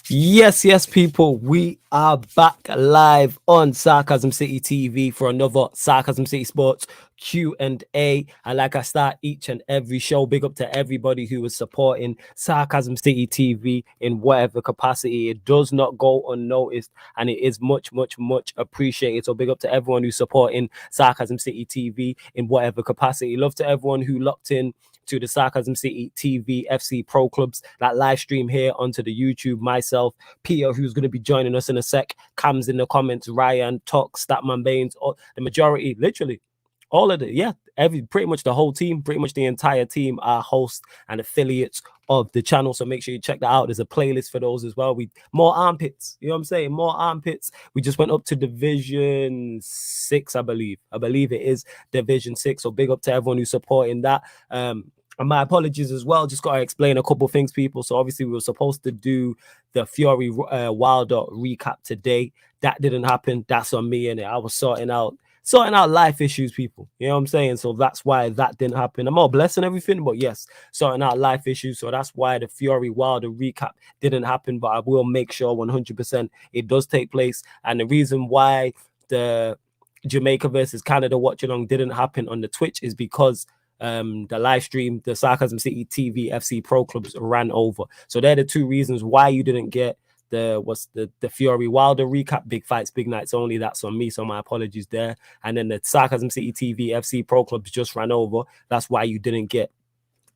Yes, people. We are back live on Sarcasm City TV for another Sarcasm City Sports Q&A. And like I start each and every show, big up to everybody who is supporting Sarcasm City TV in whatever capacity. It does not go unnoticed, and it is much appreciated. So big up to everyone who's supporting Sarcasm City TV in whatever capacity. Love to everyone who locked in to the Sarcasm City TV FC Pro Clubs, that live stream here onto the YouTube. Myself, Peter, who's going to be joining us in a sec, Cam's in the comments, Ryan, Tox, Statman Baines, the majority, literally all of the, pretty much the whole team, pretty much the entire team are hosts and affiliates of the channel. So make sure you check that out. There's a playlist for those as well. More armpits, you know what I'm saying? More armpits. We just went up to Division 6, I believe. I believe it is Division 6. So big up to everyone who's supporting that. And my apologies as well. Just got to explain a couple things, people. So obviously we were supposed to do the Fury Wilder recap today. That didn't happen. That's on me, and I was sorting out life issues, people. You know what I'm saying? So that's why that didn't happen. I'm all blessed and everything, but yes, sorting out life issues. So that's why the Fury Wilder recap didn't happen. But I will make sure 100% it does take place. And the reason why the Jamaica versus Canada watch along didn't happen on the Twitch is because the live stream, the Sarcasm City TV FC Pro Clubs ran over. So they're the two reasons why you didn't get the Fury Wilder recap, big fights, big nights only. That's on me, so my apologies there. And then the Sarcasm City TV FC Pro Clubs just ran over. That's why you didn't get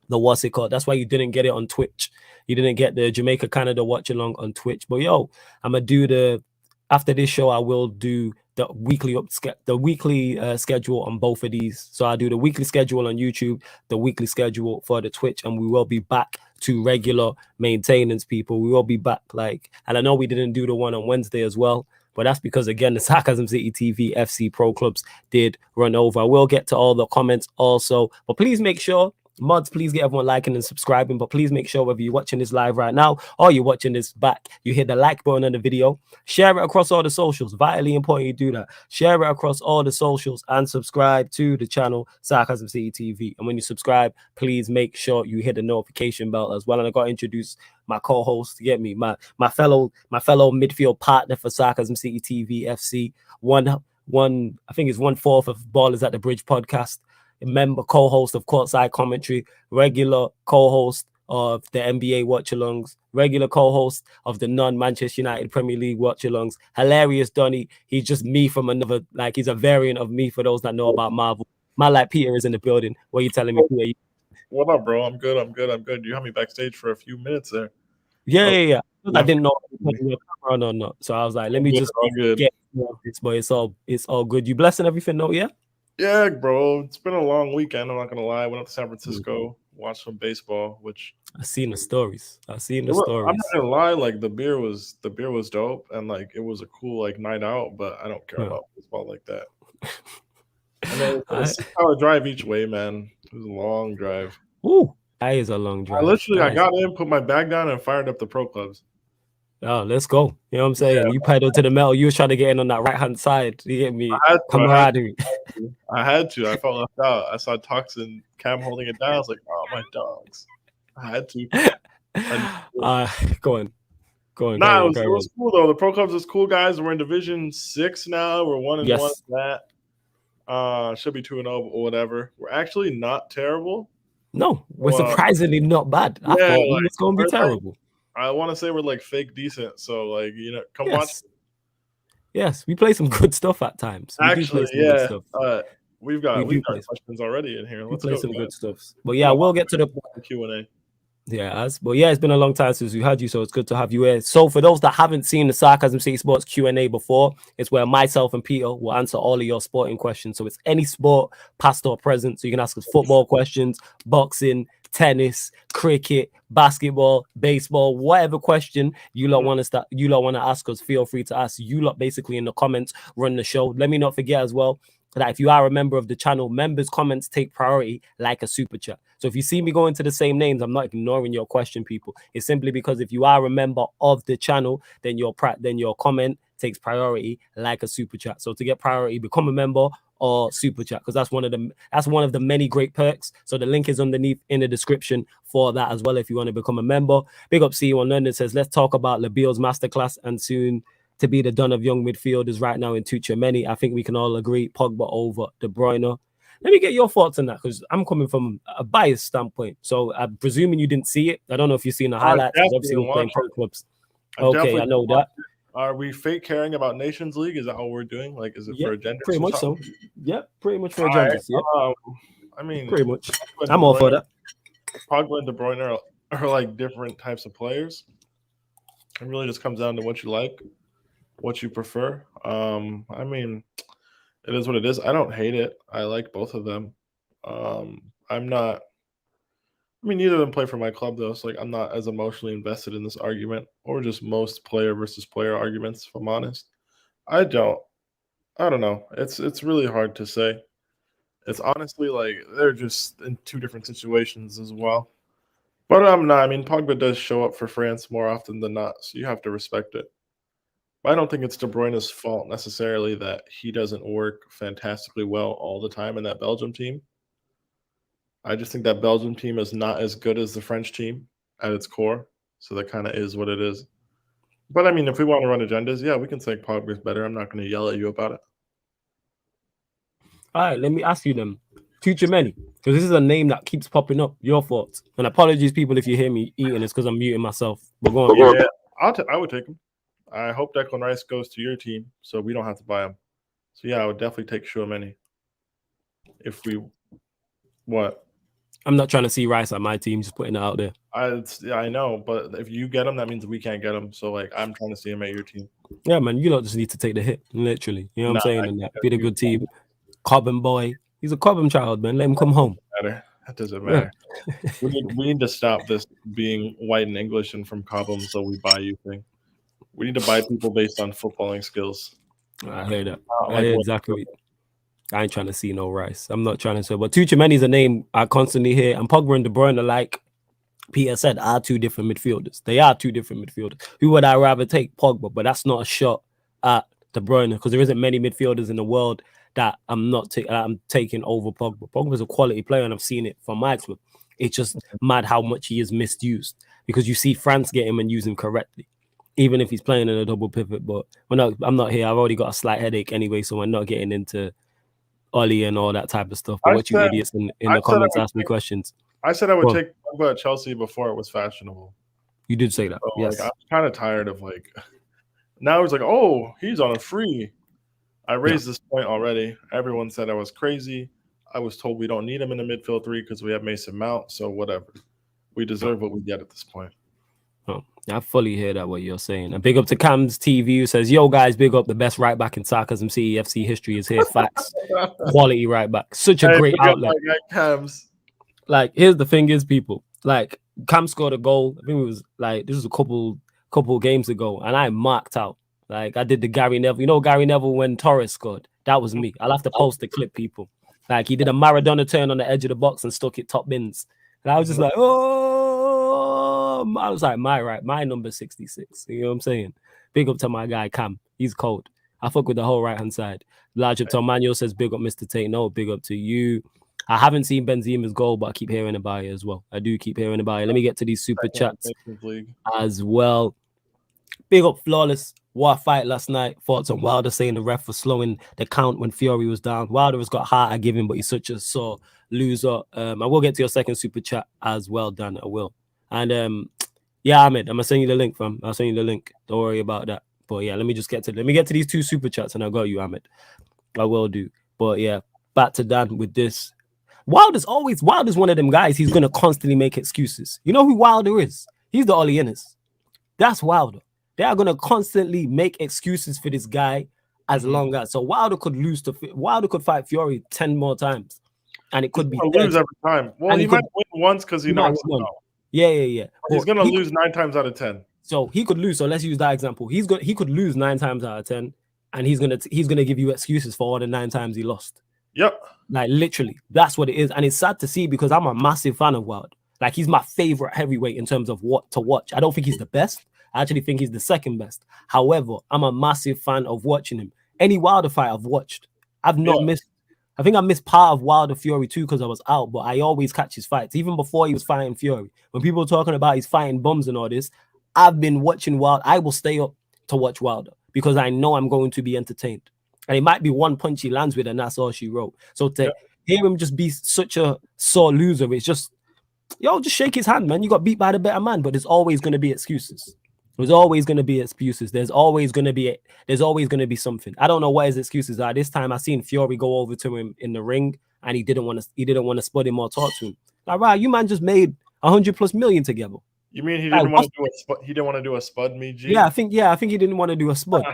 that's why you didn't get it on Twitch. You didn't get the Jamaica Canada watch along on Twitch. But yo, I'm gonna do after this show, I will do the weekly schedule on both of these. So I do the weekly schedule on YouTube, the weekly schedule for the Twitch, and we will be back to regular maintenance, people. We will be back, and I know we didn't do the one on Wednesday as well, but that's because, again, the Sarcasm City TV FC Pro Clubs did run over. I will get to all the comments also, but please make sure, mods, please get everyone liking and subscribing. But please make sure, whether you're watching this live right now or you're watching this back, you hit the like button on the video, share it across all the socials. Vitally important you do that. Share it across all the socials and subscribe to the channel Sarcasm City TV. And when you subscribe, please make sure you hit the notification bell as well. And I got to introduce my co-host, get me, my fellow midfield partner for Sarcasm City TV FC. I think it's 1/4 of Ballers at the Bridge podcast. Member, co-host of Courtside Commentary, regular co-host of the NBA watch-alongs, regular co-host of the non-Manchester United Premier League watch-alongs. Hilarious Donny. He's just me from another, he's a variant of me for those that know about Marvel. My like Peter is in the building. What are you telling me, Peter? What up, bro? I'm good. You had me backstage for a few minutes there. Yeah. I didn't know if you were on or not. So I was like, let me just get this, but it's all good. You blessing everything, though, yeah? Yeah, bro. It's been a long weekend. I'm not gonna lie. I went up to San Francisco, watched some baseball, which I seen the stories. I'm not gonna lie, the beer was dope, and it was a cool night out. But I don't care about baseball like that. And then it was a 6-hour drive each way, man. It was a long drive. Ooh, that is a long drive. I got in, put my bag down, and fired up the pro clubs. Oh, let's go. You know what I'm saying? Yeah. You pedaled to the metal. You was trying to get in on that right-hand side. You get me? Camaraderie. I had to. I felt left out. I saw Tox and Cam holding it down. I was like, oh, my dogs. I had to. Go on. It was cool, though. The pro clubs is cool, guys. We're in Division 6 now. We're 1-1 at that. Should be 2-0 or whatever. We're actually not terrible. No, we're surprisingly not bad. I thought we was going to be terrible. I want to say we're fake decent, so come watch. Yes, we play some good stuff at times. Actually, yeah, we've got questions already in here. Let's play some good stuff. But yeah, we'll get to the Q&A. Yeah, it's been a long time since we had you, so it's good to have you here. So for those that haven't seen the Sarcasm City Sports Q&A before, it's where myself and Peter will answer all of your sporting questions. So it's any sport, past or present. So you can ask us football questions, boxing, tennis, cricket, basketball, baseball, whatever question you lot want to ask us, feel free to ask. You lot basically in the comments run the show. Let me not forget as well, that if you are a member of the channel, members' comments take priority like a super chat. So if you see me go into the same names, I'm not ignoring your question, people. It's simply because if you are a member of the channel, then your comment takes priority like a super chat. So to get priority, become a member or super chat, because that's one of the many great perks. So the link is underneath in the description for that as well if you want to become a member. Big up CEO on London says, let's talk about Labiel's masterclass and soon to be the done of young midfielders right now in Tuchemeni. I think we can all agree Pogba over De Bruyne. Let me get your thoughts on that, because I'm coming from a biased standpoint. So I'm presuming you didn't see it. I don't know if you've seen the highlights. Obviously, we're playing pro clubs. Okay, I know that. Are we fake caring about Nations League? Is that what we're doing? Like, is it for agendas? Pretty much so. Yeah, pretty much for agendas. Yeah. I mean, pretty much. I'm all for that. Pogba and De Bruyne are like different types of players. It really just comes down to what you like, what you prefer. I mean, it is what it is. I don't hate it. I like both of them. Neither of them play for my club though, so like I'm not as emotionally invested in this argument, or just most player versus player arguments, if I'm honest. I don't know. It's really hard to say. It's honestly like they're just in two different situations as well. But Pogba does show up for France more often than not, so you have to respect it. But I don't think it's De Bruyne's fault necessarily that he doesn't work fantastically well all the time in that Belgium team. I just think that Belgium team is not as good as the French team at its core, so that kind of is what it is. But I mean, if we want to run agendas, yeah, we can say Pogba's better. I'm not going to yell at you about it. All right, let me ask you them. Tuchemeni, because this is a name that keeps popping up. Your thoughts? And apologies, people, if you hear me eating, it's because I'm muting myself. But go on. Yeah, I would take him. I hope Declan Rice goes to your team, so we don't have to buy him. So yeah, I would definitely take Tchouaméni. What? I'm not trying to see Rice on my team. Just putting it out there. I know, but if you get him, that means we can't get him. So like, I'm trying to see him at your team. Yeah, man, you don't just need to take the hit, literally. You know what I'm saying? And be the good team. Cobham boy. He's a Cobham child, man. Let him come home. That doesn't matter. Yeah. we need to stop this being white and English and from Cobham, so we buy you thing. We need to buy people based on footballing skills. I hear that. I hear exactly. I ain't trying to see no Rice. I'm not trying to say, but Tuchemeni's a name I constantly hear. And Pogba and De Bruyne, like Peter said, are two different midfielders. They are two different midfielders. Who would I rather take? Pogba, but that's not a shot at De Bruyne, because there isn't many midfielders in the world that I'm taking over Pogba. Pogba's a quality player, and I've seen it from my club. It's just mad how much he is misused, because you see France get him and use him correctly, even if he's playing in a double pivot. But I'm not here. I've already got a slight headache anyway, so I'm not getting into Ollie and all that type of stuff. But what you idiots in the comments ask me questions. I said I would take Pogba at Chelsea before it was fashionable. You did say that. So, yes. I'm kind of tired of now it's like, oh, he's on a free. I raised this point already. Everyone said I was crazy. I was told we don't need him in the midfield three because we have Mason Mount. So whatever. We deserve what we get at this point. Oh, I fully hear that what you're saying. And big up to Cam's TV, who says, yo guys, big up, the best right back in Sarcasm CEFC history is here. Facts. Quality right back. Such a great outlet. Cam's. Like, here's the thing is, people, like, Cam scored a goal. I think it was like, this was a couple games ago, and I marked out. Like, I did the Gary Neville. You know Gary Neville when Torres scored? That was me. I'll have to post the clip, people. Like, he did a Maradona turn on the edge of the box and stuck it top bins. And I was just like, oh, I was like, my number 66. You know what I'm saying? Big up to my guy, Cam. He's cold. I fuck with the whole right-hand side. Large up to Manuel says, big up, Mr. Tate. No, big up to you. I haven't seen Benzema's goal, but I keep hearing about it as well. I do keep hearing about it. Let me get to these super chats as well. Big up Flawless. What a fight last night. Thoughts on Wilder saying the ref was slowing the count when Fury was down. Wilder has got heart I give him, but he's such a sore loser. I will get to your second super chat as well, Dan. I will. And yeah, Ahmed, I'm gonna send you the link, fam. I'll send you the link. Don't worry about that. But yeah, let me get to these two super chats, and I got you, Ahmed. I will do. But yeah, back to Dan with this. Wilder's one of them guys. He's gonna constantly make excuses. You know who Wilder is? He's the Ollie Innes. That's Wilder. They are gonna constantly make excuses for this guy as long as. So Wilder could fight Fury 10 more times, and it could be lose every time. Well, and he might win once because he knocks him out. Yeah. He's gonna lose 9 times out of 10. So he could lose. So let's use that example. He could lose 9 times out of 10, and he's gonna give you excuses for all the 9 times he lost. Yep. Like literally, that's what it is. And it's sad to see because I'm a massive fan of Wilder. Like he's my favorite heavyweight in terms of what to watch. I don't think he's the best. I actually think he's the second best. However, I'm a massive fan of watching him. Any Wilder fight I've watched, I've not missed. I think I missed part of Wilder Fury too because I was out, but I always catch his fights. Even before he was fighting Fury, when people were talking about he's fighting bums and all this, I've been watching Wilder. I will stay up to watch Wilder because I know I'm going to be entertained. And it might be one punch he lands with, and that's all she wrote. So to hear him just be such a sore loser, it's just, just shake his hand, man. You got beat by the better man, but there's always going to be excuses. There's always going to be excuses. There's always going to be something. I don't know what his excuses are. This time I seen Fury go over to him in the ring, and he didn't want to spud him or talk to him. Like, right, you man just made 100+ million together. You mean he didn't want to do a spud me, G? Yeah, I think he didn't want to do a spud.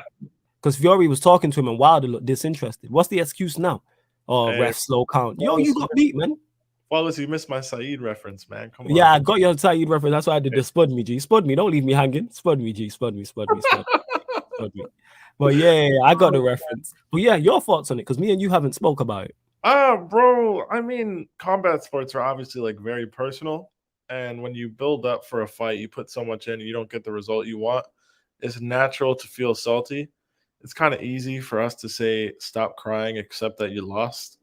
Because Fury was talking to him and Wilder looked disinterested. What's the excuse now? Oh, ref, slow count. You got beat, man. Wallace, you missed my Saeed reference, man. Come on. Yeah, I got your Saeed reference. That's why I did the spud me, G. Spud me. Don't leave me hanging. Spud me, G. Spud me. Spud me. But yeah, I got the reference. But yeah, your thoughts on it, because me and you haven't spoke about it. Bro, I mean, combat sports are obviously like very personal. And when you build up for a fight, you put so much in, you don't get the result you want. It's natural to feel salty. It's kind of easy for us to say, stop crying, accept that you lost.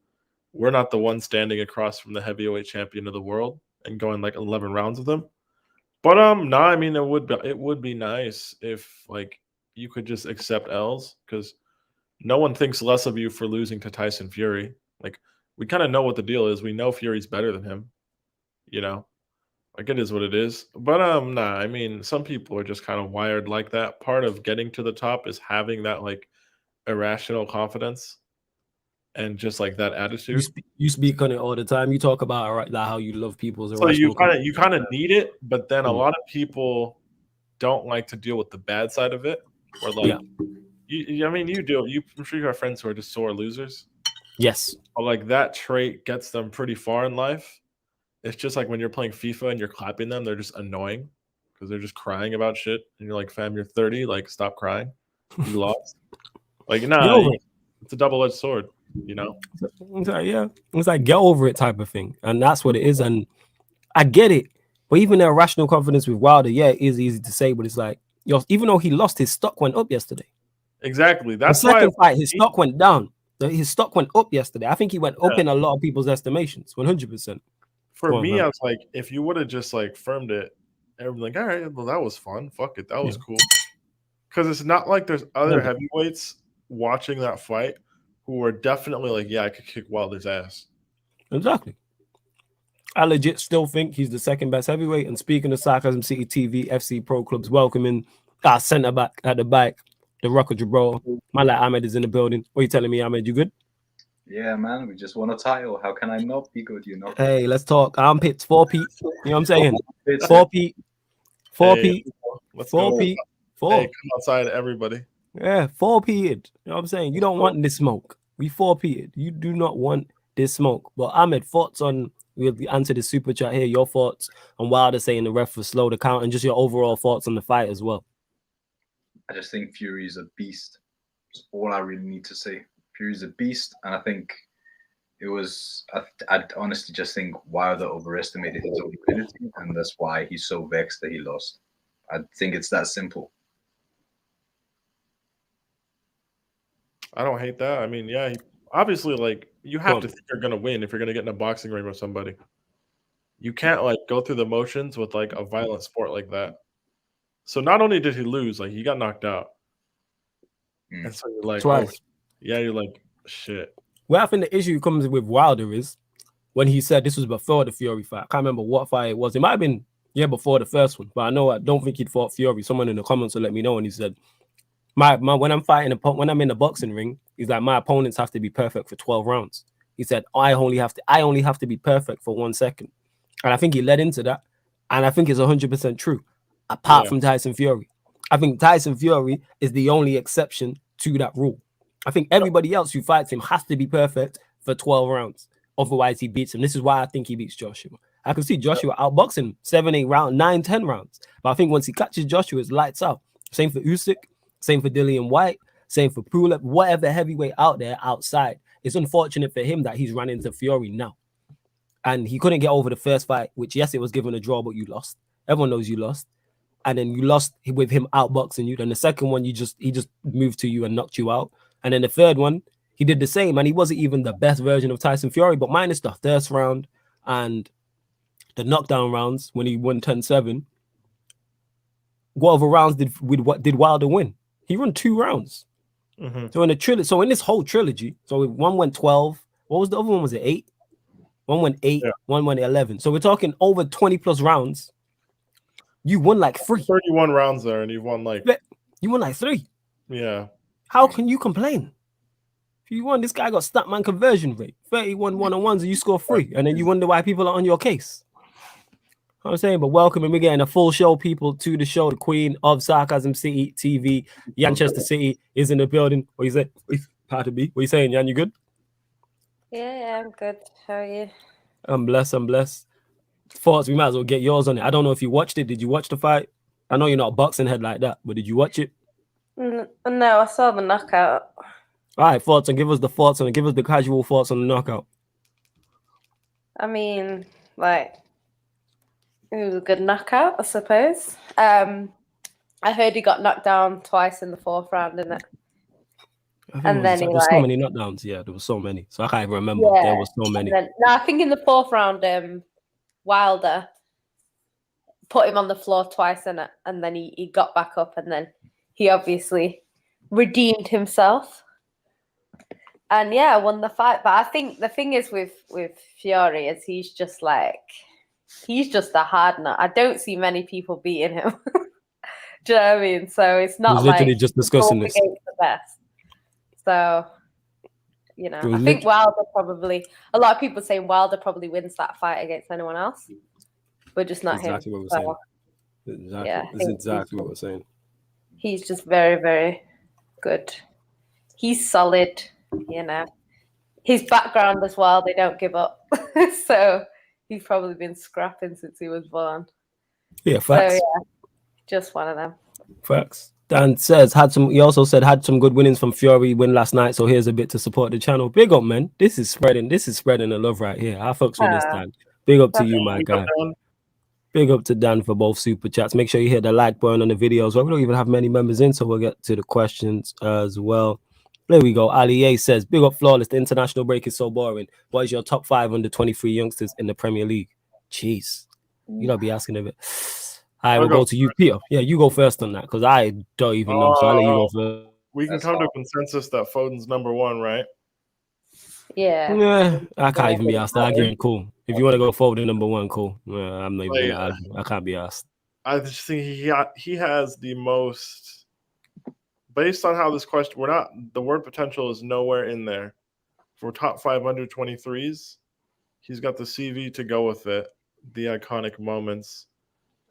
We're not the one standing across from the heavyweight champion of the world and going like 11 rounds with them. But I mean, it would be nice if like you could just accept L's, because no one thinks less of you for losing to Tyson Fury. Like, we kind of know what the deal is. We know Fury's better than him, like it is what it is. But I mean, some people are just kind of wired like that. Part of getting to the top is having that like irrational confidence and just like that attitude. You speak on it all the time. You talk about how you love people's irrational confidence. You kind of need it, but then a lot of people don't like to deal with the bad side of it. Or like, you do. I'm sure you have friends who are just sore losers. Yes. But like that trait gets them pretty far in life. It's just like when you're playing FIFA and you're clapping them, they're just annoying because they're just crying about shit. And you're like, fam, you're 30. Like, stop crying. You lost. Like, it's a double-edged sword, It's like, get over it type of thing. And that's what it is. And I get it. But even the irrational confidence with Wilder, it is easy to say, but it's like, even though he lost, his stock went up yesterday. Exactly. That's the second fight, his stock went down. His stock went up yesterday. I think he went up in a lot of people's estimations, 100%. For me, I was like, if you would have just like firmed it, everyone's like, all right, well, that was fun. Fuck it. That was cool. Because it's not like there's other heavyweights watching that fight who are definitely like, I could kick Wilder's ass. Exactly. I legit still think he's the second best heavyweight. And speaking of Sarcasm City TV, FC Pro Clubs welcoming our centre back at the back, the Rock of Gibraltar. My lad Ahmed is in the building. What are you telling me, Ahmed? You good? Yeah, man, we just won a title. How can I not be good, Hey, let's talk armpits, 4P. You know what I'm saying? 4P. 4P. Let's 4P. 4. Hey, come outside, everybody. Yeah, 4P. You know what I'm saying? You don't want this smoke. We 4P. You do not want this smoke. But Ahmed, thoughts on, we'll answer the super chat here, your thoughts on Wilder saying the ref was slow to count and just your overall thoughts on the fight as well. I just think Fury is a beast. That's all I really need to say. Fury's a beast, and I think I honestly just think Wilder overestimated his own ability, and that's why he's so vexed that he lost. I think it's that simple. I don't hate that. I mean, obviously, like, you have to think you're going to win if you're going to get in a boxing ring with somebody. You can't, like, go through the motions with, like, a violent sport like that. So not only did he lose, like, he got knocked out. And so you're like, twice. You're like, shit. Well, I think the issue comes with Wilder is when he said this was before the Fury fight. I can't remember what fight it was. It might have been, before the first one. But I don't think he'd fought Fury. Someone in the comments will let me know. And he said, when I'm fighting, when I'm in the boxing ring, he's like, my opponents have to be perfect for 12 rounds. He said, I only have to be perfect for 1 second. And I think he led into that. And I think it's 100% true. Apart from Tyson Fury. I think Tyson Fury is the only exception to that rule. I think everybody else who fights him has to be perfect for 12 rounds. Otherwise, he beats him. This is why I think he beats Joshua. I can see Joshua outboxing 7, 8 rounds, 9, 10 rounds. But I think once he catches Joshua, it's lights out. Same for Usyk, same for Dillian White, same for Pulev, whatever heavyweight out there outside. it's unfortunate for him that he's run into Fury now. And he couldn't get over the first fight, which, yes, it was given a draw, but you lost. Everyone knows you lost. And then you lost with him outboxing you. Then the second one, he just moved to you and knocked you out. And then the third one, he did the same. And he wasn't even the best version of Tyson Fury, but minus the first round and the knockdown rounds when he won 10-7. What other rounds did Wilder win? He won 2 rounds. Mm-hmm. So in the trilogy, so in this whole trilogy, so one went 12. What was the other one? Was it 8? One went 8, yeah. One went 11. So we're talking over 20 plus rounds. You won like 3. 31 rounds there, and you won like 3. Yeah. How can you complain? If you won, this guy got Statman conversion rate, 31 one-on-ones, and you score 3, and then you wonder why people are on your case. I'm saying, but welcome, and we're getting a full show, people, to the show. The queen of Sarcasm City TV, Manchester City, is in the building. What you say? Pardon me. What you saying, Yan? You good? Yeah, I'm good. How are you? I'm blessed. Thoughts, we might as well get yours on it. I don't know if you watched it. Did you watch the fight? I know you're not a boxing head like that, but did you watch it? No, I saw the knockout. All right, thoughts, and give us the thoughts on it. Give us the casual thoughts on the knockout. I mean, like, it was a good knockout, I suppose. I heard he got knocked down twice in the 4th round, didn't it? And then there was so many knockdowns. Yeah, there was so many. So I can't even remember. Yeah, there was so many. I think in the 4th round, Wilder put him on the floor twice in it, and then he got back up, and then he obviously redeemed himself. And yeah, won the fight. But I think the thing is with Fury is he's just a hard nut. I don't see many people beating him. Do you know what I mean? So it's not literally just discussing this. The best. So, you know, I think Wilder probably, a lot of people saying Wilder probably wins that fight against anyone else. But just not exactly him. What we're saying. Exactly. Yeah, that's exactly what we're saying. He's just very, very good. He's solid, you know. His background as well, they don't give up. So he's probably been scrapping since he was born. Yeah, facts. So yeah, just one of them. Facts. Dan says he also said had some good winnings from Fury win last night. So here's a bit to support the channel. Big up, man. This is spreading the love right here. I fucks with this, Dan. Big up to you, my guy. Big up to Dan for both super chats. Make sure you hit the like button on the videos. Well, we don't even have many members in, so we'll get to the questions as well. There we go. Ali A says, big up Flawless. The international break is so boring. What is your top 5 under 23 youngsters in the Premier League? Jeez. You don't be asking a bit. All right, we'll go to you, Peter. Yeah, you go first on that because I don't even know. So I'll let you go first. We can come to a consensus that Foden's number 1, right? Yeah. I can't even be asked. I'll give him cool. If you want to go Foden number 1, cool. I'm not even gonna argue. I can't be asked. I just think he has the most, based on how this question, the word potential is nowhere in there. For top 5 under 23s, he's got the CV to go with it, the iconic moments,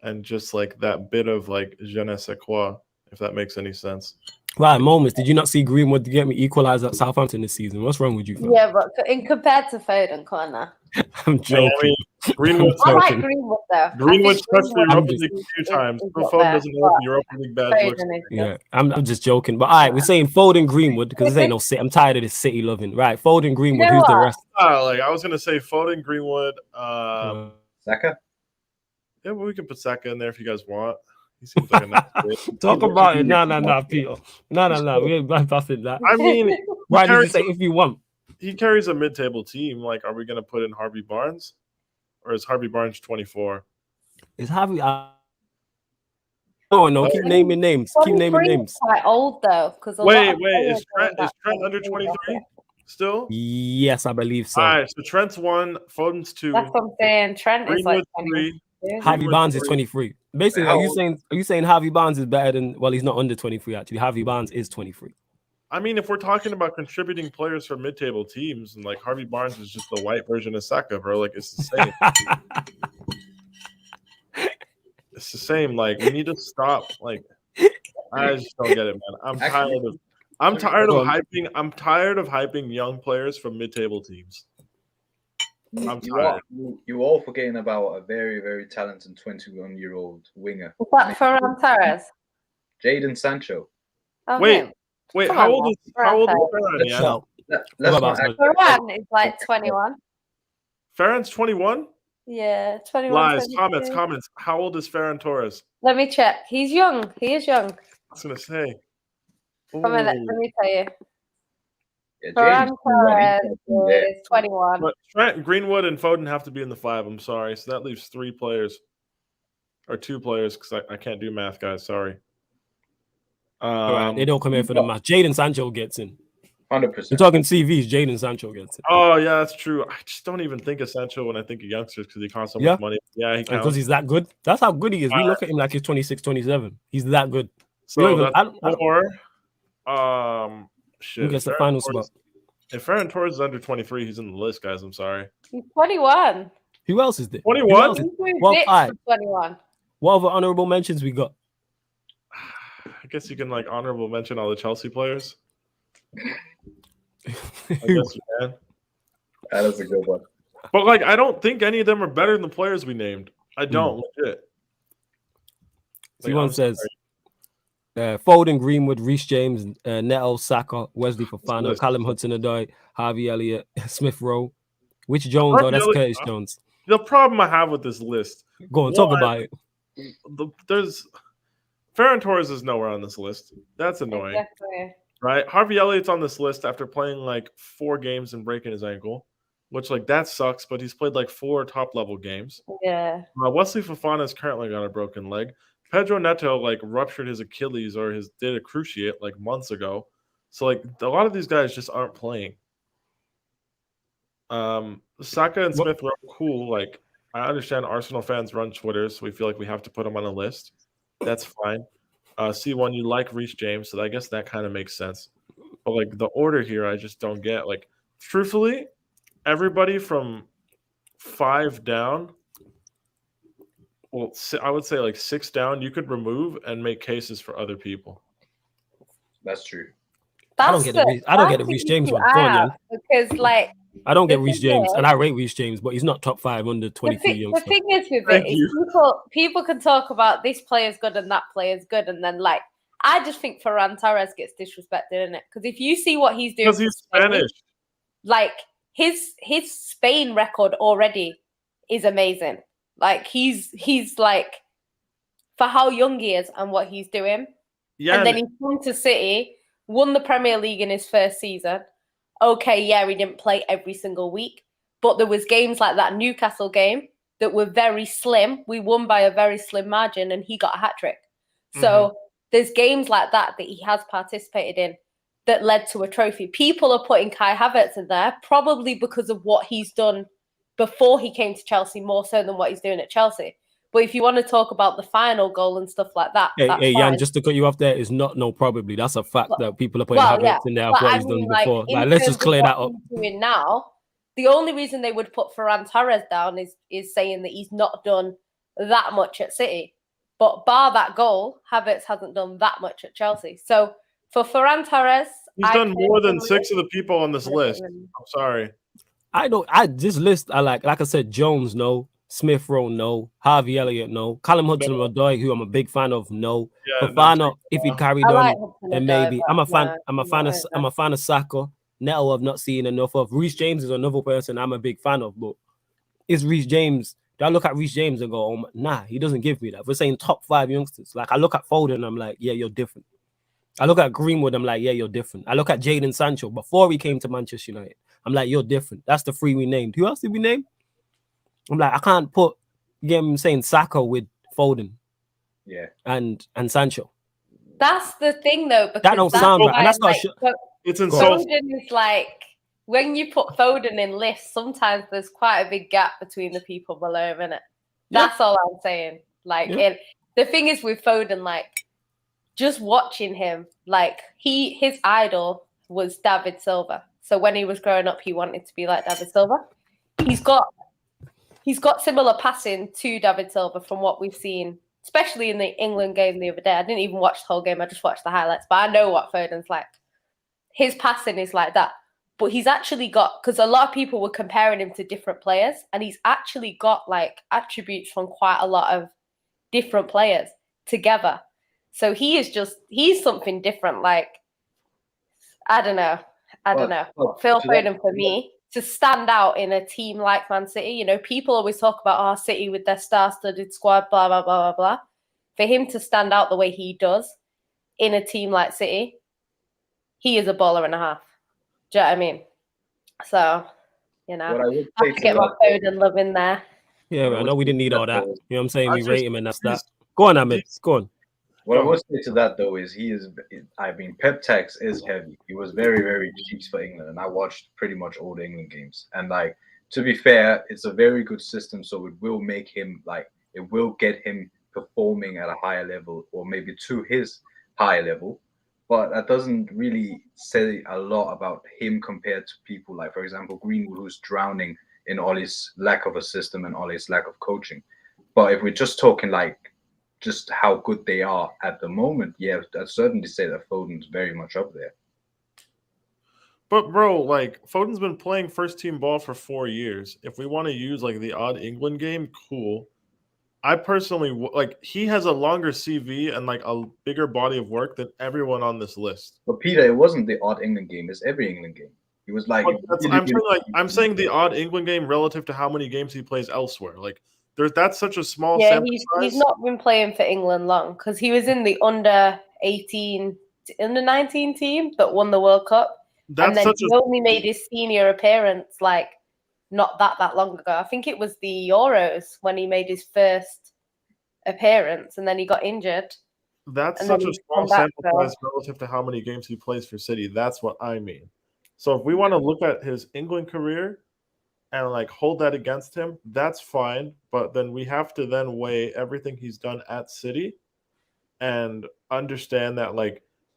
and just like that bit of like je ne sais quoi, if that makes any sense. Right, moments. Did you not see Greenwood get me equalised at Southampton this season? What's wrong with you, fam? Yeah, but compared to Foden, Connor. I'm joking. I mean, Greenwood's I like Greenwood though. Greenwood's touched the Europa League a few times. Foden doesn't know what the Europa League badge looks like. Yeah, I'm just joking. But all right, we're saying Foden Greenwood because this ain't no City. I'm tired of this City loving. Right, Foden Greenwood. Who's the rest? I was gonna say Foden Greenwood. Saka. Yeah, well, we can put Saka in there if you guys want. He seems like a nice Talk about it. No, Peter. No. We ain't bypassing that. I mean, why did you say if you want? He carries a mid-table team. Like, are we going to put in Harvey Barnes? Or is Harvey Barnes 24? Is Harvey... No, keep naming names. Keep naming names. Quite old, though. Wait. Is Trent under 23 still? Yes, I believe so. All right, so Trent's 1, Foden's 2. That's what I'm saying. Trent is like 3. Harvey Barnes is 23. Basically, are you saying Harvey Barnes is better than... Well, he's not under 23, actually. Harvey Barnes is 23. I mean, if we're talking about contributing players for mid-table teams, and like Harvey Barnes is just the white version of Saka, bro. Like, it's the same. It's the same. Like, we need to stop. Like, I just don't get it, man. I'm tired of hyping young players from mid-table teams. I'm tired. You all forgetting about a very, very talented 21-year-old winger. Is that Ferran Torres? Jadon Sancho. Oh, Wait, how old is Ferran? Let's What not about act Varane is like 21. Ferran's 21? Yeah, 21. Lies. 22. Comments. How old is Ferran Torres? Let me check. He's young. He is young. I was gonna say. Come on, let Ooh. me tell you. Yeah, Varane James, 21, Torres is 21. But Trent, Greenwood, and Foden have to be in the 5. I'm sorry. So that leaves 3 players. Or 2 players, because I can't do math, guys. Sorry. All right, they don't come here for the math. Jaden Sancho gets in. 100%. You're talking CVs. Jaden Sancho gets in. Oh, yeah, that's true. I just don't even think of Sancho when I think of youngsters because he costs so much money. Yeah, he Because counts. he's that good. That's how good he is. We look at him like he's 26, 27. He's that good. So even, that's I don't, 4. Shit. who gets the final spot? If Ferran Torres is under 23, he's in the list, guys. I'm sorry. He's 21. Who else is there? 21? He's moved Well, it all right. to 21. What other honorable mentions we got? I guess you can like honorable mention all the Chelsea players. I guess you can. That is a good one. But like, I don't think any of them are better than the players we named. I don't legit. One says Foden, Greenwood, Reece James, Neto, Saka, Wesley Fofana, Callum Hudson-Odoi, Harvey Elliott, Smith Rowe. Which Jones? Oh, that's Curtis Jones. The problem I have with this list. Go on, talk about it. There's Ferran Torres is nowhere on this list. That's annoying. Exactly. Right? Harvey Elliott's on this list after playing like 4 games and breaking his ankle, which like that sucks, but he's played like 4 top-level games. Yeah. Wesley Fofana is currently got a broken leg. Pedro Neto like ruptured his Achilles or did a cruciate like months ago. So like a lot of these guys just aren't playing. Saka and Smith Rowe, cool. Like I understand Arsenal fans run Twitter, so we feel like we have to put them on a list. That's fine. C1, you like Reece James, so I guess that kind of makes sense. But like the order here, I just don't get. Like, truthfully, everybody from 5 down, well, I would say like 6 down, you could remove and make cases for other people. That's true. I don't get the Reece James one. Go on, Jan. Because like I don't get Reece James, and I rate Reece James, but he's not top 5 under 23 youngsters. The thing is with it is people can talk about this player's good and that player's good, and then like I just think Ferran Torres gets disrespected in it because if you see what he's doing, because he's Spanish, like his Spain record already is amazing. Like he's like for how young he is and what he's doing, and then he come to City, won the Premier League in his first season. Okay, yeah, he didn't play every single week, but there was games like that Newcastle game that were very slim. We won by a very slim margin, and he got a hat-trick. So there's games like that he has participated in that led to a trophy. People are putting Kai Havertz in there probably because of what he's done before he came to Chelsea, more so than what he's doing at Chelsea. But if you want to talk about the final goal and stuff like that, hey, Jan, just to cut you off there, is not probably. That's a fact that people are putting Havertz in there of what he's done before. Like, let's just clear that up. Doing now, the only reason they would put Ferran Torres down is saying that he's not done that much at City. But bar that goal, Havertz hasn't done that much at Chelsea. So for Ferran Torres, he's done more than 6 of the people on this list. I'm sorry. This list, I like I said, Jones, no. Smith Rowe, no. Harvey Elliott, no. Callum Hudson-Odoi, who I'm a big fan of, no. Fofana, if he carried on, then maybe. I'm a fan of Saka. Neto, I've not seen enough of. Reece James is another person I'm a big fan of, but is Reece James? Do I look at Reece James and go, oh, nah, he doesn't give me that. We're saying top 5 youngsters. Like I look at Foden, and I'm like, yeah, you're different. I look at Greenwood, I'm like, yeah, you're different. I look at Jaden Sancho before he came to Manchester United. I'm like, you're different. That's the 3 we named. Who else did we name? I'm like, I can't put, you get what I'm saying, Saka with Foden. Yeah. And Sancho. That's the thing, though. Because that don't sound right. And that's not it's insulting. Foden is like, when you put Foden in lists, sometimes there's quite a big gap between the people below him, innit? That's all I'm saying. Like, the thing is with Foden, like, just watching him, like, his idol was David Silva. So when he was growing up, he wanted to be like David Silva. He's got similar passing to David Silva from what we've seen, especially in the England game the other day. I didn't even watch the whole game. I just watched the highlights. But I know what Foden's like. His passing is like that. But he's actually got, because a lot of people were comparing him to different players, and he's actually got like attributes from quite a lot of different players together. So he's something different. Like, I don't know. I don't know. Phil Foden for me to stand out in a team like Man City. You know, people always talk about our City with their star-studded squad, blah blah blah blah blah. For him to stand out the way he does in a team like City, he is a baller and a half. Do you know what I mean? So, you know, I have to get my Foden love in there. Yeah, I know we didn't need all that. You know what I'm saying? We rate him and that's that. Go on, Ahmed. Go on. What I would say to that though is Pep tax is heavy. He was very, very cheap for England, and I watched pretty much all the England games. And like, to be fair, it's a very good system, so it will make him it will get him performing at a higher level, or maybe to his higher level. But that doesn't really say a lot about him compared to people like, for example, Greenwood, who's drowning in Ollie's lack of a system and Ollie's lack of coaching. But if we're just talking just how good they are at the moment, yeah, I'd certainly say that Foden's very much up there. But bro, Foden's been playing first team ball for 4 years. If we want to use the odd England game, cool. I personally he has a longer CV and a bigger body of work than everyone on this list. But Peter, it wasn't the odd England game; it's every England game. He was I'm saying the odd England game relative to how many games he plays elsewhere. That's such a small sample size. He's not been playing for England long because he was in the under 19 team that won the World Cup. And then he only made his senior appearance not that long ago. I think it was the Euros when he made his first appearance and then he got injured. That's such a small sample size relative to how many games he plays for City. That's what I mean. So if we want to look at his England career and hold that against him, that's fine. But then we have to then weigh everything he's done at City and understand that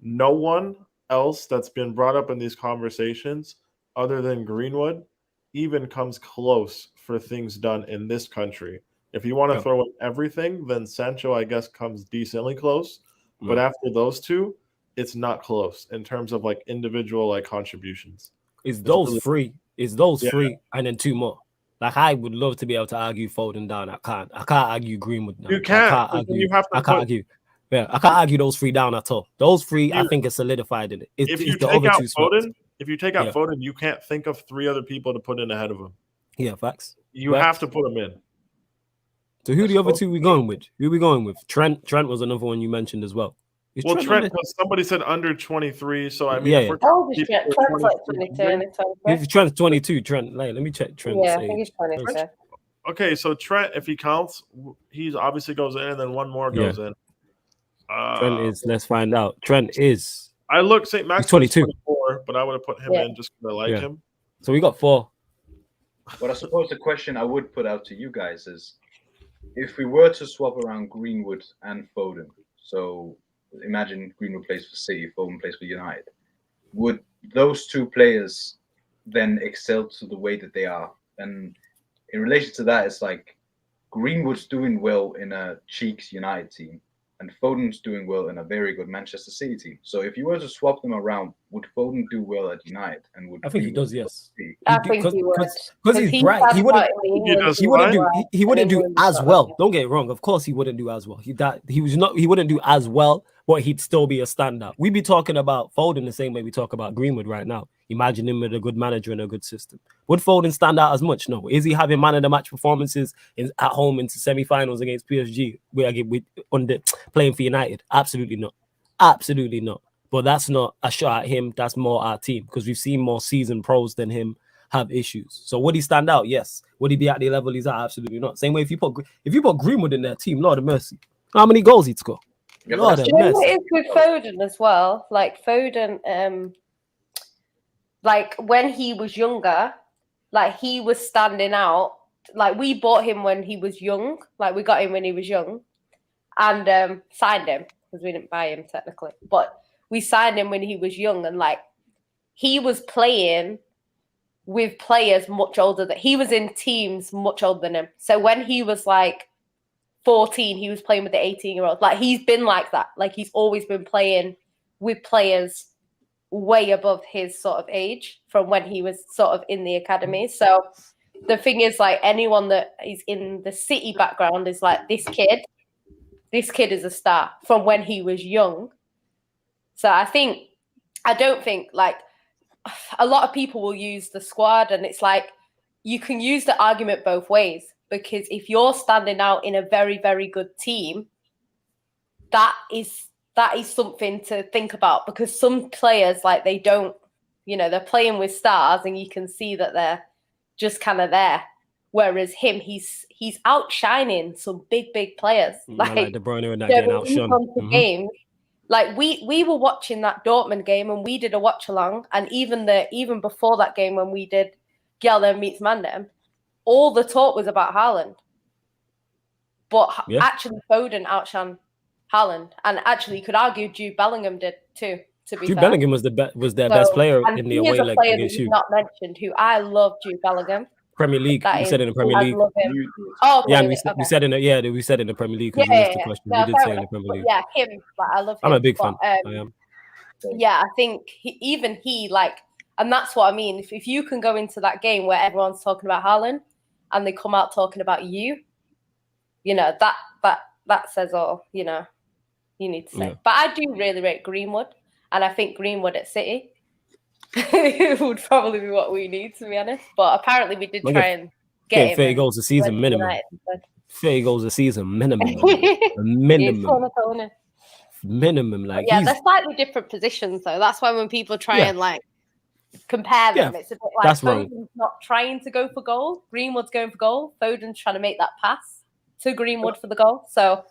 no one else that's been brought up in these conversations other than Greenwood even comes close for things done in this country. If you want to throw in everything, then Sancho, I guess, comes decently close. But after those two, it's not close in terms of individual contributions. It's those three, and then two more. I would love to be able to argue Foden down. I can't argue Greenwood down. You can't. I can't argue. Yeah, I can't argue those three down at all. Those three, I think, are solidified in it. If you take out Foden, you can't think of three other people to put in ahead of him. Yeah, facts. You have to put him in. So who are the other two we going with? Who are we going with? Trent was another one you mentioned as well. Trent, somebody said under 23, so I mean, if Trent's 22. Trent's 22. Trent, let me check Trent's age. I think he's 22. Okay, so Trent, if he counts, he obviously goes in, and then one more goes in. Trent is. Let's find out. Trent is. I look St. Max 22, 24, but I would have put him in just because I like him. So we got 4. But I suppose the question I would put out to you guys is, if we were to swap around Greenwood and Foden, so imagine Greenwood plays for City, Foden plays for United, would those two players then excel to the way that they are? And in relation to that, it's Greenwood's doing well in a Cheeks United team, and Foden's doing well in a very good Manchester City team. So if you were to swap them around, would Foden do well at United? And would I think he does, yes. I think he would. Because he's bright. He wouldn't do as well. Don't get it wrong. Of course he wouldn't do as well. He wouldn't do as well, but he'd still be a standout. We'd be talking about Foden the same way we talk about Greenwood right now. Imagine him with a good manager and a good system. Would Foden stand out as much? No. Is he having man of the match performances at home into semi-finals against PSG playing for United? Absolutely not. Absolutely not. But that's not a shot at him. That's more our team because we've seen more seasoned pros than him have issues. So would he stand out? Yes. Would he be at the level he's at? Absolutely not. Same way if you put Greenwood in their team, Lord of mercy, how many goals he'd score? Lord of mercy. What it is with Foden as well? Foden, when he was younger, he was standing out. We bought him when he was young. We got him when he was young and signed him because we didn't buy him technically, but we signed him when he was young and he was playing with players much older than he was in teams much older than him. So when he was 14, he was playing with the 18-year-olds. He's been like that. He's always been playing with players way above his sort of age from when he was sort of in the academy. So the thing is, anyone that is in the City background is this kid is a star from when he was young. So I don't think a lot of people will use the squad, and it's like you can use the argument both ways, because if you're standing out in a very, very good team, that is something to think about, because some players, like, they don't, they're playing with stars and you can see that they're just kind of there. Whereas him, he's outshining some big players. Like De Bruyne and that getting outshone. Games. Like we were watching that Dortmund game and we did a watch along, and even before that game when we did Gelder meets Mandem, all the talk was about Haaland. But actually Foden outshone Haaland, and actually you could argue Jude Bellingham did too. To be Jude fair. Bellingham was their best player in the away leg against you. Not mentioned, who I love, Jude Bellingham. Premier League. We said in the Premier League. Oh, yeah, we said in the Premier League because you missed the question. We did say in the Premier League. Yeah, him. I love him. I'm a big fan. I am. Yeah, I think he and that's what I mean. If you can go into that game where everyone's talking about Haaland and they come out talking about you, that says all. You need to say. Yeah. But I do really rate Greenwood, and I think Greenwood at City would probably be what we need, to be honest. But apparently we did try and get 30 goals a season minimum. 30 goals a season minimum. Minimum. Like, they're slightly different positions though. That's why when people try and compare them, it's a bit like Foden's not trying to go for goal. Greenwood's going for goal. Foden's trying to make that pass to Greenwood for the goal. So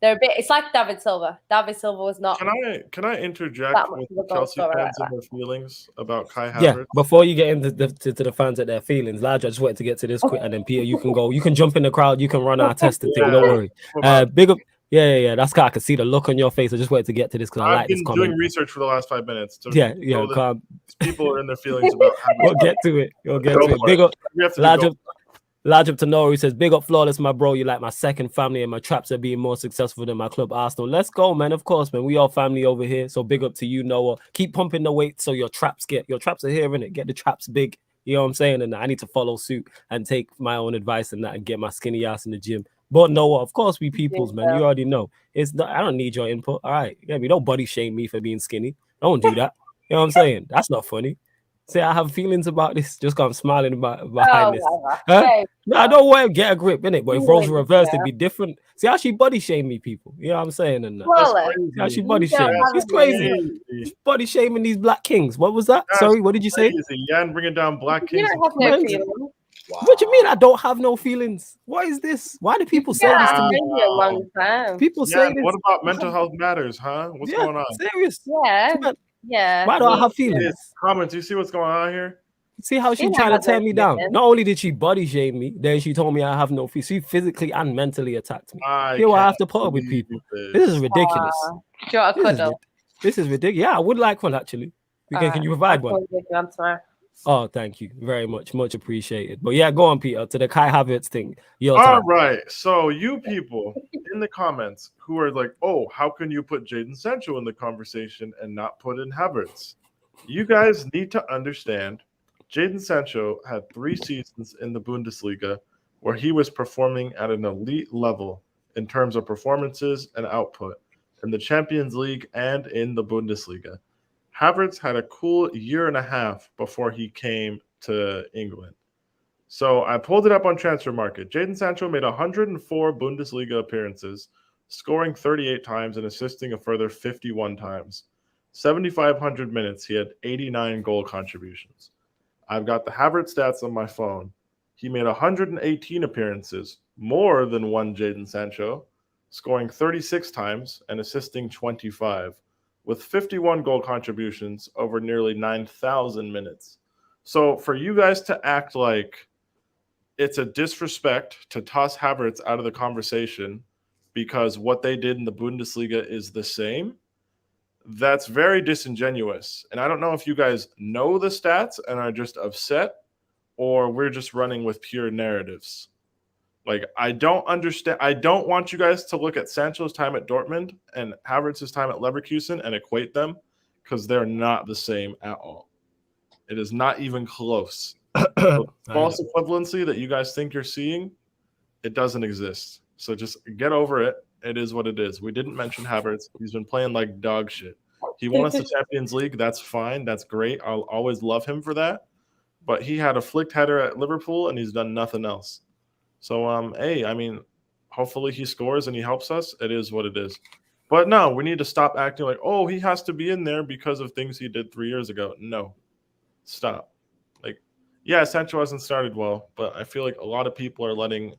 they're a bit. It's like David Silva. David Silva was not. Can I interject with the Chelsea fans and their feelings about Kai Havertz? Yeah. Before you get into the fans and their feelings, Lad, I just wanted to get to this quick, and then Peter, you can go. You can jump in the crowd. You can run our testing thing. Don't worry. Big up. Yeah. That's I can see the look on your face. I just wanted to get to this because I like this comment. I've been doing research for the last 5 minutes. People are in their feelings about. We'll get to it. Big up. Large up to Nori says, big up Flawless, my bro. You like my second family, and my traps are being more successful than my club Arsenal. Let's go, man. Of course, man. We all family over here. So big up to you, Noah. Keep pumping the weight so your traps are here, innit? Get the traps big. You know what I'm saying? And I need to follow suit and take my own advice and that and get my skinny ass in the gym. But Noah, of course, we peoples, man. You already know. I don't need your input. All right. Don't body shame me for being skinny. Don't do that. You know what I'm saying? That's not funny. Say I have feelings about this, just because I'm smiling behind this. Huh? No, I don't want to get a grip, innit? But if roles were reversed, it'd be different. See how she body shamed me, people. You know what I'm saying? And how she body shamed me. It's crazy. She's body shaming these black kings. What was that? Sorry, what did you say? Yan bringing down black kings. You don't have no feelings. Wow. What do you mean I don't have no feelings? What is this? Why do people say this to me? People say this. What about mental health matters, huh? What's going on? Serious? Yeah. Why do I have feelings? Comments, you see what's going on here? See how she trying to tear me down? Not only did she body shame me, then she told me I have no feelings. She physically and mentally attacked me. I have to put up with people. This is ridiculous. This is ridiculous. Yeah, I would like one actually. Can you provide one? Oh, thank you very much. Much appreciated. But yeah, go on, Peter, to the Kai Havertz thing. All right. So you people in the comments who are like, oh, how can you put Jadon Sancho in the conversation and not put in Havertz? You guys need to understand Jadon Sancho had 3 seasons in the Bundesliga where he was performing at an elite level in terms of performances and output in the Champions League and in the Bundesliga. Havertz had a cool year and a half before he came to England. So I pulled it up on Transfer Market. Jadon Sancho made 104 Bundesliga appearances, scoring 38 times and assisting a further 51 times. 7,500 minutes, he had 89 goal contributions. I've got the Havertz stats on my phone. He made 118 appearances, more than one Jadon Sancho, scoring 36 times and assisting 25. With 51 goal contributions over nearly 9,000 minutes. So for you guys to act like it's a disrespect to toss Havertz out of the conversation because what they did in the Bundesliga is the same, that's very disingenuous. And I don't know if you guys know the stats and are just upset, or we're just running with pure narratives. Like, I don't understand. I don't want you guys to look at Sancho's time at Dortmund and Havertz's time at Leverkusen and equate them, because they're not the same at all. It is not even close. The false equivalency that you guys think you're seeing, it doesn't exist. So just get over it. It is what it is. We didn't mention Havertz. He's been playing like dog shit. He won us the Champions League. That's fine. That's great. I'll always love him for that. But he had a flicked header at Liverpool, and he's done nothing else. So, hey, I mean, hopefully he scores and he helps us. It is what it is. But no, we need to stop acting like, oh, he has to be in there because of things he did 3 years ago. No, stop. Like, yeah, Sancho hasn't started well, but I feel like a lot of people are letting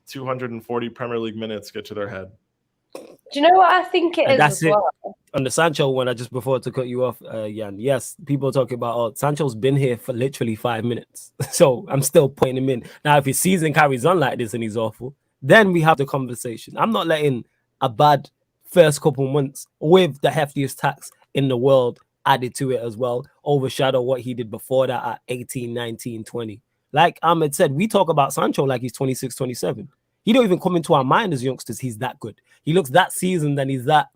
240 Premier League minutes get to their head. Do you know what I think it is as well? On the Sancho one, I just before to cut you off, Jan. Yes, people are talking about, oh, Sancho's been here for literally 5 minutes. So I'm still putting him in. Now, if his season carries on like this and he's awful, then we have the conversation. I'm not letting a bad first couple months with the heftiest tax in the world added to it as well overshadow what he did before that at 18, 19, 20. Like Ahmed said, we talk about Sancho like he's 26, 27. He don't even come into our mind as youngsters. He's that good. He looks that seasoned and he's that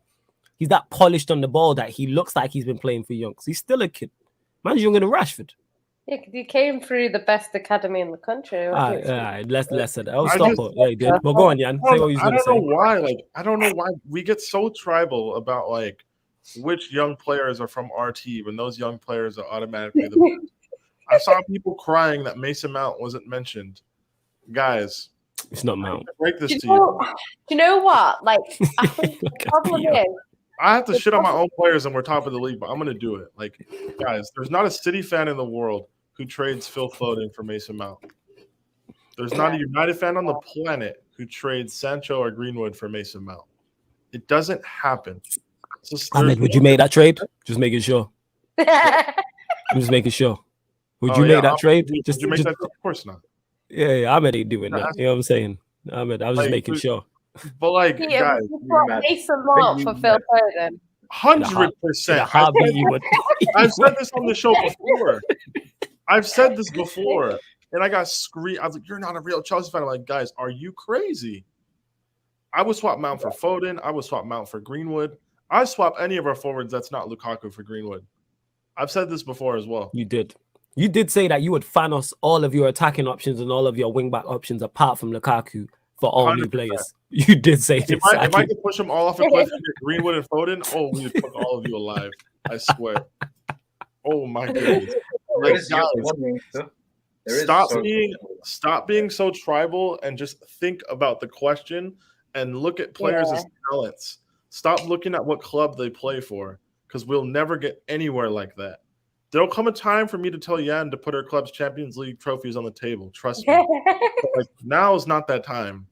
polished on the ball that he looks like he's been playing for youngs. He's still a kid. Man's younger than Rashford. Yeah, he came through the best academy in the country. All right, let's say that. I'll stop it. Yeah, he did. But go on, Jan. Say what he's going to say. I don't know why we get so tribal about like which young players are from our team, and those young players are automatically the best. I saw people crying that Mason Mount wasn't mentioned. Guys, it's not Mount. Break this to you. Do you know what? Like, I think the problem is, I have to shit on my own players and we're top of the league, but I'm going to do it. Like, guys, there's not a City fan in the world who trades Phil Foden for Mason Mount. There's not a United fan on the planet who trades Sancho or Greenwood for Mason Mount. It doesn't happen. Ahmed, would you make that trade? Just making sure. I'm just making sure. Would you make that trade? Would you make that? Of course not. Yeah, Ahmed ain't doing that. You know what I'm saying? Ahmed, I was just making sure. But like, guys, Mason Mount for Phil Foden. 100%. I've said this on the show before. I've said this before, and I got screamed. I was like, "You're not a real Chelsea fan." I'm like, guys, are you crazy? I would swap Mount for Foden. I would swap Mount for Greenwood. I swap any of our forwards that's not Lukaku for Greenwood. I've said this before as well. You did. You did say that you would fan us all of your attacking options and all of your wing-back options apart from Lukaku for all 100%. New players. You did say this. If I could push them all off a cliff and get Greenwood and Foden, oh, we would put all of you alive. I swear. Oh, my goodness. Like, guys, stop being so tribal and just think about the question and look at players as talents. Stop looking at what club they play for because we'll never get anywhere like that. There'll come a time for me to tell Jan to put her club's Champions League trophies on the table. Trust me. Like, now is not that time.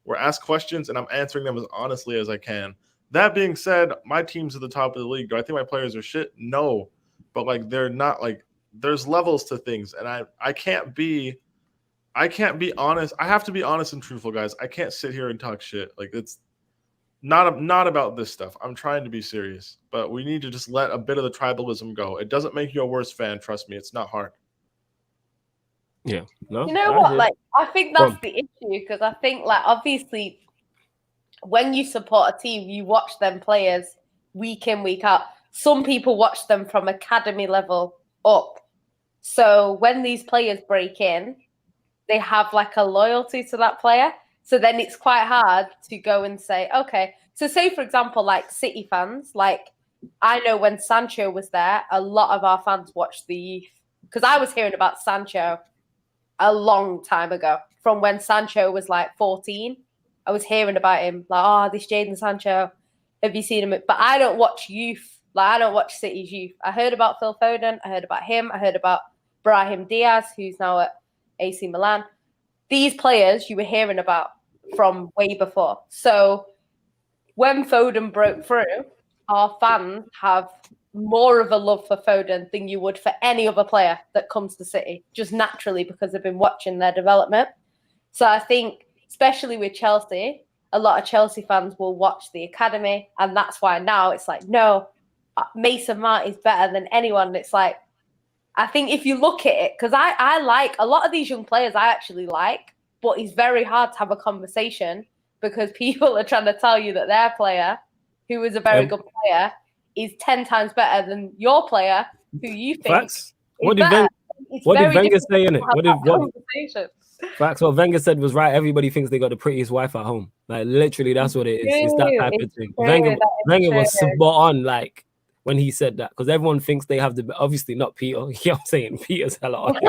We're asked questions, and I'm answering them as honestly as I can. That being said, my team's at the top of the league. Do I think my players are shit? No. But, like, they're not, like, there's levels to things, and I can't be honest. I have to be honest and truthful, guys. I can't sit here and talk shit. Like, it's not about this stuff. I'm trying to be serious, but we need to just let a bit of the tribalism go. It doesn't make you a worse fan. Trust me, it's not hard. Yeah. No. You know what? Like, I think that's the issue because I think, like, obviously, when you support a team, you watch them players week in, week out. Some people watch them from academy level up. So when these players break in, they have like a loyalty to that player. So then it's quite hard to go and say, okay, so say, for example, like City fans, like I know when Sancho was there, a lot of our fans watched the youth because I was hearing about Sancho a long time ago from when Sancho was like 14. I was hearing about him like, oh, this Jadon Sancho, have you seen him? But I don't watch youth. Like I don't watch City's youth. I heard about Phil Foden. I heard about him. I heard about Brahim Diaz, who's now at AC Milan. These players you were hearing about from way before. So when Foden broke through, our fans have more of a love for Foden than you would for any other player that comes to City, just naturally because they've been watching their development. So I think, especially with Chelsea, a lot of Chelsea fans will watch the academy, and that's why now it's like, no, Mason Mount is better than anyone. It's like, I think if you look at it, because I like a lot of these young players I actually like, but it's very hard to have a conversation because people are trying to tell you that their player, who is a very good player, is 10 times better than your player, who you think Facts. What did Wenger say in it? Facts. What Wenger said was right. Everybody thinks they got the prettiest wife at home. Like literally, that's what it is. It's that type of thing. Wenger was spot on. Like when he said that, because everyone thinks they have the obviously not Peter. You know what I'm saying? Peter's hella honest.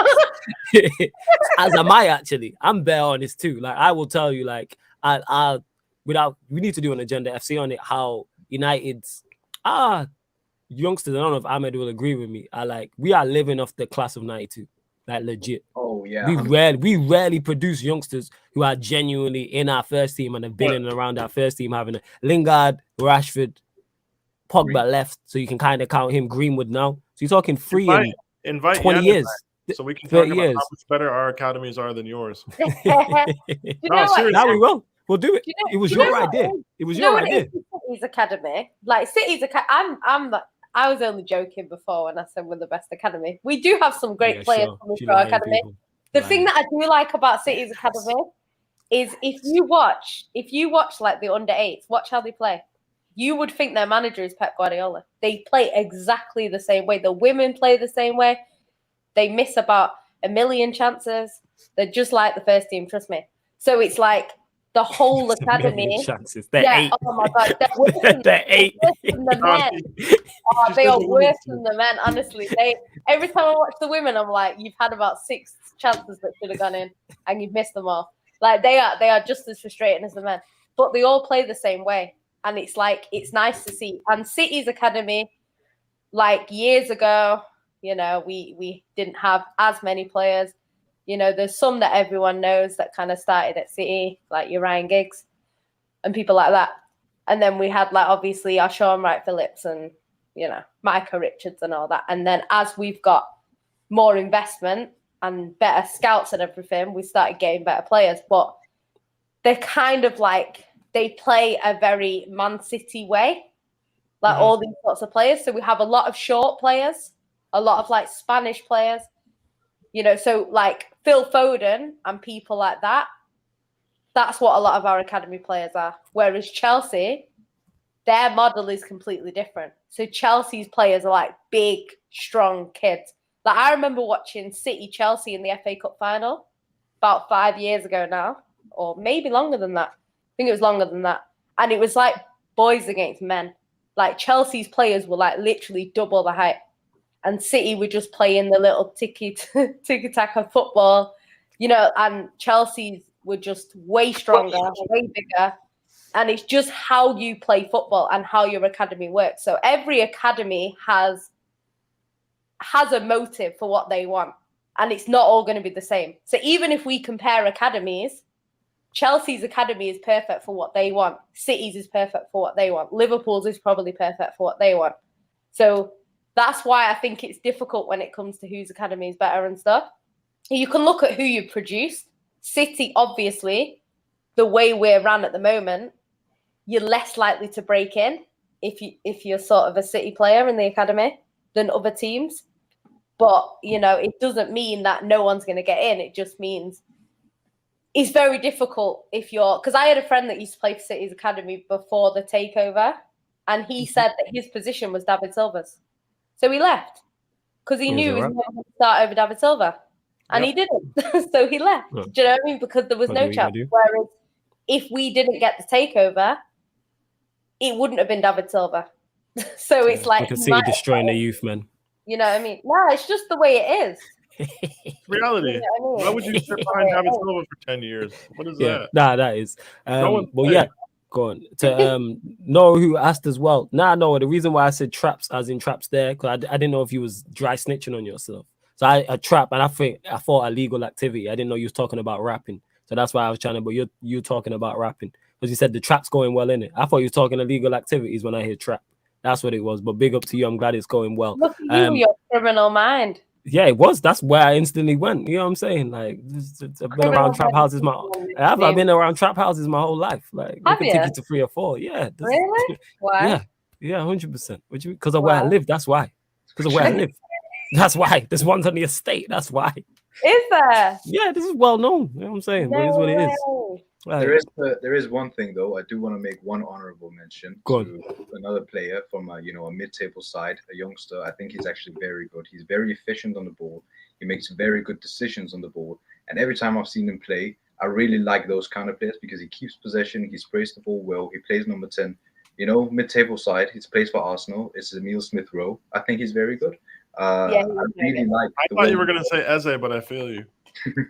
As am I actually. I'm bare honest too. Like I will tell you, like I without we need to do an agenda FC on it. How United's youngsters. I don't know if Ahmed will agree with me. We are living off the class of '92, like legit. Oh yeah, We rarely produce youngsters who are genuinely in our first team and have been in and around our first team, having a Lingard, Rashford, Pogba left, so you can kind of count him. Greenwood now, so you're talking invite 20 years. So we can talk about years. how much better our academies are than yours. No, seriously. Now we will. We'll do it. It was your idea. It was your idea. City's academy, like City's academy. I was only joking before when I said we're the best academy. We do have some great players coming through our academy. The thing that I do like about City's academy is if you watch like the under-8s, watch how they play. You would think their manager is Pep Guardiola. They play exactly the same way. The women play the same way. They miss about 1 million chances. They're just like the first team, trust me. So it's like the whole academy. Chances. They're 8. Oh my God. They're 8. Worse than the men. Oh, they are worse than the men, honestly. Every time I watch the women, I'm like, you've had about 6 chances that should have gone in and you've missed them all. Like they are just as frustrating as the men. But they all play the same way. And it's like, it's nice to see. And City's academy, like years ago, you know, we didn't have as many players. You know, there's some that everyone knows that kind of started at City, like your Ryan Giggs and people like that. And then we had like obviously our Sean Wright-Phillips and, you know, Micah Richards and all that. And then as we've got more investment and better scouts and everything, we started getting better players. But they're kind of like, they play a very Man City way, like all these sorts of players. So we have a lot of short players, a lot of like Spanish players, you know, so like Phil Foden and people like that. That's what a lot of our academy players are. Whereas Chelsea, their model is completely different. So Chelsea's players are like big, strong kids. Like I remember watching City Chelsea in the FA Cup final about 5 years ago now, or maybe longer than that. I think it was longer than that. And it was like boys against men. Like Chelsea's players were like literally double the height. And City were just playing the little tiki-taka football, you know, and Chelsea's were just way stronger, way bigger. And it's just how you play football and how your academy works. So every academy has a motive for what they want. And it's not all going to be the same. So even if we compare academies, Chelsea's academy is perfect for what they want. City's is perfect for what they want. Liverpool's is probably perfect for what they want. So that's why I think it's difficult when it comes to whose academy is better and stuff. You can look at who you produced. City, obviously, the way we're ran at the moment, you're less likely to break in if you're sort of a City player in the academy than other teams. But, you know, it doesn't mean that no one's going to get in. It just means it's very difficult if you're... Because I had a friend that used to play for City's academy before the takeover, and he said that his position was David Silva's. So he left because he knew he was going to start over David Silva. And he didn't. So he left. Do you know what I mean? Because there was no chance. Whereas if we didn't get the takeover, it wouldn't have been David Silva. So it's like... You can see you destroying the youth, man. You know what I mean? No, it's just the way it is. Reality. You know what I mean? Why would you sit behind David Silva for 10 years? What is that? Nah, that is. Well, yeah. Go on to Noah, who asked as well. No, the reason why I said traps, as in traps there, because I didn't know if you was dry snitching on yourself. So a trap, and I thought illegal activity. I didn't know you was talking about rapping. So that's why I was trying to. But you're talking about rapping because you said the trap's going well in it. I thought you were talking illegal activities when I hear trap. That's what it was. But big up to you. I'm glad it's going well. Look at you, your criminal mind. Yeah, it was. That's where I instantly went. You know what I'm saying? Like, I've been around trap houses I've been around trap houses my whole life. Like, I could take you to 3 or 4. Yeah. Really? Why? Yeah, 100%. Because of where I live. That's why. Because of where I live. That's why. There's one's on the estate. That's why. Is there? Yeah, this is well known. You know what I'm saying? But it is what it is. Like, there is one thing though. I do want to make one honorable mention to another player from a mid-table side, a youngster. I think he's actually very good. He's very efficient on the ball. He makes very good decisions on the ball. And every time I've seen him play, I really like those kind of players because he keeps possession. He sprays the ball well. He plays number 10. mid-table side. He's plays for Arsenal. It's Emile Smith-Rowe. I think he's very good. Yeah, I really like. I thought you were gonna say Eze, but I feel you.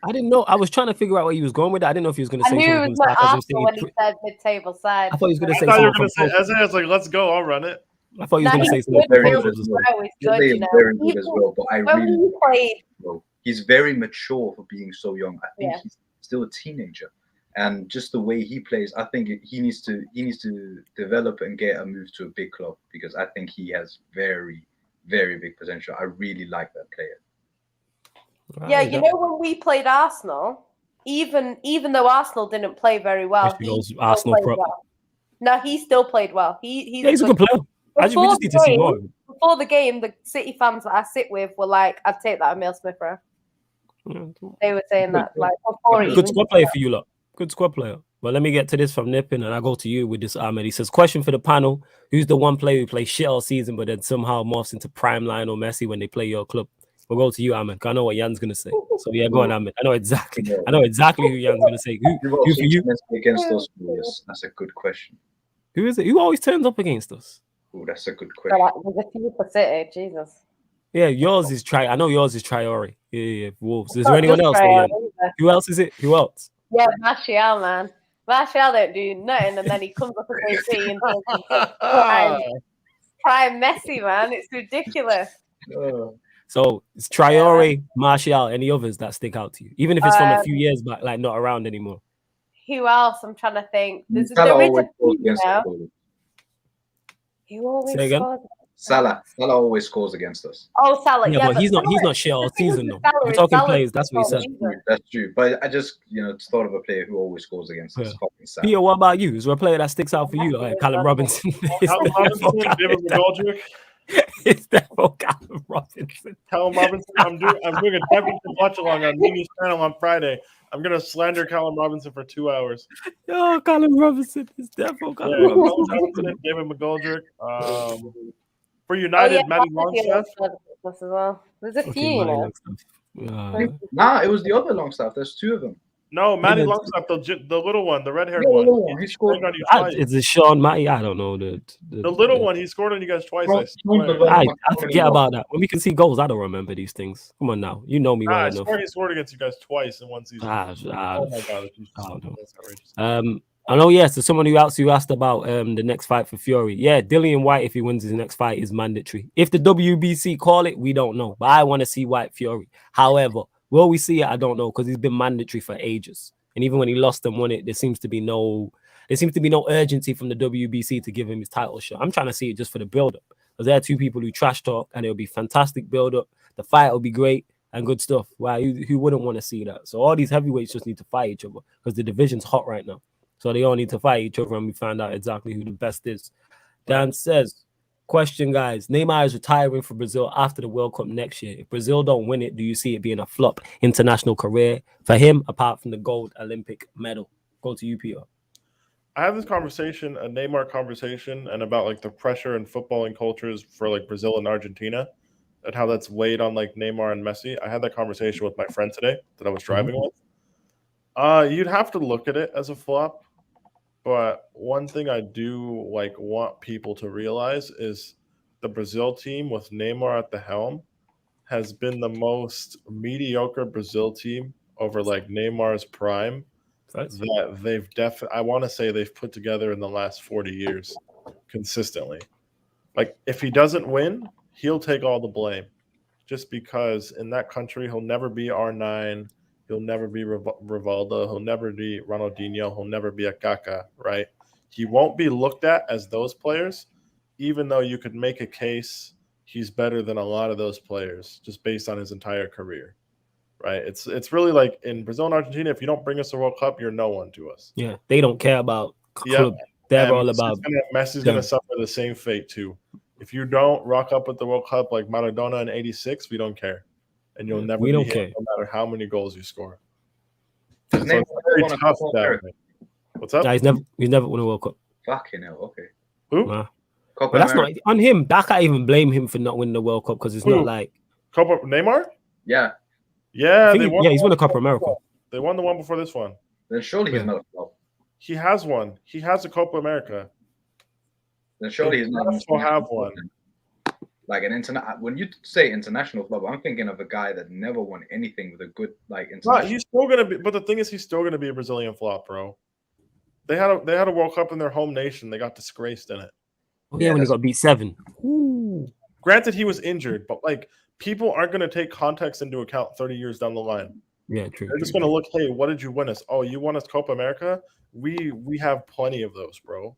I didn't know. I was trying to figure out where he was going with it. I didn't know if he was going to I say knew it something was from not Sarcasm Arsenal when he City. said mid-table side. I thought he was going to I say thought you were something gonna from say Eze. I was like, let's go. I'll run it. I thought he was No, going to say he's something good. from Very Pulse good as as well. well. Bro, he's He'll good, be you know. very good as well. But I When really we played, he's very mature for being so young. I think Yeah. he's still a teenager, and just the way he plays, I think he needs to develop and get a move to a big club, because I think he has very, very big potential. I really like that player. yeah, Right, you know, when we played Arsenal, even though Arsenal didn't play very well, She he goes still Arsenal played prop. well. No, he still played well. He's Yeah, he's a good player. We Before just need to see more of him. Before the game, the City fans that I sit with were like, "I'd take that Emile Smith Rowe." Yeah. They were saying Good, that like before it Good even. squad player for you lot. Good squad player. But let me get to this from Nippin, and I go to you with this, Ahmed. He says, question for the panel. Who's the one player who plays shit all season, but then somehow morphs into prime Lionel Messi when they play your club? We'll go to you, Ahmed. I know what Jan's going to say. So yeah, go on, Ahmed. I know exactly who Jan's going to say. Who for you? Against us, Lewis? That's a good question. Who is it? Who always turns up against us? Oh, that's a good So, question. like, there's a few for City, Jesus. Yeah, yours is I know yours is Traore. Yeah, Wolves. Is Not there anyone just else? Traore Jan? either. Who else is it? Who else? Yeah, Martial, man. Martial don't do nothing, and then he comes up against City and turns into prime Messi, man. It's ridiculous. So it's Traore, Martial, any others that stick out to you, even if it's from a few years back, like not around anymore. Who else? I'm trying to think. There is Salah a few now. Who always Say again? scores? Salah always scores against us. Oh, Salah. Yeah, Yeah, but he's not Salah- shit all the thing is season with though. Salah We're is talking Salah players. That's what he scores said. either. That's true. But I just thought of a player who always scores against us. Yeah. Fucking Salah. Peter, what about you? Is there a player that sticks out for you? Like Callum Robinson. Callum Robinson, David McGoldrick. It's definitely Callum Robinson. Callum Robinson. I'm doing a championship watch along on Mimi's channel on Friday. I'm gonna slander Callum Robinson for 2 hours. Yo, Callum Robinson. It's definitely Callum Yeah, Robinson. Callum Robinson, David McGoldrick. For United, Matty Longstaff. As well. There's a few, Okay, you Matty know. Longstaff. Nah, it was the other Longstaff. There's two of them. No, Matty Yeah, Longstaff, the little one, the red-haired Yeah, the one. little one. He scored. On you twice. It's a Sean Matty. I don't know the little one. He scored on you guys twice. I swear. I forget about that. When we can see goals, I don't remember these things. Come on now, you know me well I enough. swear he scored against you guys twice in one season. Oh my god, I don't know. that's outrageous. I know. Yes, there's someone who asked about the next fight for Fury. Yeah, Dillian White, if he wins his next fight, is mandatory. If the WBC call it, we don't know. But I want to see White Fury. However, will we see it? I don't know, because he's been mandatory for ages. And even when he lost and won it, there seems to be no urgency from the WBC to give him his title shot. I'm trying to see it just for the build-up, because there are two people who trash talk, and it'll be fantastic build-up. The fight will be great and good stuff. Wow, who wouldn't want to see that? So all these heavyweights just need to fight each other, because the division's hot right now. So they all need to fight each other, and we find out exactly who the best is. Dan says, question, guys. Neymar is retiring for Brazil after the World Cup next year. If Brazil don't win it, do you see it being a flop international career for him, apart from the gold Olympic medal? Go to you, Peter. I have this conversation, a Neymar conversation, and about like the pressure in football and cultures for like Brazil and Argentina, and how that's weighed on like Neymar and Messi. I had that conversation with my friend today that I was driving with. You'd have to look at it as a flop. But one thing I do like want people to realize is the Brazil team with Neymar at the helm has been the most mediocre Brazil team over like Neymar's prime that they've I want to say they've put together in the last 40 years consistently. Like if he doesn't win, he'll take all the blame, just because in that country he'll never be R9. He'll never be Rivaldo. He'll never be Ronaldinho. He'll never be a Kaká, right? He won't be looked at as those players, even though you could make a case he's better than a lot of those players just based on his entire career, right? It's really like in Brazil and Argentina, if you don't bring us a World Cup, you're no one to us. Yeah, they don't care about club. They're all about. Messi's going to suffer the same fate too. If you don't rock up at the World Cup like Maradona in '86, we don't care. And you'll never be hit no matter how many goals you score. So it's very tough that way. What's up? Yeah, he's never won a World Cup. Fucking hell, okay. Who? Nah. But that's not on him. I can't even blame him for not winning the World Cup, because it's not like Copa Neymar? Yeah. Yeah, he's won a Copa America. They won the one before this one. Then surely he's not a flop. He has one. He has a Copa America. then surely he's not. Will have one. Like an when you say international club, I'm thinking of a guy that never won anything with a good like international. He's still gonna be, but the thing is, he's still gonna be a Brazilian flop, bro. They had a World Cup in their home nation. They got disgraced in it. Oh, yeah, when he got beat 7. Ooh. Granted, he was injured, but like people aren't gonna take context into account 30 years down the line. Yeah, true. They're just gonna look, hey, what did you win us? Oh, you won us Copa America. We have plenty of those, bro.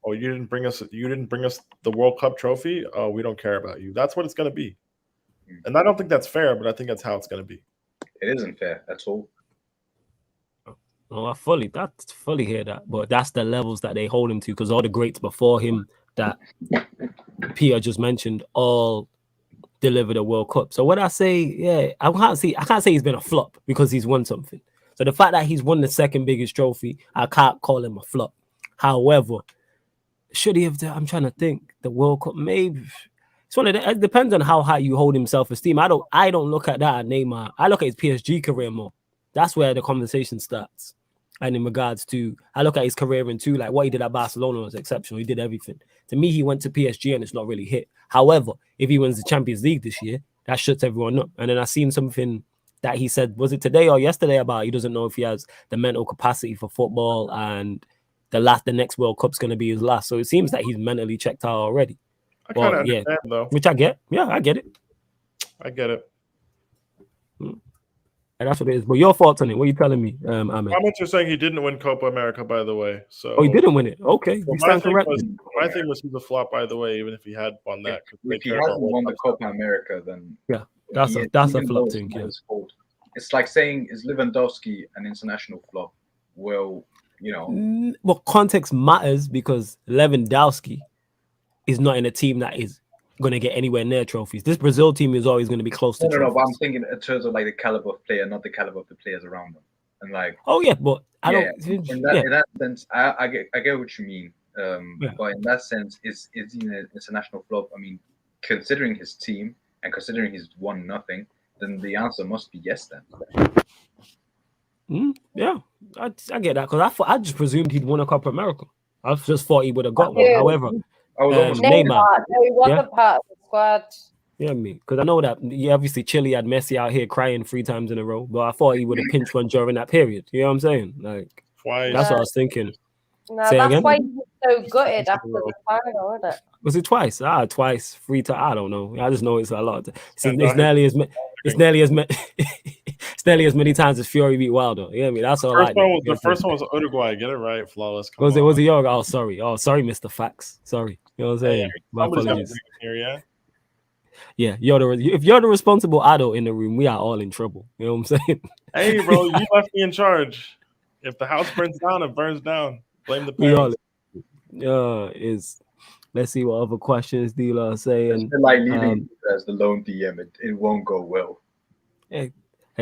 Oh, you didn't bring us the World Cup trophy. Oh, we don't care about you. That's what it's gonna be. And I don't think that's fair, but I think that's how it's gonna be. It isn't fair at all. Oh, I fully hear that, but that's the levels that they hold him to, because all the greats before him that Peter just mentioned all delivered a World Cup. So when I say, yeah, I can't say he's been a flop because he's won something. So the fact that he's won the second biggest trophy, I can't call him a flop. However, should he have? I'm trying to think. The World Cup, maybe. It's one of the, it depends on how high you hold him self-esteem. I don't look at that at Neymar. I look at his PSG career more. That's where the conversation starts. And in regards to, I look at his career into like what he did at Barcelona was exceptional. He did everything. To me, he went to PSG and it's not really hit. However, if he wins the Champions League this year, that shuts everyone up. And then I seen something that he said, was it today or yesterday, about he doesn't know if he has the mental capacity for football and the next World Cup's going to be his last. So it seems that he's mentally checked out already. I kind of understand though. Which I get. Yeah, I get it. I get it. And that's what it is. But your thoughts on it? What are you telling me, Ahmed? Comments are saying he didn't win Copa America, by the way. So he didn't win it. Okay, you stand correct. My thing was he's a flop, by the way, even if he had won that. If he hasn't won the Copa America, then that's a flop thing. Yeah. It's like saying, is Lewandowski an international flop? Well, well, context matters because Lewandowski is not in a team that is going to get anywhere near trophies. This Brazil team is always going to be close to trophies. No, but I'm thinking in terms of like the caliber of player, not the caliber of the players around them. And like, but I don't. In that sense, I get what you mean. But in that sense, is he an international flop? I mean, considering his team and considering he's won nothing, then the answer must be yes. Then. Yeah, I get that because I just presumed he'd won a Copa America. I just thought he would have got one. However, Neymar, no, he wasn't part of the squad. Yeah, because I know that obviously Chile had Messi out here crying 3 times in a row, but I thought he would have pinched one during that period. You know what I'm saying? Like, that's what I was thinking. No, that's why he was so gutted after the final, wasn't it? Was it twice? Twice, 3 times. I don't know. I just know it's a lot. It's nearly as many times as Fury beat Wilder. You know what I mean? That's all. The first one was Uruguay. Get it right, flawless. Was it Yoga? Oh, sorry, Mr. Facts. Sorry. You know what I'm saying? My apologies. Yeah, if you're the responsible adult in the room, we are all in trouble. You know what I'm saying? Hey, bro, you left me in charge. If the house burns down, it burns down. Blame the parents. Let's see what other questions Dila are saying. It's like leaving as the lone DM. It won't go well. Hey,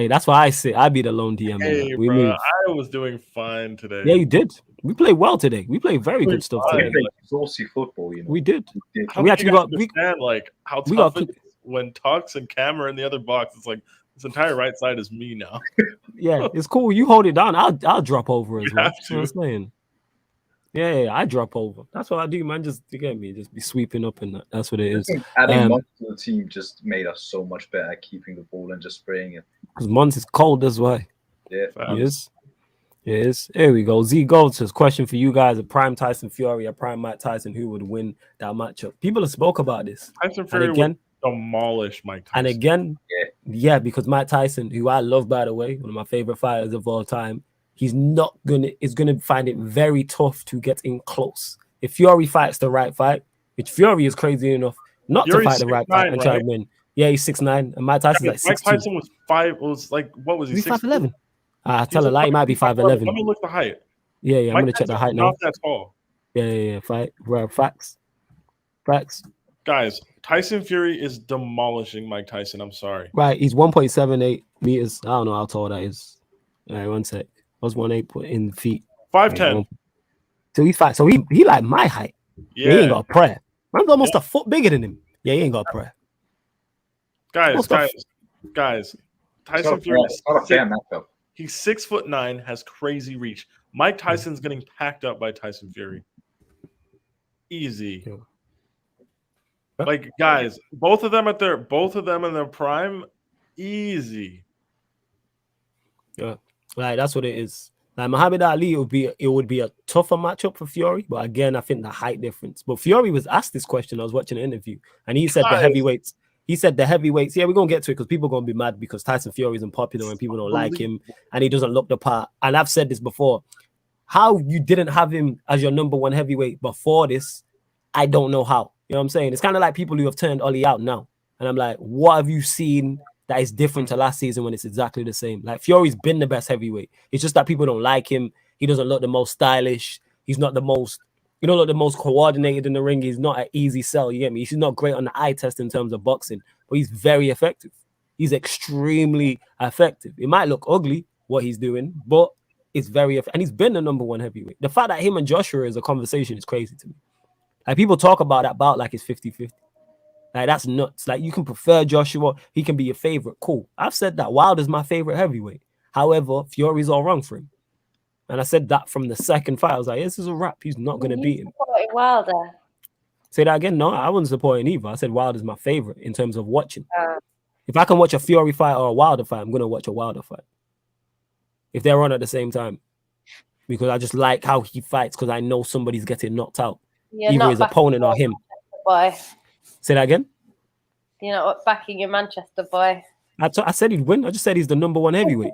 that's why I say I be the lone DM. Hey, bro, I was doing fine today. Yeah, you did. We played well today. We played very good stuff today. Saucy football, We did. We actually got like how tough it is when Tux and Cam are in the other box. It's like this entire right side is me now. Yeah, it's cool. You hold it down. I'll drop over as well. You know what I'm saying? Yeah, I drop over. That's what I do, man. Just you get me, just be sweeping up and that's what it is. Adding Mons to the team just made us so much better at keeping the ball and just spraying it. Because Mons is cold, that's why. Yeah, he is. Here we go. Z Gold says, question for you guys: a prime Tyson Fury, a prime Mike Tyson, who would win that matchup? People have spoke about this. Tyson Fury would demolish Mike Tyson. And again, because Mike Tyson, who I love by the way, one of my favorite fighters of all time. He's gonna find it very tough to get in close. If Fury fights the right fight, which Fury is crazy enough not to fight the right fight and try to win. Yeah, he's 6'9", and Mike Tyson's like 6'2". Mike Tyson was 5. Was like what was he? 5'11". I tell a lie, he might be 5'11". Let me look the height. Yeah, I'm gonna check the height now. Not that tall. Yeah. Facts. Guys, Tyson Fury is demolishing Mike Tyson. I'm sorry. Right, he's 1.78 meters. I don't know how tall that is. All right, one sec. I was 1.8 in feet. 5'10". So he's fine. So he like my height. Yeah, he ain't got a prayer. I'm almost a foot bigger than him. Yeah, he ain't got a prayer. Guys. Tyson Fury. He's 6'9", has crazy reach. Mike Tyson's getting packed up by Tyson Fury. easy. Yeah. Like guys, both of them in their prime, easy. Yeah, like that's what it is. Like Muhammad Ali, it would be a tougher matchup for Fury, but again, I think the height difference. But Fury was asked this question. I was watching an interview, and he said the heavyweights. He said the heavyweights. Yeah, we're gonna get to it because people are gonna be mad because Tyson Fury isn't popular and people don't like him, and he doesn't look the part. And I've said this before. How you didn't have him as your number one heavyweight before this, I don't know how. You know what I'm saying? It's kind of like people who have turned Ollie out now, and I'm like, what have you seen that is different to last season when it's exactly the same? Like Fury's been the best heavyweight. It's just that people don't like him. He doesn't look the most stylish. He's not the most, you don't look the most coordinated in the ring. He's not an easy sell. You get me? He's not great on the eye test in terms of boxing, but he's very effective. He's extremely effective. It might look ugly what he's doing, but it's very effective. And he's been the number one heavyweight. The fact that him and Joshua is a conversation is crazy to me. Like people talk about that bout like it's 50-50. Like that's nuts. Like you can prefer Joshua, he can be your favorite. Cool. I've said that Wilder's my favorite heavyweight. However, Fury's all wrong for him. And I said that from the second fight. I was like, this is a wrap. He's not going to beat him. Wilder. Say that again. No, I wasn't supporting either. I said Wilder's my favorite in terms of watching. If I can watch a Fury fight or a Wilder fight, I'm going to watch a Wilder fight. If they're on at the same time. Because I just like how he fights because I know somebody's getting knocked out. Either his opponent or him. Boy. Say that again? You're not backing your Manchester boy. I said he'd win. I just said he's the number one heavyweight.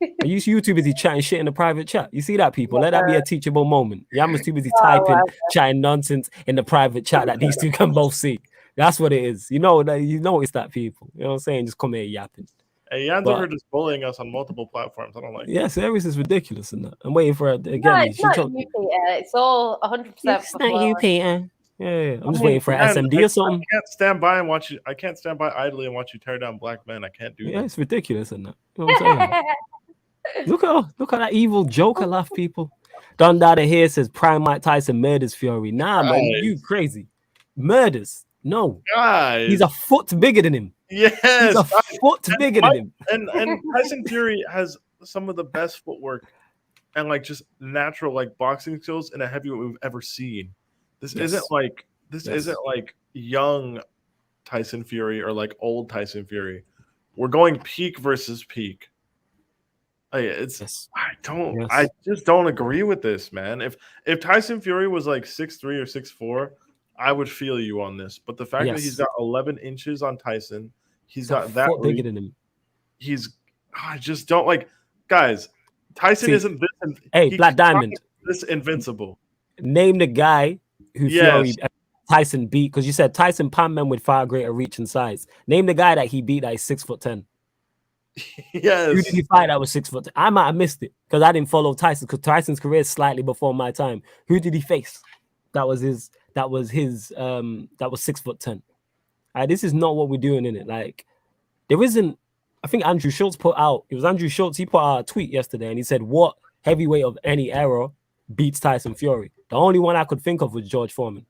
I use YouTube busy chatting shit in the private chat. You see that, people? Let that be a teachable moment. Yama's too busy typing, chatting nonsense in the private chat that these two can both see. That's what it is. You know that you notice that, people. You know what I'm saying? Just come here yapping. Hey, Jan's over just bullying us on multiple platforms. I don't like it. Serious is ridiculous in that. I'm waiting for her again. No, it's not you, Peter. It's all 100%. It's not you, Peter. Yeah. I'm just waiting for SMD or something. I can't stand by and watch you. I can't stand by idly and watch you tear down black men. I can't do that. Yeah, it's ridiculous in that. You know what I'm saying? Look at that evil Joker laugh, people. Don Dada here says Prime Mike Tyson murders Fury. Nah, man, you crazy. Murders. No. Guys. He's a foot bigger than him. Yes. He's a foot bigger than him. And Tyson Fury has some of the best footwork and like just natural like boxing skills in a heavyweight we've ever seen. This isn't like young Tyson Fury or like old Tyson Fury. We're going peak versus peak. I just don't agree with this, man. If Tyson Fury was like 6'3" or 6'4", I would feel you on this. But the fact that he's got 11 inches on Tyson, he's got that bigger than him. I just don't like, guys. Tyson isn't this. Hey, Black Diamond, this invincible. Name the guy who Fury Tyson beat, because you said Tyson pound men with far greater reach and size. Name the guy that he beat that is 6'10". Yes. Who did he fight that was 6'10"? I might have missed it because I didn't follow Tyson, because Tyson's career is slightly before my time. Who did he face? That was 6'10". This is not what we're doing in it. Like, there isn't. I think Andrew Schultz put out. It was Andrew Schultz. He put out a tweet yesterday, and he said, "What heavyweight of any era beats Tyson Fury?" The only one I could think of was George Foreman.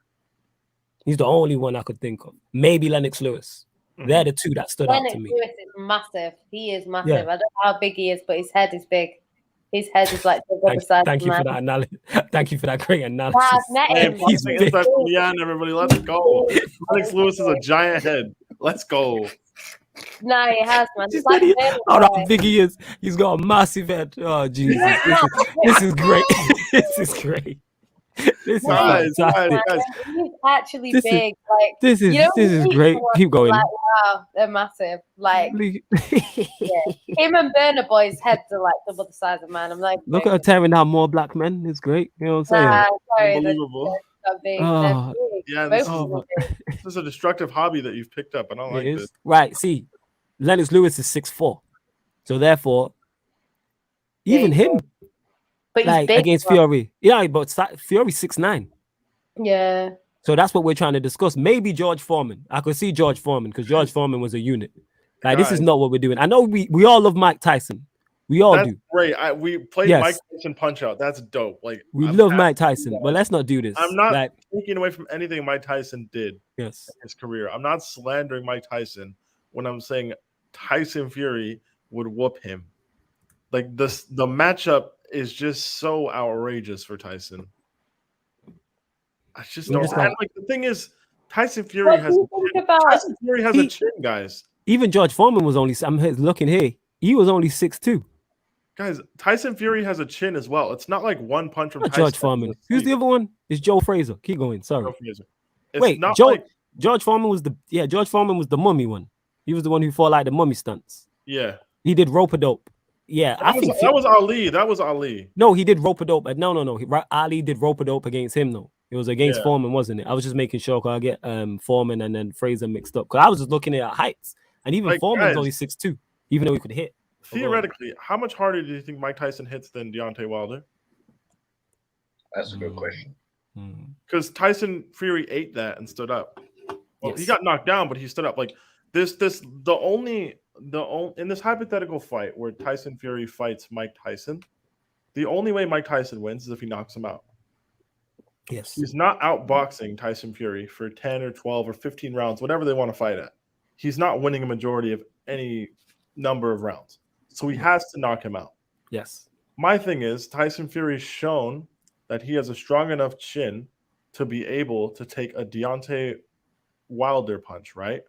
He's the only one I could think of. Maybe Lennox Lewis. They're the two that stood out to me. Lennox Lewis is massive. He is massive. Yeah. I don't know how big he is, but his head is big. His head is like the other side. Thank you for that analysis. Thank you for that great analysis. He's big. Everybody, let's go. Lennox Lewis is a giant head. Let's go. No, he has, man. How big he is. He's got a massive head. Oh, Jesus. This is great. This is great. This is He's actually big. This is great. Keep going. Like, wow, they're massive. Like, him and Burner Boy's heads are like double the size of mine. I'm like, look at her tearing down more black men. It's great. You know what I'm saying? Unbelievable. This is a destructive hobby that you've picked up. I don't like this. Right. See, Lennox Lewis is 6'4", so therefore, even him. But like big, against Fury. Yeah, but Fury's 6'9". Yeah. So that's what we're trying to discuss. Maybe George Foreman. I could see George Foreman because George Foreman was a unit. Like, this is not what we're doing. I know we all love Mike Tyson. We all do. Great. We played Mike Tyson Punch Out. That's dope. Like, we love Mike Tyson, but let's not do this. I'm not taking away from anything Mike Tyson did in his career. I'm not slandering Mike Tyson when I'm saying Tyson Fury would whoop him. Like, the matchup is just so outrageous for Tyson. I just You don't. just And don't- like the thing is, Tyson Fury What has do you think about? Tyson Fury has a chin, guys. Even George Foreman was only. I'm looking here. He was only 6'2". Guys, Tyson Fury has a chin as well. It's not like one punch from Not Tyson. George Foreman. Who's the other one? It's Joe Frazier. Keep going. Sorry. It's Wait, not Joe. like George Foreman was George Foreman was the mummy one. He was the one who fought like the mummy stunts. yeah. He did rope-a-dope. Yeah, I think that was Ali. That was Ali. no, he did rope-a-dope. No. Ali did rope-a-dope against him though. It was against Yeah. Foreman, wasn't it? I was just making sure because I get Foreman and then Fraser mixed up. Because I was just looking at heights, and even Like, Foreman's guys, only 6'2", even though he could hit. Theoretically, how much harder do you think Mike Tyson hits than Deontay Wilder? That's a good question. Because Tyson Fury ate that and stood up. Well, he Yes. got knocked down, but he stood up. Like the only in this hypothetical fight where Tyson Fury fights Mike Tyson, the only way Mike Tyson wins is if he knocks him out. Yes. He's not outboxing Tyson Fury for 10 or 12 or 15 rounds, whatever they want to fight at. He's not winning a majority of any number of rounds. So he has to knock him out. Yes. My thing is, Tyson Fury's shown that he has a strong enough chin to be able to take a Deontay Wilder punch, right?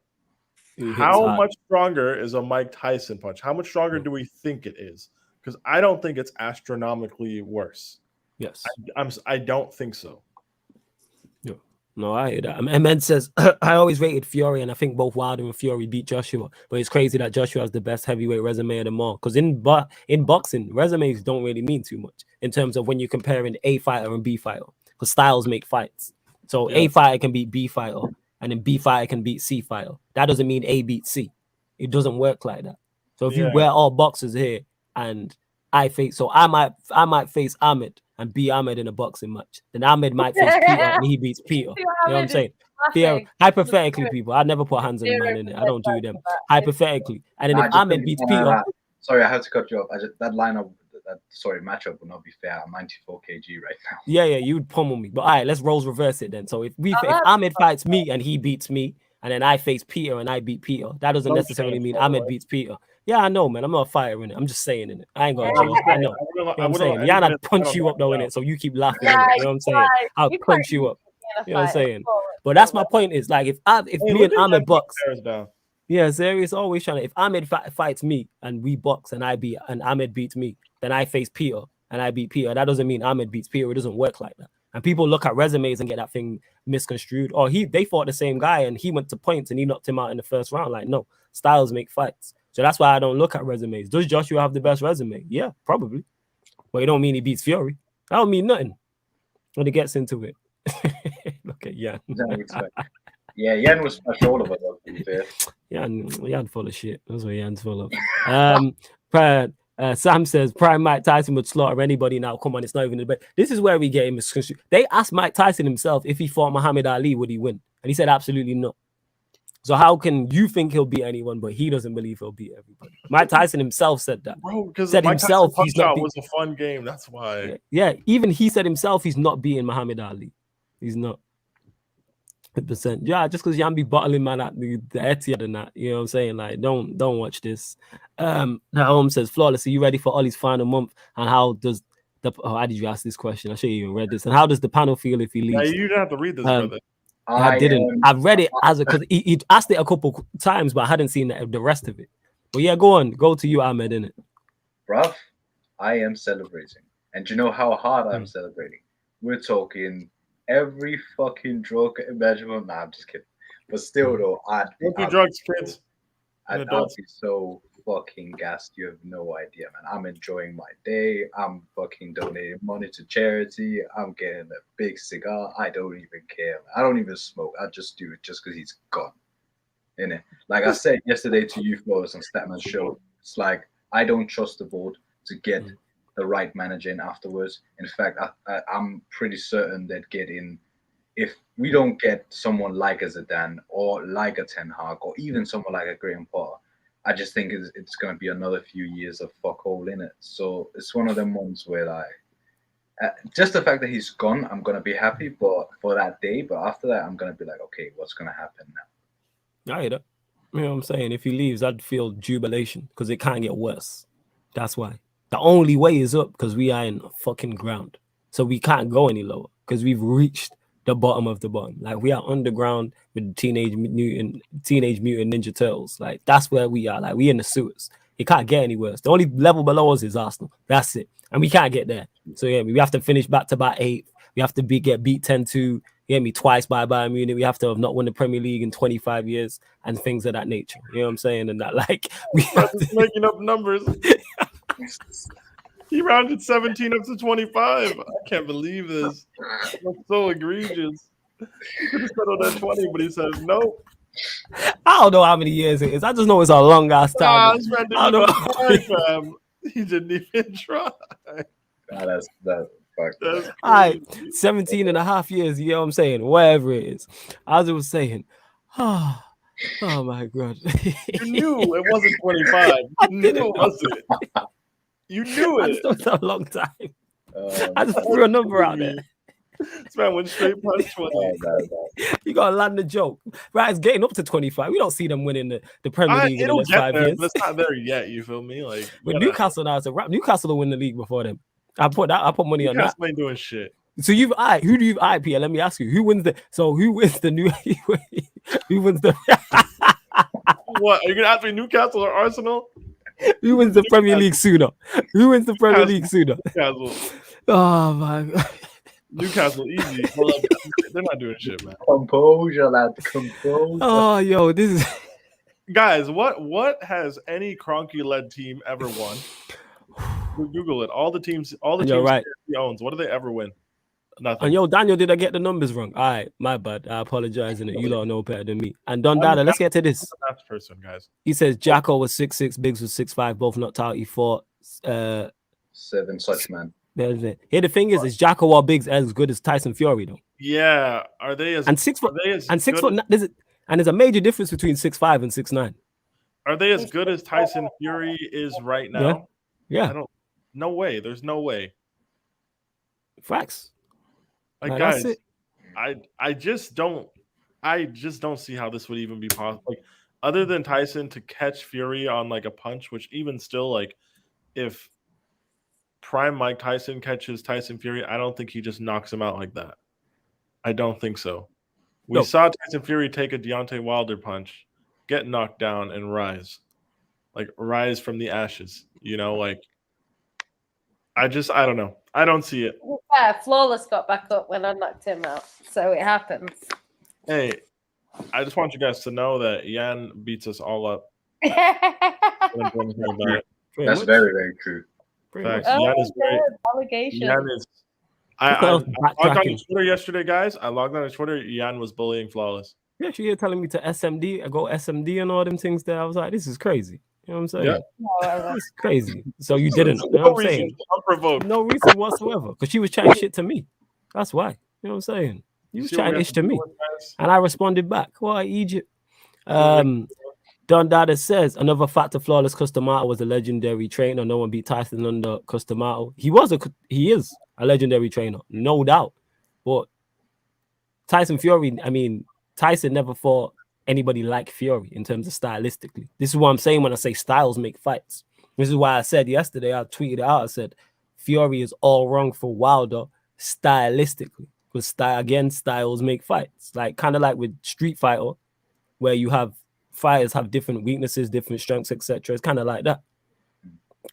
How much stronger is a Mike Tyson punch? How much stronger do we think it is? Because I don't think it's astronomically worse. Yes. I don't think so. Yeah. No, I hear that. And Man says, I always rated Fury, and I think both Wilder and Fury beat Joshua. But it's crazy that Joshua has the best heavyweight resume of them all. Because in boxing, resumes don't really mean too much in terms of when you're comparing A fighter and B fighter. Because styles make fights. So A fighter can beat B fighter, and then B fighter can beat C fighter. That doesn't mean A beats C. It doesn't work like that. So if you wear all boxers here, and I might face Ahmed and beat Ahmed in a boxing match. Then Ahmed might face Peter and he beats Peter. You know what I'm saying? Hypothetically, people, I never put hands on a man in it. I don't do them. Hypothetically. And then if Ahmed beats Peter. Sorry, I have to cut you off. That lineup, matchup will not be fair. I'm 94 kg right now. Yeah, you would pummel me. But all right, let's roles reverse it then. So if Ahmed fights me and he beats me, and then I face Peter and I beat Peter, that doesn't necessarily mean Ahmed beats Peter. Yeah, I know, man. I'm not a fighter in it. I'm just saying in it. I ain't gonna joke. I know. You know what I'm saying? Yeah, I'd punch you up though in it. So you keep laughing in it. You know what I'm saying? I'll punch you up. You know what I'm saying? But that's my point. Is like if me and Ahmed box. Yeah, serious. Always trying to. If Ahmed fights me and we box and Ahmed beats me, then I face Peter and I beat Peter. That doesn't mean Ahmed beats Peter. It doesn't work like that. And people look at resumes and get that thing misconstrued. Or they fought the same guy and he went to points and he knocked him out in the first round. Like, no, styles make fights. So that's why I don't look at resumes. Does Joshua have the best resume? Yeah, probably. But it don't mean he beats Fury. That don't mean nothing when it gets into it. Look at Jan. Yeah, Jan was special all of us. Jan full of shit. That's what Jan's full of. Sam says, Prime Mike Tyson would slaughter anybody now. Come on, it's not even a debate. This is where we get him. They asked Mike Tyson himself if he fought Muhammad Ali, would he win? And he said absolutely not. So how can you think he'll beat anyone, but he doesn't believe he'll beat everybody? Mike Tyson himself said that. Bro, because said himself he's not. Was a fun game. That's why. Yeah, even he said himself he's not beating Muhammad Ali. He's not. 100%. Yeah, just because Jan be bottling man at the Etihad and that, you know what I'm saying? Like, don't watch this. Home says, Flawless, are you ready for Ollie's final month? And how does how did you ask this question? I should have even read this. And how does the panel feel if he leaves? Yeah, you didn't have to read this, brother. I didn't. I read it because he asked it a couple times, but I hadn't seen the rest of it. But yeah, go on. Go to you, Ahmed, innit? Bruv, I am celebrating. And do you know how hard I'm celebrating? We're talking every fucking drug imaginable. Nah, I'm just kidding. But still, though, don't do drugs, kids. I'd be so fucking gassed. You have no idea, man. I'm enjoying my day. I'm fucking donating money to charity. I'm getting a big cigar. I don't even care. I don't even smoke. I just do it just because he's gone. Innit? Like I said yesterday to you, Flawless, on Statman's show, it's like I don't trust the board to get the right manager in afterwards. In fact, I'm pretty certain they'd get in if we don't get someone like a Zidane or like a Ten Hag or even someone like a Graham Potter. I just think it's going to be another few years of fuck all in it. So it's one of them ones where like, just the fact that he's gone, I'm going to be happy for that day. But after that, I'm going to be like, okay, what's going to happen now? I hear that. You know what I'm saying? If he leaves, I'd feel jubilation because it can't get worse. That's why. The only way is up because we are in fucking ground. So we can't go any lower because we've reached the bottom of the bottom. Like we are underground with the Teenage Mutant Ninja Turtles. Like that's where we are. Like we in the sewers. It can't get any worse. The only level below us is Arsenal. That's it. And we can't get there. So yeah, we have to finish back to back 8. We have to get beat 10-2. You get me, twice by Bayern Munich. We have to have not won the Premier League in 25 years and things of that nature. You know what I'm saying? And that like we have to... making up numbers. He rounded 17 up to 25. I can't believe this. That's so egregious. He could have settled at 20, but he says no. I don't know how many years it is. I just know it's a long ass time. This man didn't even try, fam. He didn't even try. That's all right, 17 and a half years, you know what I'm saying? Whatever it is. As I was saying, oh my God. You knew it wasn't 25. You knew it wasn't. You knew it. I just thought it a long time. I just threw a number out there. This man went straight punch 20. You gotta land the joke. Right, it's getting up to 25. We don't see them winning the Premier League in the next 5 years. But it's not there yet, you feel me? Like with Newcastle now, it's a wrap. Newcastle will win the league before them. I put money on that. Newcastle ain't doing shit. So who do you Pierre? Let me ask you. Who wins the What? Are you gonna ask me Newcastle or Arsenal? Who wins the Premier League sooner? Who wins the Premier League sooner? Newcastle. Oh my God. Newcastle easy. They're not doing shit, man. Composure, lad. Composure. Oh, yo, this is guys. What has any Kroenke-led team ever won? Google it. All the teams right. he owns. What do they ever win? Nothing. And yo, Daniel, did I get the numbers wrong? All right, my bad. I apologize. And you don't know better than me. And Don Dada, let's get to this. That's person, guys. He says Jacko was 6'6", Biggs was 6'5", both knocked out. He fought 7 such man. Here the thing is Jacko or Biggs as good as Tyson Fury though? Yeah, are they as 6 foot? And 6 foot. There's a major difference between 6'5" and 6'9". Are they as good as Tyson Fury is right now? Yeah. No way. There's no way. Facts. Like guys, I just don't see how this would even be possible. Like, other than Tyson to catch Fury on like a punch, which even still, like, if prime Mike Tyson catches Tyson Fury, I don't think he just knocks him out like that. I don't think so. We saw Tyson Fury take a Deontay Wilder punch, get knocked down, and rise from the ashes. You know, like I don't know. I don't see it. Yeah, Flawless got back up when I knocked him out, so it happens. Hey, I just want you guys to know that Yan beats us all up. That's very, very true. Facts. Yan is great. Allegation. Yan is. I logged on to Twitter yesterday, guys. I logged on to Twitter. Yan was bullying Flawless. Yeah, she here telling me to SMD. I go SMD and all them things there. I was like, this is crazy. You know what I'm saying? Yeah. It's crazy. So you didn't. You know what I'm saying? Unprovoked. No reason whatsoever. Because she was chatting shit to me. That's why. You know what I'm saying? You was chatting ish to me. And I responded back. Why, Egypt? Don Dada says, another fact of Flawless Customato was a legendary trainer. No one beat Tyson under Customato. He is a legendary trainer. No doubt. But Tyson Fury, Tyson never fought anybody like Fury in terms of stylistically. This is what I'm saying when I say styles make fights. This is why I said yesterday, I tweeted it out, I said Fury is all wrong for Wilder stylistically. Because styles make fights. Like kind of like with Street Fighter, where you have fighters have different weaknesses, different strengths, etc. It's kind of like that.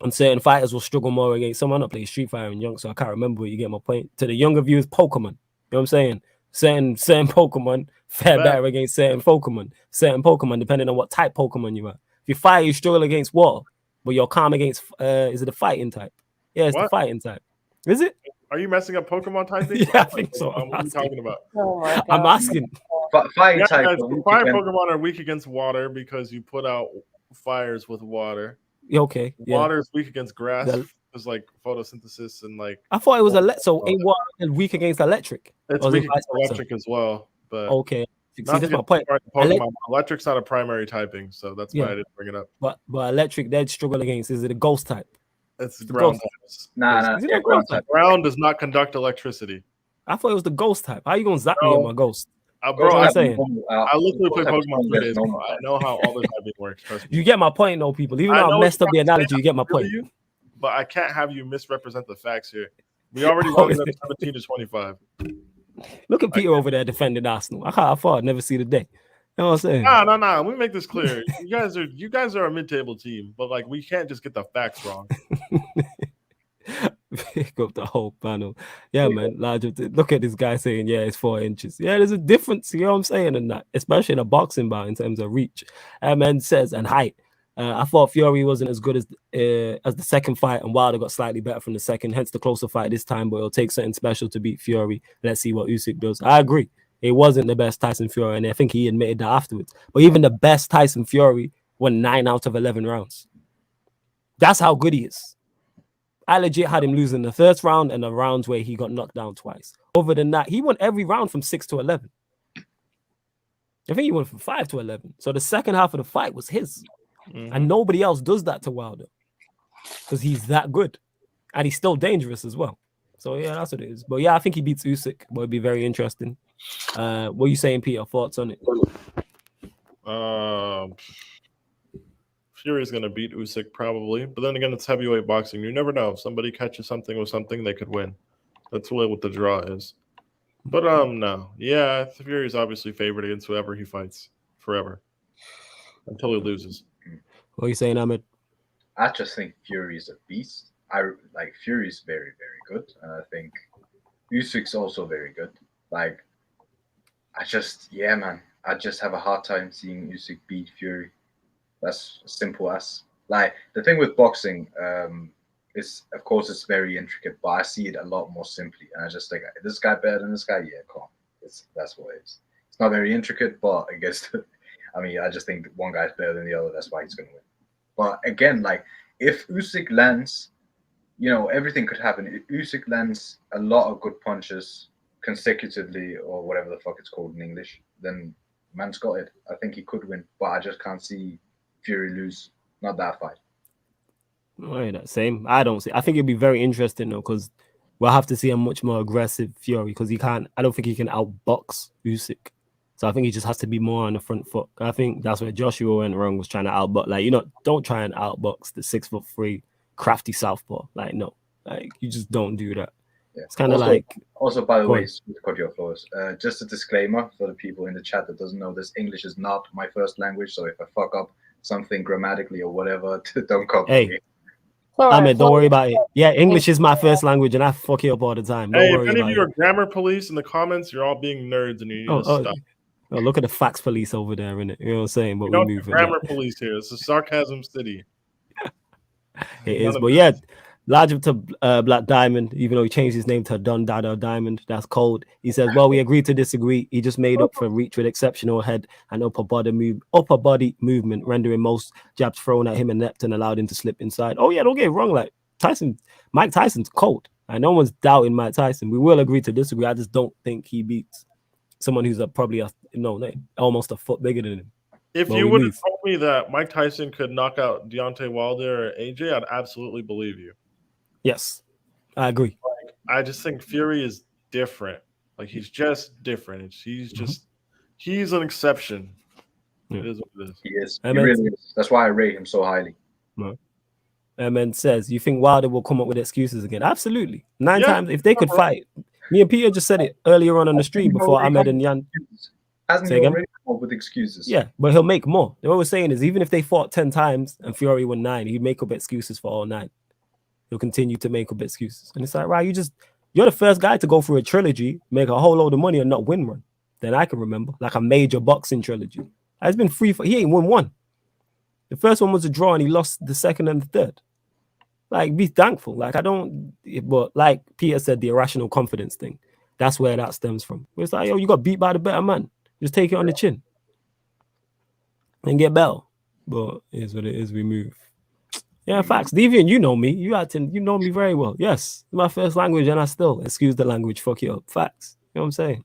And certain fighters will struggle more against someone. I play Street Fighter and young, so I can't remember where you get my point. To the younger viewers, Pokemon. You know what I'm saying? Certain Pokemon fare better against certain Pokemon. Certain Pokemon, depending on what type Pokemon you are. If you fight, you struggle against water, but you're calm against is it the fighting type? Yeah, it's the fighting type. Is it? Are you messing up Pokemon typing? Yeah, I think so. What are you talking about? Oh my God. I'm asking. Fire type. Fire Pokemon are weak against water because you put out fires with water. Okay. Water is weak against grass. It's like photosynthesis and like. I thought it was so ain't water weak against electric. It's weak against electric as well. But okay. See, that's my point. Pokemon. Electric's not a primary typing, so that's why I didn't bring it up. But electric, they'd struggle against. Is it a ghost type? It's the ground types. Nah. Yeah, ground type. Ground does not conduct electricity. I thought it was the ghost type. How you gonna zap me on my ghost? Bro, I'm saying. I literally play Pokemon 3 days ago. I know how all this typing works. Trust me. You get my point, though, people. Even though I messed up the analogy, you get my point. But I can't have you misrepresent the facts here. We already won 17 to 25. Look at Peter over there defending Arsenal. I thought I'd never see the day. You know what I'm saying? No. Let me make this clear. You guys are a mid-table team, but like we can't just get the facts wrong. Pick up the whole panel. Yeah, man. Look at this guy saying, yeah, it's 4 inches. Yeah, there's a difference, you know what I'm saying, in that, especially in a boxing bout in terms of reach. And says, and height. I thought Fury wasn't as good as the second fight, and Wilder got slightly better from the second, hence the closer fight this time, but it'll take something special to beat Fury. Let's see what Usyk does. I agree. It wasn't the best Tyson Fury, and I think he admitted that afterwards. But even the best Tyson Fury won 9 out of 11 rounds. That's how good he is. I legit had him losing the first round and the rounds where he got knocked down twice. Other than that, he won every round from 6 to 11. I think he won from 5 to 11. So the second half of the fight was his. Mm-hmm. And nobody else does that to Wilder because he's that good. And he's still dangerous as well. So, yeah, that's what it is. But, yeah, I think he beats Usyk. But it'd be very interesting. What are you saying, Peter? Thoughts on it? Fury's going to beat Usyk probably. But then again, it's heavyweight boxing. You never know. If somebody catches something with something, they could win. That's really what the draw is. But, no. Yeah, Fury's obviously favored against whoever he fights forever until he loses. What are you saying, Ahmed? I just think Fury is a beast. Fury's very, very good. And I think Usyk's also very good. I just have a hard time seeing Usyk beat Fury. That's simple as. The thing with boxing is, of course, it's very intricate, but I see it a lot more simply. And I just think, this guy better than this guy? Yeah, come on. That's what it is. It's not very intricate, but I guess, I just think one guy's better than the other. That's why he's going to win. But again, if Usyk lands, everything could happen. If Usyk lands a lot of good punches consecutively, or whatever the fuck it's called in English, then man's got it. I think he could win, but I just can't see Fury lose. Not that fight. Right, same. I don't see. I think it'd be very interesting though, because we'll have to see a much more aggressive Fury, because I don't think he can outbox Usyk. So I think he just has to be more on the front foot. I think that's where Joshua went wrong, was trying to outbox. Don't try and outbox the 6'3" crafty southpaw. No, you just don't do that. Yeah. It's kind of Also, by the way, to cut your floors, just a disclaimer for the people in the chat that doesn't know this: English is not my first language. So if I fuck up something grammatically or whatever, don't copy me. Ahmed, don't worry about it. Yeah, English is my first language, and I fuck it up all the time. Don't worry if any about of you are grammar police in the comments, you're all being nerds, and you need to stop. Oh, look at the facts police over there, innit? You know what I'm saying? But we move grammar police here. It's a sarcasm city. It is, but yeah, large up to Black Diamond, even though he changed his name to Don Dada Diamond. That's cold. He says, well, we agreed to disagree. He just made up for reach with exceptional head and upper body movement, rendering most jabs thrown at him inept and allowed him to slip inside. Oh yeah, don't get it wrong. Mike Tyson's cold. And no one's doubting Mike Tyson. We will agree to disagree. I just don't think he beats someone who's almost a foot bigger than him. If you would have told me that Mike Tyson could knock out Deontay Wilder or AJ, I'd absolutely believe you. Yes, I agree. I just think Fury is different. He's just different. He's an exception. Yeah. It is what it is. He is. He really is. That's why I rate him so highly. No. And says, you think Wilder will come up with excuses again? Absolutely. 9 times, if they could fight. Me and Peter just said it earlier on the stream before Ahmed and Jan. Hasn't he already come up with excuses? Yeah, but he'll make more. What we're saying is, even if they fought 10 times and Fury won 9, he'd make up excuses for all 9. He'll continue to make up excuses. And it's right, you're the first guy to go through a trilogy, make a whole load of money and not win one. Then I can remember, a major boxing trilogy. It's been free he ain't won one. The first one was a draw and he lost the second and the third. Be thankful. But like Peter said, the irrational confidence thing, that's where that stems from. It's you got beat by the better man. Just take it on the chin and get better. But it is what it is. We move. Yeah, facts. Deviant, you know me. You know me very well. Yes, it's my first language, and I still, excuse the language, fuck you up. Facts. You know what I'm saying?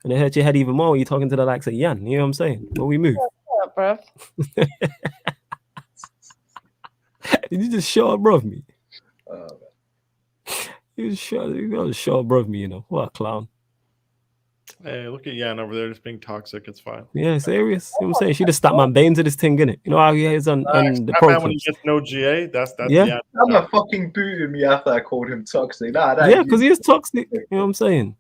And it hurts your head even more when you're talking to the likes of Jan. You know what I'm saying? But we move. Shut up, bro. Did you just show above me? You just show above me, What a clown. Hey, look at Jan over there just being toxic. It's fine. Yeah, serious. You know what I'm saying? She just stabbed my veins to this thing, innit? You know how he is on the pro when he gets no GA? That's yeah. I'm not fucking booting me after I called him toxic. Yeah, because he is toxic. You know what I'm saying?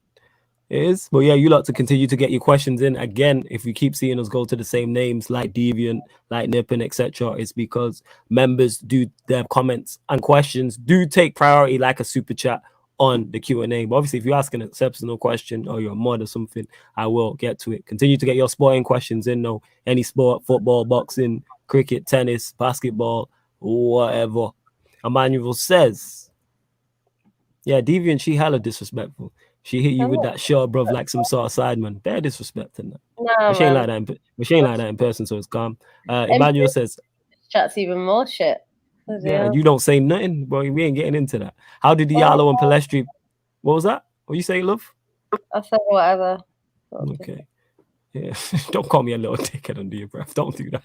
It is. But yeah, you lot to continue to get your questions in. Again, if you keep seeing us go to the same names like Deviant, like Nippon, etc., it's because members do their comments and questions do take priority like a super chat on the Q&A. But obviously, if you're asking an exceptional question or you're a mod or something, I will get to it. Continue to get your sporting questions in, though. Any sport, football, boxing, cricket, tennis, basketball, whatever. Emmanuel says, yeah, Deviant, she hella disrespectful. She hit you with that shot, bruv, like some sort of sideman. Bare disrespecting that. Nah, But she ain't like man. that. She ain't like that in person, so it's calm. Emmanuel says, Chat's even more shit. yeah, you don't say nothing, boy. We ain't getting into that. How did Diallo and Palestri? What was that? What you say, love? I said whatever. Okay. Yeah. Don't call me a little dickhead under your breath. Don't do that.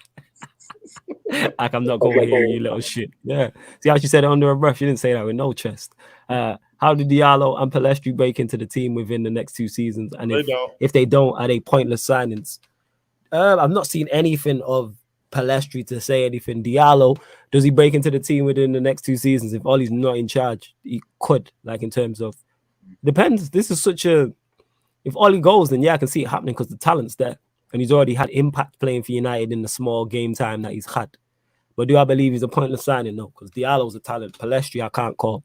Like I'm not going to hear you little shit. Yeah. See how she said it under her breath? She didn't say that with no chest. How did Diallo and Palestri break into the team within the next 2 seasons? And if they don't, are they pointless signings? I've not seen anything of Palestri to say anything. Diallo, does he break into the team within the next 2 seasons? If Ollie's not in charge, he could, like in terms of depends. This is such a if Ollie goes, then yeah, I can see it happening because the talent's there. And he's already had impact playing for United in the small game time that he's had. But do I believe he's a pointless signing? No, because Diallo's a talent. Palestri, I can't call.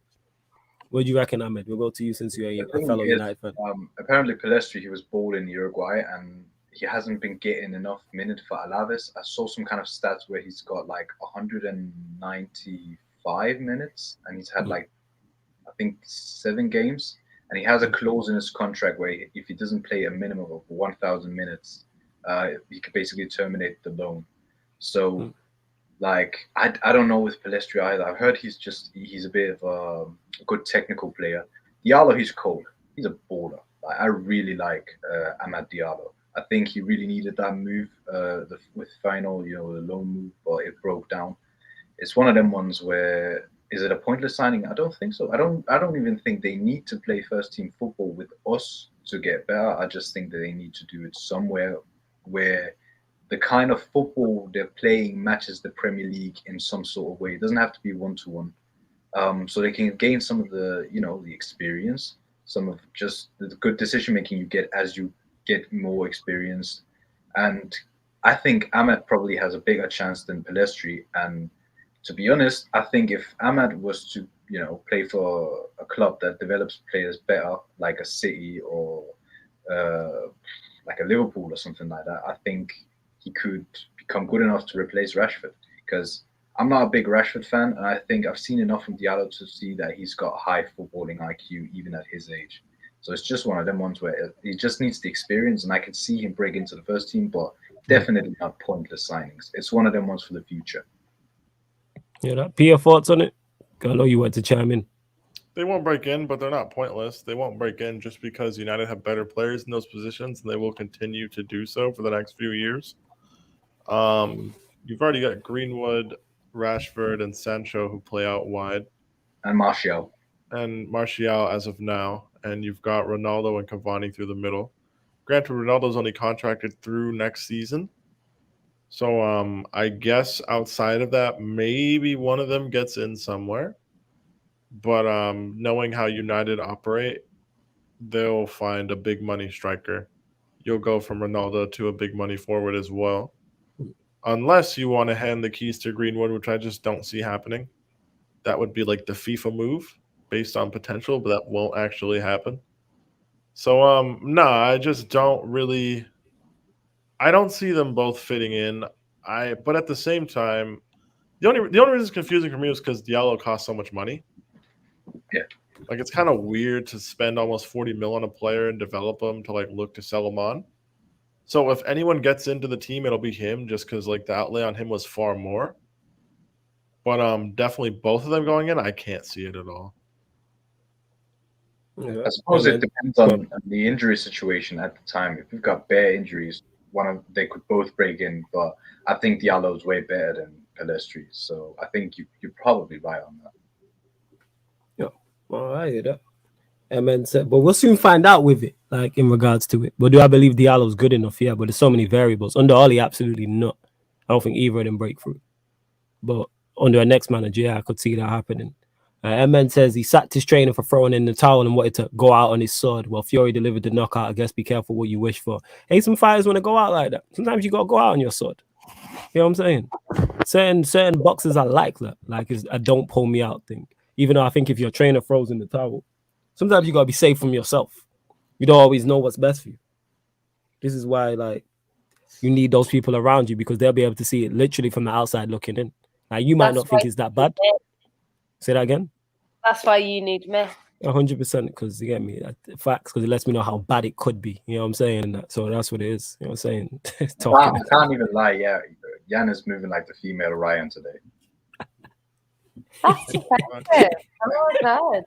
What do you reckon, Ahmed? We'll go to you since you're a fellow United fan. Apparently, Palestri, he was born in Uruguay and he hasn't been getting enough minutes for Alaves. I saw some kind of stats where he's got like 195 minutes and he's had like, I think 7 games. And he has a clause in his contract where if he doesn't play a minimum of 1,000 minutes, he could basically terminate the loan. So, like, I don't know with Palestri either. I've heard he's a bit of a good technical player. Diallo, he's cold. He's a baller. Like, I really like Amad Diallo. I think he really needed that move with final, the loan move, but it broke down. It's one of them ones where is it a pointless signing? I don't think so. I don't even think they need to play first team football with us to get better. I just think that they need to do it somewhere where the kind of football they're playing matches the Premier League in some sort of way. It doesn't have to be 1-to-1. So they can gain some of the, the experience, some of just the good decision making you get as you get more experience. And I think Ahmed probably has a bigger chance than Palestri. And to be honest, I think if Ahmad was to, play for a club that develops players better, like a City or like a Liverpool or something like that, I think he could become good enough to replace Rashford. Because I'm not a big Rashford fan, and I think I've seen enough from Diallo to see that he's got high footballing IQ even at his age. So it's just one of them ones where he just needs the experience, and I can see him break into the first team, but definitely not pointless signings. It's one of them ones for the future. Yeah, Pierre, thoughts on it? I know you want to chime in. They won't break in, but they're not pointless. They won't break in just because United have better players in those positions, and they will continue to do so for the next few years. You've already got Greenwood, Rashford, and Sancho who play out wide. And Martial. As of now. And you've got Ronaldo and Cavani through the middle. Granted, Ronaldo's only contracted through next season. So I guess outside of that, maybe one of them gets in somewhere. But knowing how United operate, they'll find a big money striker. You'll go from Ronaldo to a big money forward as well. Unless you want to hand the keys to Greenwood, which I just don't see happening. That would be like the FIFA move based on potential, but that won't actually happen. So, I just don't really – I don't see them both fitting in. But at the same time, the only reason it's confusing for me is because Diallo costs so much money. Yeah. Like, it's kind of weird to spend almost 40 mil on a player and develop them to, look to sell them on. So if anyone gets into the team, it'll be him just because, the outlay on him was far more. But definitely both of them going in, I can't see it at all. Yeah. I suppose it depends on the injury situation at the time. If you've got bare injuries, they could both break in. But I think Diallo's way better than Palestri. So I think you're probably right on that. Yeah, well, I hear that. But we'll soon find out with it, in regards to it. But do I believe Diallo's good enough? Yeah, but there's so many variables. Under Ollie, absolutely not. I don't think either of them break through. But under a next manager, yeah, I could see that happening. MN says he sacked his trainer for throwing in the towel and wanted to go out on his sword. Well, Fury delivered the knockout. I guess be careful what you wish for. Hey, some fighters want to go out like that. Sometimes you got to go out on your sword. You know what I'm saying? Certain boxers are like that. Like it's a don't pull me out thing. Even though I think if your trainer throws in the towel, sometimes you got to be safe from yourself. You don't always know what's best for you. This is why, like, you need those people around you because they'll be able to see it literally from the outside looking in. Now, you might not think it's that bad. Say that again. That's why you need me. 100%, because you get me. Facts, because it lets me know how bad it could be. You know what I'm saying? So that's what it is. You know what I'm saying? I can't even lie. Yeah, Jan is moving like the female Ryan today. That's effective. Oh my god.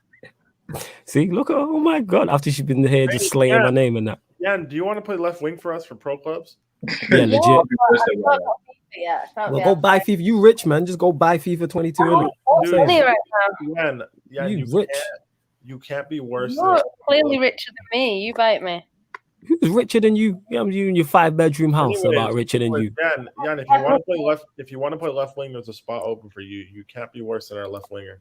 See, look, oh my god. After she's been here just slaying my name and that. Jan, do you want to play left wing for us for pro clubs? Yeah, legit. Yeah, well, go buy FIFA. You rich, man. Just go buy FIFA 22. Jan, you rich. You can't be worse. You're clearly richer than me. You bite me. Who's richer than you? You in your 5-bedroom house about richer than you. Jan, if you want to play left wing, there's a spot open for you. You can't be worse than our left winger.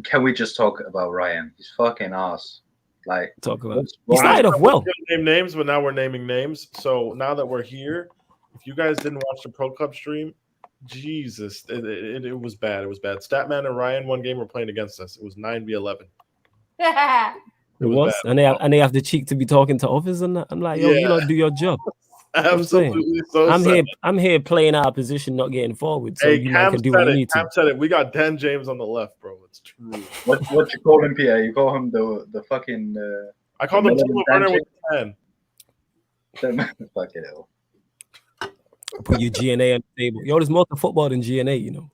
Can we just talk about Ryan? He's fucking ass. Like, talk about. He started off well. Name names, but now we're naming names. So now that we're here, if you guys didn't watch the Pro Club stream, Jesus, it was bad. It was bad. Statman and Ryan, one game were playing against us. It was 9v11. It was, and they have the cheek to be talking to others and that. I'm like, yo, you don't do your job. Absolutely. I'm here playing out of position, not getting forward. So you Cam can do what you need to. Cam said it. We got Dan James on the left, bro. It's true. What you call him, Pierre? You call him the fucking. I called him Timo Werner with 10. Fucking hell. Put your GNA on the table. Yo, there's more to football than GNA, you know.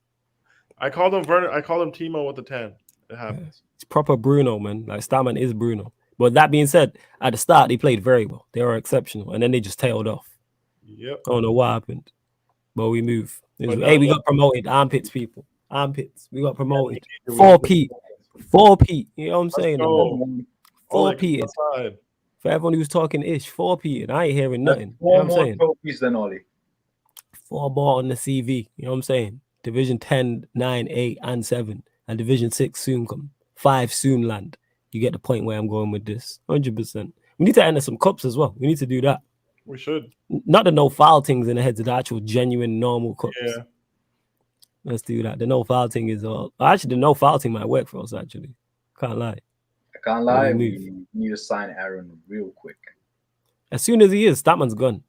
I called him Werner. I called him Timo with the 10. It happens. It's proper Bruno, man. Like Starman is Bruno. But that being said, at the start they played very well. They were exceptional, and then they just tailed off. Yep. I don't know what happened, but we move. Hey, we got promoted. Armpits, people. Armpits. We got promoted. 4P. 4P. You know what I'm saying? 4P. For everyone who's talking ish, 4P, and I ain't hearing nothing. You know what I'm saying? 4Ps than Ollie. 4 ball on the CV. You know what I'm saying? Division 10, 9, 8, and 7. And Division 6 soon come. 5 soon land. You get the point where I'm going with this. 100%. We need to enter some cups as well. We need to do that. We should. Not the no foul things in the heads of the actual genuine normal cups. Yeah. Let's do that. The no foul thing is all. Actually, the no foul thing might work for us, actually. Can't lie. I can't lie. We need to sign Aaron real quick. As soon as he is, Statman's gone.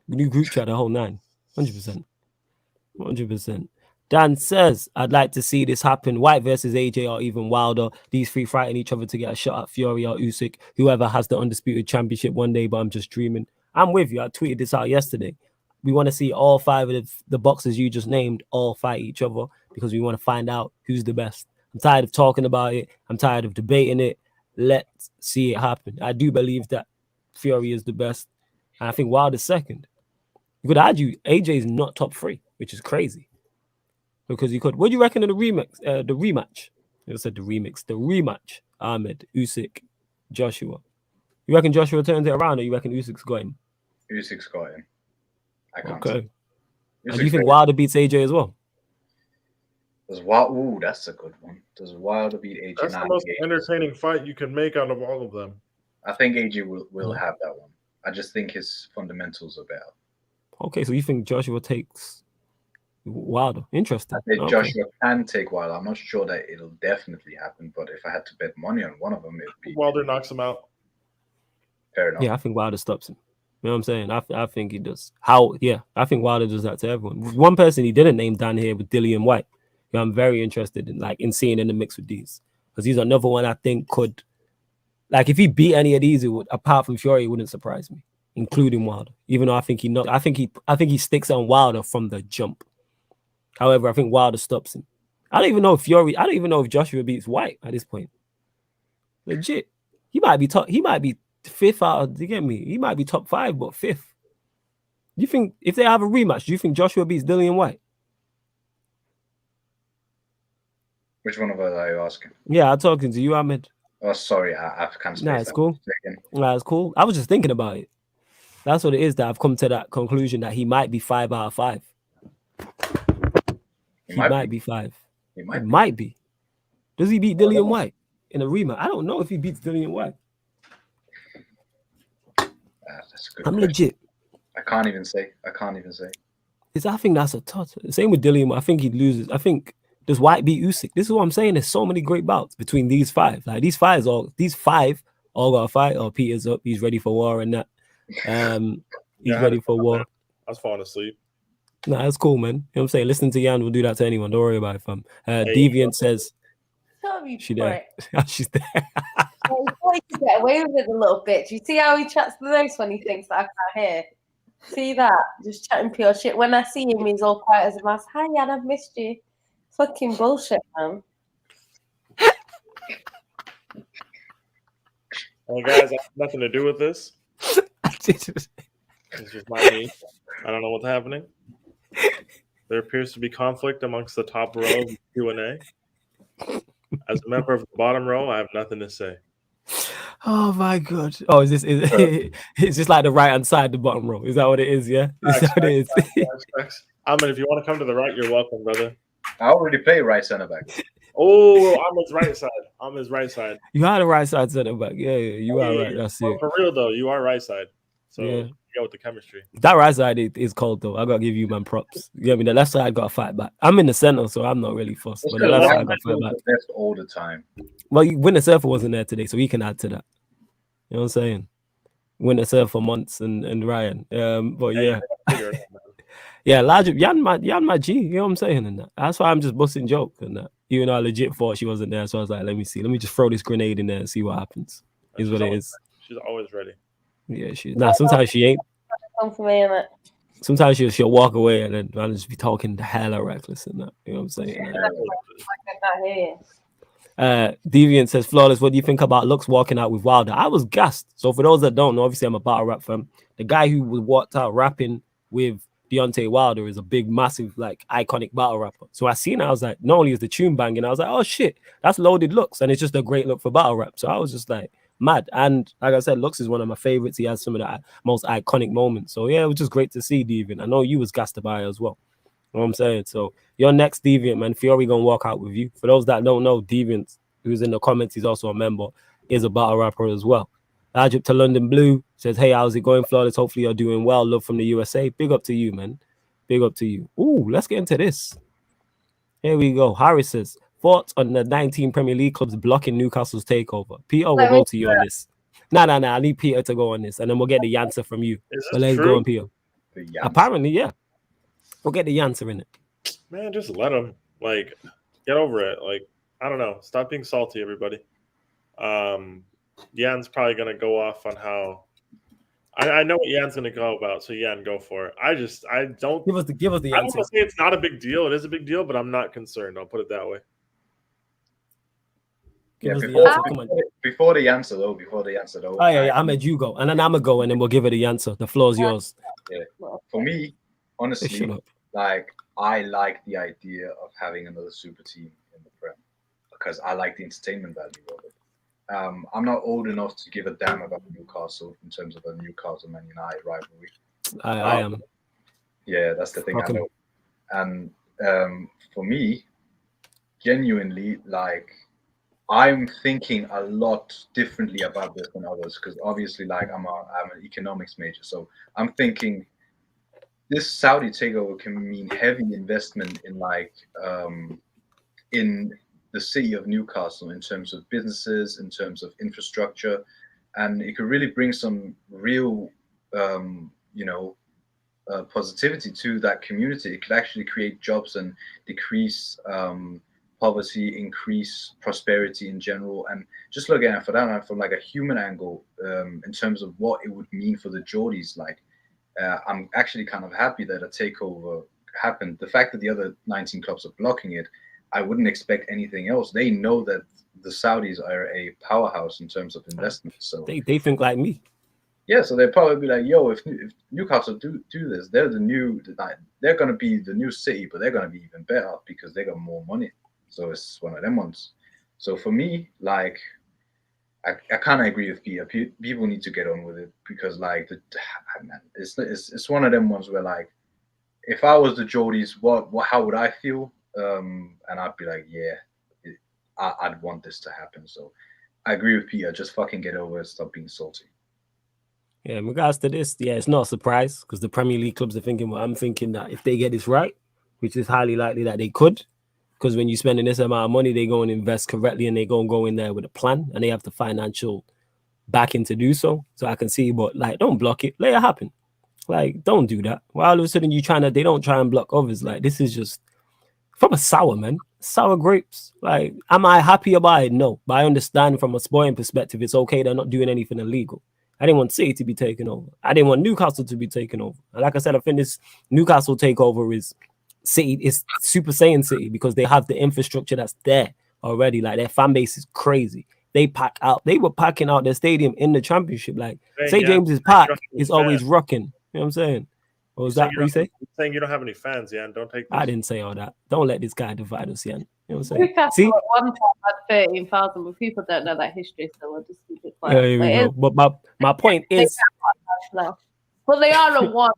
We need group chat the whole 9. 100%. 100%. Dan says, I'd like to see this happen. White versus AJ or even Wilder. These 3 fighting each other to get a shot at Fury or Usyk. Whoever has the undisputed championship one day, but I'm just dreaming. I'm with you. I tweeted this out yesterday. We want to see all 5 of the boxers you just named all fight each other because we want to find out who's the best. I'm tired of talking about it. I'm tired of debating it. Let's see it happen. I do believe that Fury is the best. And I think Wilder's second. You could argue AJ is not top 3, which is crazy. Because you could. What do you reckon of the remix? The rematch. I said the remix. The rematch. Ahmed, Usyk, Joshua. You reckon Joshua turns it around, or you reckon Usyk's got him? Usyk's got him. I can't. Okay. And do you think Wilder beats AJ as well? That's a good one. Does Wilder beat AJ? That's the most entertaining fight you can make out of all of them. I think AJ will have that one. I just think his fundamentals are better. Okay, so you think Joshua takes Wilder? Interesting. I think Joshua can take Wilder. I'm not sure that it'll definitely happen, but if I had to bet money on one of them, it'd be Wilder knocks him out. Fair enough. Yeah, I think Wilder stops him. You know what I'm saying? I think he does. I think Wilder does that to everyone. One person he didn't name down here was Dillian White. You know, I'm very interested in seeing in the mix with these. Because he's another one I think could, like, if he beat any of these, it would, apart from Fury, it wouldn't surprise me, including Wilder. Even though I think he sticks on Wilder from the jump. However, I think Wilder stops him. I don't even know if Joshua beats White at this point. Legit. He might be 5th out of, you get me? He might be top 5, but 5th. You think if they have a rematch, do you think Joshua beats Dillian White? Which one of us are you asking? Yeah, I'm talking to you, Ahmed. Oh, sorry, I've kind of. Nah, it's cool. Nah, it's cool. I was just thinking about it. That's what it is that I've come to that conclusion that he might be 5 out of 5. He might be 5. He might be. Does he beat Dillian White in a rematch? I don't know if he beats Dillian White. That's a good I'm question. legit. I can't even say. I think that's a tough. Same with Dillian. I think he loses. I think does White beat Usyk? This is what I'm saying. There's so many great bouts between these five. Like these five all got a fight. Or Peter's up. He's ready for war and that. He's ready for war. I was falling asleep. Nah, that's cool, man. You know what I'm saying? Listening to Yan will do that to anyone. Don't worry about it, fam. Deviant says she there. She's there. He thought he could get away with it a little bit. Do you see how he chats the most when he thinks that I can't hear? See that? Just chatting pure shit. When I see him, he's all quiet as a mouse. Hi, Yan, I've missed you. Fucking bullshit, man. Well, guys, I have nothing to do with this. It's just my me. I don't know what's happening. There appears to be conflict amongst the top row of Q&A. As a member of the bottom row, I have nothing to say. Oh my god! Oh, it's just like the right hand side, the bottom row. Is that what it is? Yeah, is that what it is? Ahmed, if you want to come to the right, you're welcome, brother. I already play right center back. Oh, Ahmed's right side. Ahmed's right side. You are the right side center back. Yeah, you are right. That's it. For real though, you are right side. So yeah, you go with the chemistry. That right side is cold though. I gotta give you man props. You know what I mean? The left side got to fight back. I'm in the center, so I'm not really fussed. But the left side got to fight back. Best all the time. Well, Winter Surfer wasn't there today, so he can add to that. You know what I'm saying? Winter Surfer months and Ryan. But yeah. Yeah, large Yan my G, you know what I'm saying? And that's why I'm just busting joke and that. Even though I legit thought she wasn't there. So I was like, let me just throw this grenade in there and see what happens. Is what it is. She's always ready. Yeah, sometimes she ain't. Sometimes she'll walk away and then I'll just be talking the hella reckless and that. You know what I'm saying? Deviant says, Flawless, what do you think about Lux walking out with Wilder? I was gassed. So for those that don't know, obviously I'm a battle rap fan. The guy who walked out rapping with Deontay Wilder is a big, massive, like iconic battle rapper. So I seen it, I was like, not only is the tune banging, I was like, oh shit, that's loaded Lux. And it's just a great look for battle rap. So I was just like, mad. And like I said, Lux is one of my favorites. He has some of the most iconic moments. So yeah, it was just great to see Deviant. I know you was gassed about it as well. You know what I'm saying? So you're next, Deviant, man. Fiore gonna walk out with you. For those that don't know, Deviant, who's in the comments, he's also a member, is a battle rapper as well. Ajib to London Blue says, hey, how's it going, Flawless? Hopefully you're doing well. Love from the USA. Big up to you, man. Big up to you. Ooh, let's get into this. Here we go. Harris says, thoughts on the 19 Premier League clubs blocking Newcastle's takeover. Peter will go to you on this. Nah. I need Peter to go on this, and then we'll get the answer from you. But let's go on, Peter. Apparently, yeah. We'll get the answer in it. Man, just let him. Like, get over it. Like, I don't know. Stop being salty, everybody. Yan's probably going to go off on how... I know what Yan's going to go about, so Yan, go for it. I don't... Give us the answer. I don't want to say it's not a big deal. It is a big deal, but I'm not concerned. I'll put it that way. Before the answer, though. Oh, yeah, Ahmed, you go. And then I'm going to go, and then we'll give it the answer. The floor is yours. Yeah. For me, honestly, like, I like the idea of having another super team in the Prem because I like the entertainment value of it. I'm not old enough to give a damn about Newcastle in terms of a Newcastle Man United rivalry. I am. Yeah, that's the thing I know. And for me, genuinely, like, I'm thinking a lot differently about this than others because obviously, like, I'm an economics major, so I'm thinking this Saudi takeover can mean heavy investment in like in the city of Newcastle in terms of businesses, in terms of infrastructure, and it could really bring some real, positivity to that community. It could actually create jobs and decrease poverty, increase prosperity in general, and just look at it from like a human angle in terms of what it would mean for the Geordies. Like, I'm actually kind of happy that a takeover happened. The fact that the other 19 clubs are blocking it, I wouldn't expect anything else. They know that the Saudis are a powerhouse in terms of investment. So they think like me. Yeah, so they'd probably be like, yo, if Newcastle do this, they're going to be the new city, but they're going to be even better because they got more money. So it's one of them ones. So for me, like, I kind of agree with Peter. People need to get on with it because, like, it's one of them ones where, like, if I was the Geordies, how would I feel? And I'd be like, yeah, I'd want this to happen. So I agree with Peter. Just fucking get over it. Stop being salty. Yeah, in regards to this, yeah, it's not a surprise because the Premier League clubs are thinking what I'm thinking, that if they get this right, which is highly likely that they could, because when you're spending this amount of money, they go and invest correctly and they go in there with a plan and they have the financial backing to do so. So I can see, but like, don't block it. Let it happen. Like, don't do that. Well, all of a sudden they don't try and block others. Like, this is just from a sour, man. Sour grapes. Like, am I happy about it? No. But I understand from a sporting perspective, it's okay. They're not doing anything illegal. I didn't want City to be taken over. I didn't want Newcastle to be taken over. And like I said, I think this Newcastle takeover is Super Saiyan City because they have the infrastructure that's there already. Like, their fan base is crazy. They were packing out their stadium in the championship. Like, St. James's Park is always rocking. You know what I'm saying? What was that? What you say? Saying you don't have any fans, Jan. Don't take this. I didn't say all that. Don't let this guy divide us, Jan. You know what I'm saying? Newcastle See? at one time had 13,000, but people don't know that history, so we'll just keep it quiet. Yeah, here we go. But my point is, Well, they are a one.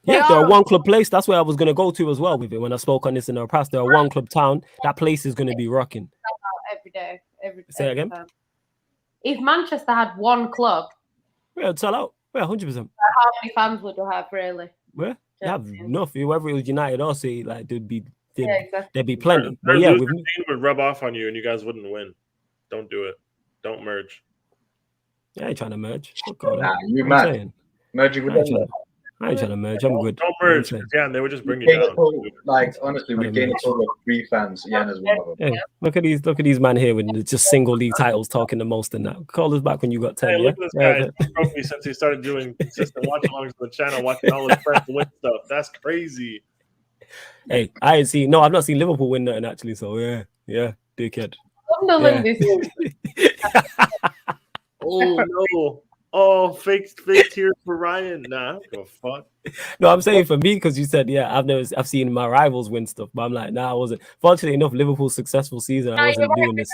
yeah, they're a one club place. That's where I was gonna go to as well with it when I spoke on this in our past. They're a one club town. That place is gonna be rocking. Every day. Say again. Time. If Manchester had one club, yeah, it'd sell out. Yeah, 100%. How many fans would you have, really? Yeah, you have enough. Whoever it was United or City, like there'd be plenty. But yeah, would rub off on you and you guys wouldn't win. Don't do it. Don't merge. Yeah, I ain't trying to merge. You mad? Merging with them. I ain't trying to merge. I'm good. Don't merge. Yeah, they would just bring you down. Like, honestly, we gained a total of 3 fans. Jan is one of them. Hey, look at these man here with just single league titles talking the most and that. Call us back when you got 10. Hey, look at this guy trophy since he started doing consistent watch-alongs on the channel, watching all his friends win stuff. That's crazy. Hey, I've not seen Liverpool win nothing actually. So yeah, dickhead. Oh no. Oh, fake tears for Ryan. Nah, I don't give a fuck. No, I'm saying for me, because you said, I've seen my rivals win stuff, but I'm like, nah, I wasn't. Fortunately enough, Liverpool's successful season, I wasn't doing this.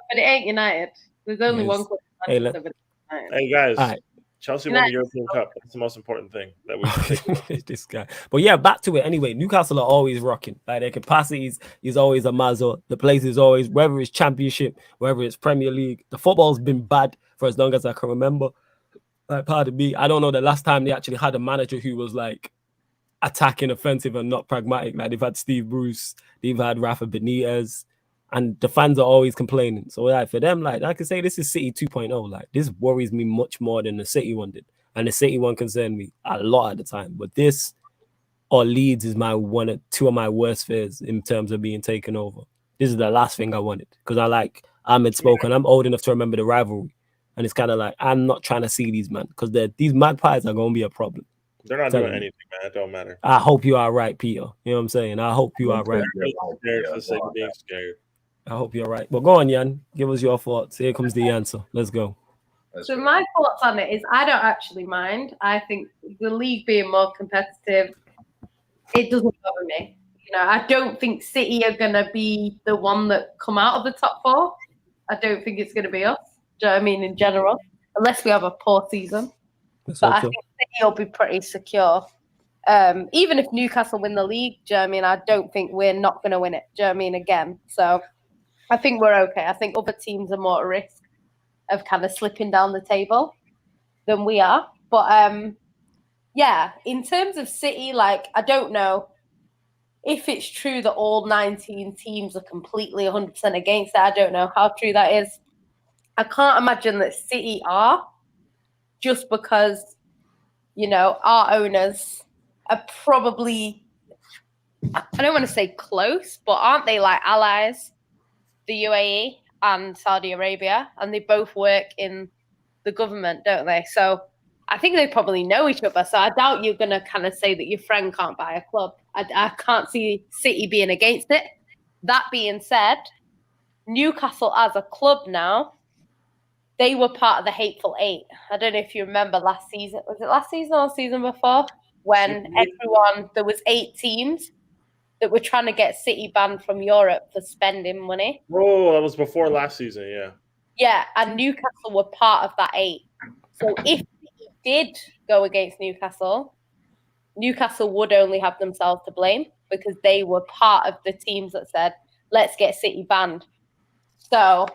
But it ain't United. There's only one club. Hey guys, right. Chelsea won the European Cup. That's the most important thing that we this guy. But yeah, back to it anyway. Newcastle are always rocking. Like, their capacity is always a mazzo. The place is always, whether it's Championship, whether it's Premier League, the football's been bad for as long as I can remember. Like, pardon me, I don't know the last time they actually had a manager who was like attacking, offensive, and not pragmatic. Like, they've had Steve Bruce, they've had Rafa Benitez, and the fans are always complaining. So like, for them, like, I can say this is City 2.0. Like, this worries me much more than the City one did, and the City one concerned me a lot at the time. But this or Leeds is two of my worst fears in terms of being taken over. This is the last thing I wanted because I like Ahmed spoke, and I'm old enough to remember the rivalry. And it's kind of like, I'm not trying to see these, man, because these magpies are going to be a problem. They're not doing anything, man. It don't matter. I hope you are right, Peter. You know what I'm saying? I hope you are right. I hope you're right. But go on, Jan. Give us your thoughts. Here comes the answer. Let's go. So my thoughts on it is I don't actually mind. I think the league being more competitive, it doesn't bother me. You know, I don't think City are going to be the one that come out of the top 4. I don't think it's going to be us. Do you know what I mean, in general, unless we have a poor season. But I think City will be pretty secure. Even if Newcastle win the league, do you know what I mean? I don't think we're not going to win it. Do you know what I mean? Again. So I think we're okay. I think other teams are more at risk of kind of slipping down the table than we are. But yeah, in terms of City, like, I don't know if it's true that all 19 teams are completely 100% against it. I don't know how true that is. I can't imagine that City are, just because, you know, our owners are probably, I don't want to say close, but aren't they like allies, the UAE and Saudi Arabia, and they both work in the government, don't they? So I think they probably know each other. So I doubt you're going to kind of say that your friend can't buy a club. I can't see City being against it. That being said, Newcastle as a club now, they were part of the Hateful Eight. I don't know if you remember last season. Was it last season or season before? When there was 8 teams that were trying to get City banned from Europe for spending money. Oh, that was before last season, yeah. Yeah, and Newcastle were part of that 8. So if City did go against Newcastle, Newcastle would only have themselves to blame because they were part of the teams that said, let's get City banned. So,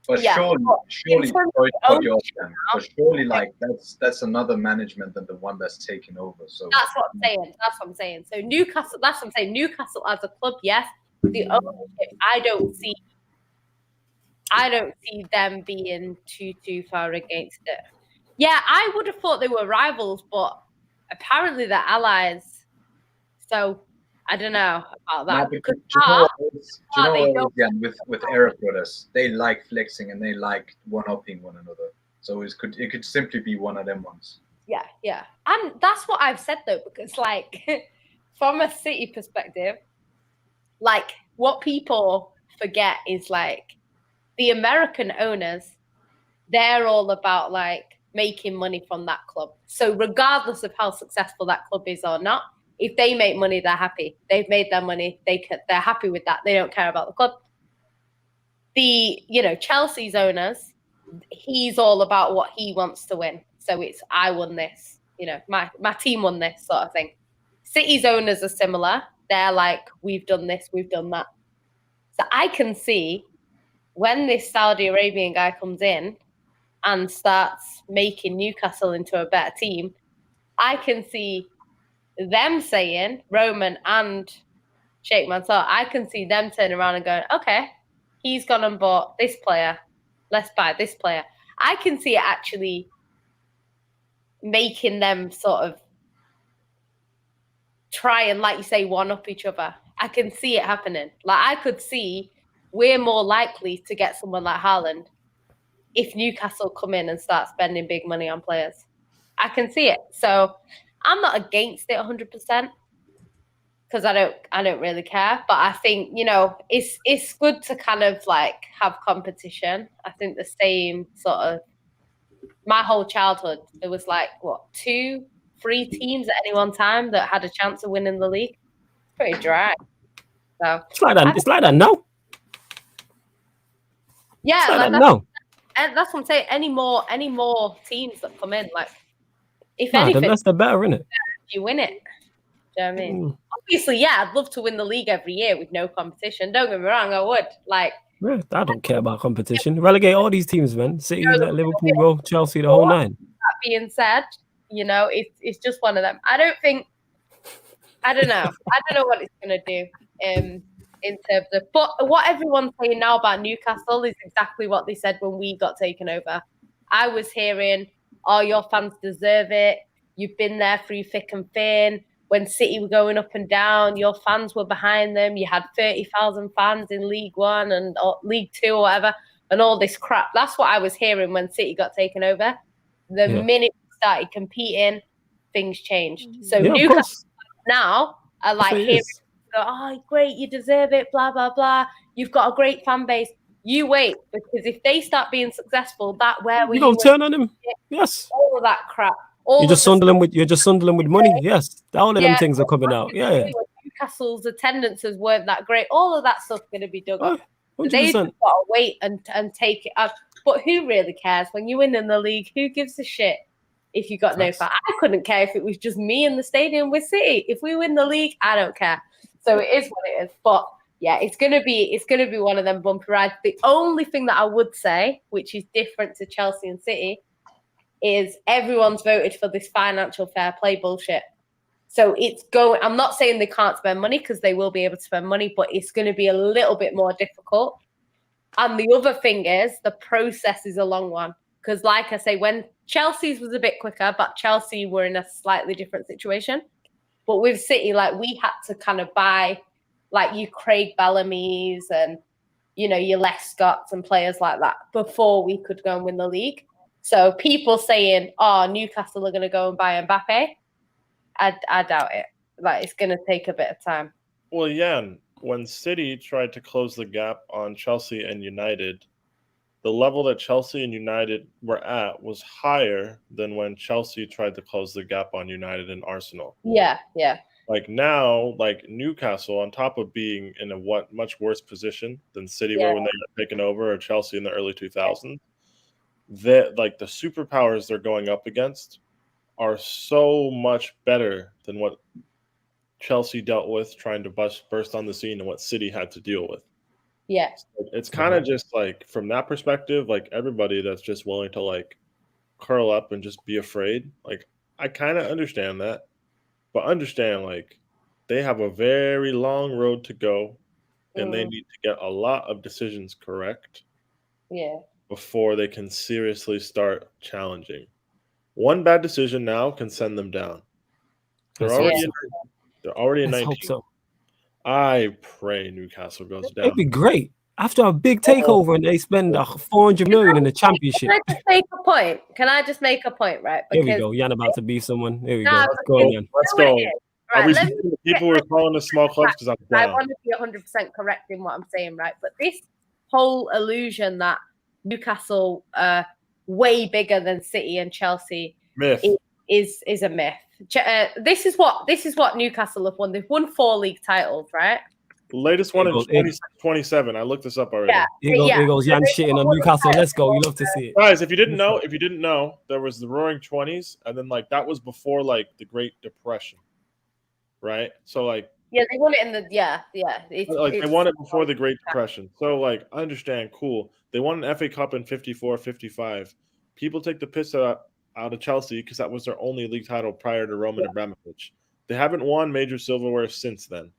But yeah, surely, in terms sorry to of cut you off, Dan, but surely, like that's another management than the one that's taken over. So that's what I'm saying. That's what I'm saying. So Newcastle, that's what I'm saying. Newcastle as a club, yes. The ownership, I don't see them being too far against it. Yeah, I would have thought they were rivals, but apparently they're allies. So I don't know about that. because do you know what is, with Arab brothers, they like flexing and they like one-upping one another. So it could simply be one of them ones. Yeah. And that's what I've said though, because like from a City perspective, like what people forget is like the American owners, they're all about like making money from that club. So regardless of how successful that club is or not, if they make money, they're happy. They've made their money. They're happy with that. They don't care about the club. Chelsea's owners, he's all about what he wants to win. So it's I won this, my team won this sort of thing. City's owners are similar. They're like, we've done this, we've done that. So I can see when this Saudi Arabian guy comes in and starts making Newcastle into a better team, I can see them saying, Roman and Sheikh Mansour, I can see them turning around and going, okay, he's gone and bought this player. Let's buy this player. I can see it actually making them sort of try and, like you say, one-up each other. I can see it happening. Like, I could see we're more likely to get someone like Haaland if Newcastle come in and start spending big money on players. I can see it. So I'm not against it 100%. Because I don't really care, but I think it's good to kind of like have competition. I think the same sort of my whole childhood. There was like 2-3 teams at any one time that had a chance of winning the league. It's pretty dry. So it's like that now. Yeah, like that now. And that's what I'm saying. Any more teams that come in, like if the anything, less the better, innit? You win it. Do you know what I mean? Obviously, yeah, I'd love to win the league every year with no competition. Don't get me wrong, I would. Like, yeah, I don't care about competition. Relegate all these teams, man. City, let Liverpool go, Chelsea, the whole nine. That being said, it's just one of them. I don't know what it's gonna do in terms of. But what everyone's saying now about Newcastle is exactly what they said when we got taken over. I was hearing, "Oh, your fans deserve it. You've been there through thick and thin. When City were going up and down, your fans were behind them. You had 30,000 fans in League One and League Two or whatever, and all this crap." That's what I was hearing when City got taken over. The minute we started competing, things changed. So Newcastle now are like hearing, "Oh, great, you deserve it, blah, blah, blah. You've got a great fan base." You wait, because if they start being successful, you don't turn on them. Yes. All of that crap. You're just Sunderland with money. Yes, all of them things are coming out. Yeah. Newcastle's attendances weren't that great. All of that stuff's going to be dug up. 100%. They just got to wait and take it up. But who really cares when you win in the league? Who gives a shit if you got no fan? I couldn't care if it was just me in the stadium with City. If we win the league, I don't care. So it is what it is. But yeah, it's gonna be one of them bumpy rides. The only thing that I would say, which is different to Chelsea and City, is everyone's voted for this financial fair play bullshit. So I'm not saying they can't spend money, because they will be able to spend money, but it's going to be a little bit more difficult. And the other thing is the process is a long one. Because like I say, when Chelsea's was a bit quicker, but Chelsea were in a slightly different situation. But with City, like we had to kind of buy like your Craig Bellamy's and, your Les Scotts and players like that before we could go and win the league. So people saying, "Oh, Newcastle are going to go and buy Mbappe," I doubt it. Like, it's going to take a bit of time. Well, yeah, when City tried to close the gap on Chelsea and United, the level that Chelsea and United were at was higher than when Chelsea tried to close the gap on United and Arsenal. Yeah. Like now, like Newcastle, on top of being in a much worse position than City were when they got taken over, or Chelsea in the early 2000s, that like the superpowers they're going up against are so much better than what Chelsea dealt with trying to burst on the scene and what City had to deal with. Yeah. It's kind of just like from that perspective, like everybody that's just willing to like curl up and just be afraid. Like I kind of understand that, but understand like they have a very long road to go, and they need to get a lot of decisions correct. Yeah. Before they can seriously start challenging. One bad decision now can send them down. They're already in Let's 19. hope so. I pray Newcastle goes down. It'd be great after a big takeover and they spend 400 million in the championship. Can I just make a point? Can I just make a point, right? Here we go. Yan about to be someone. Here we go. Nah, Let's go, Yan. Let's go. Right, Are we let me the people who are calling us small clubs? Because I'm I down. want to be 100% correct in what I'm saying, right? But this whole illusion that Newcastle are way bigger than City and Chelsea Myth. is a myth. This is what Newcastle have won. They've won 4 league titles, right? The latest one in 27. I looked this up already. Yeah. Here goes Yan shitting on Newcastle. Let's go. We love to see it. Guys, if you didn't know, there was the Roaring 20s, and then like that was before like the Great Depression, right? So like yeah, they won it in the they won it before the Great Depression. So like I understand, cool. They won an FA Cup in 54, 55. People take the piss out of Chelsea because that was their only league title prior to Roman Abramovich. They haven't won major silverware since then.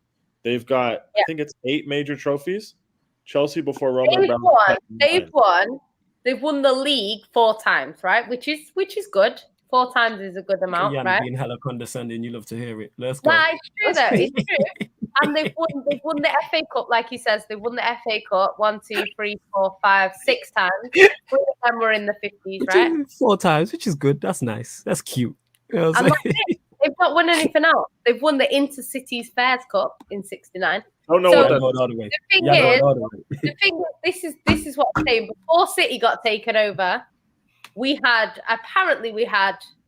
They've got, I think it's 8 major trophies. Chelsea before Roman Abramovich. They've won the league 4 times, right? Which is good. 4 times is a good amount, Yan right? being hella condescending. You love to hear it. Let's go. Nah, it's true though. It's true. And they've won the FA Cup, like he says. They've won the FA Cup 1, 2, 3, 4, 5, 6 times. 3 of them were in the 50s, right? 4 times, which is good. That's nice. That's cute. You know what I'm saying? They've not won anything else. They've won the Intercities Fairs Cup in '69. Oh no! So, the thing is, this is what I'm saying. Before City got taken over, we had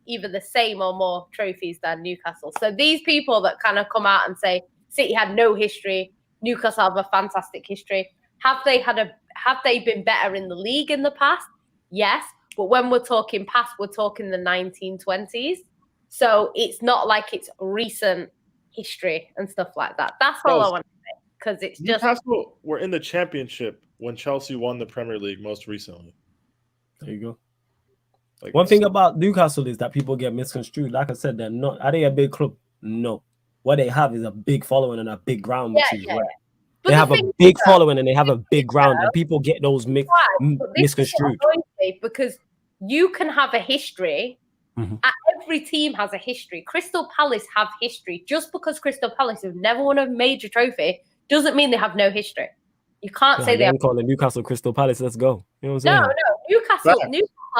either the same or more trophies than Newcastle. So these people that kind of come out and say City had no history, Newcastle have a fantastic history. Have they been better in the league in the past? Yes, but when we're talking past, we're talking the 1920s. So it's not like it's recent history and stuff like that. That's all I want to say, because it's just Newcastle were in the championship when Chelsea won the Premier League most recently. There you go. Like, one thing about Newcastle is that people get misconstrued. Like I said, they're not. Are they a big club? No. What they have is a big following and a big ground, which is right. They have a big following and they have a big ground, and people get those misconstrued. Because you can have a history. Every team has a history. Crystal Palace have history. Just because Crystal Palace have never won a major trophy doesn't mean they have no history. You can't say they have. Calling Newcastle Crystal Palace. Let's go. You know what I'm saying? No. Newcastle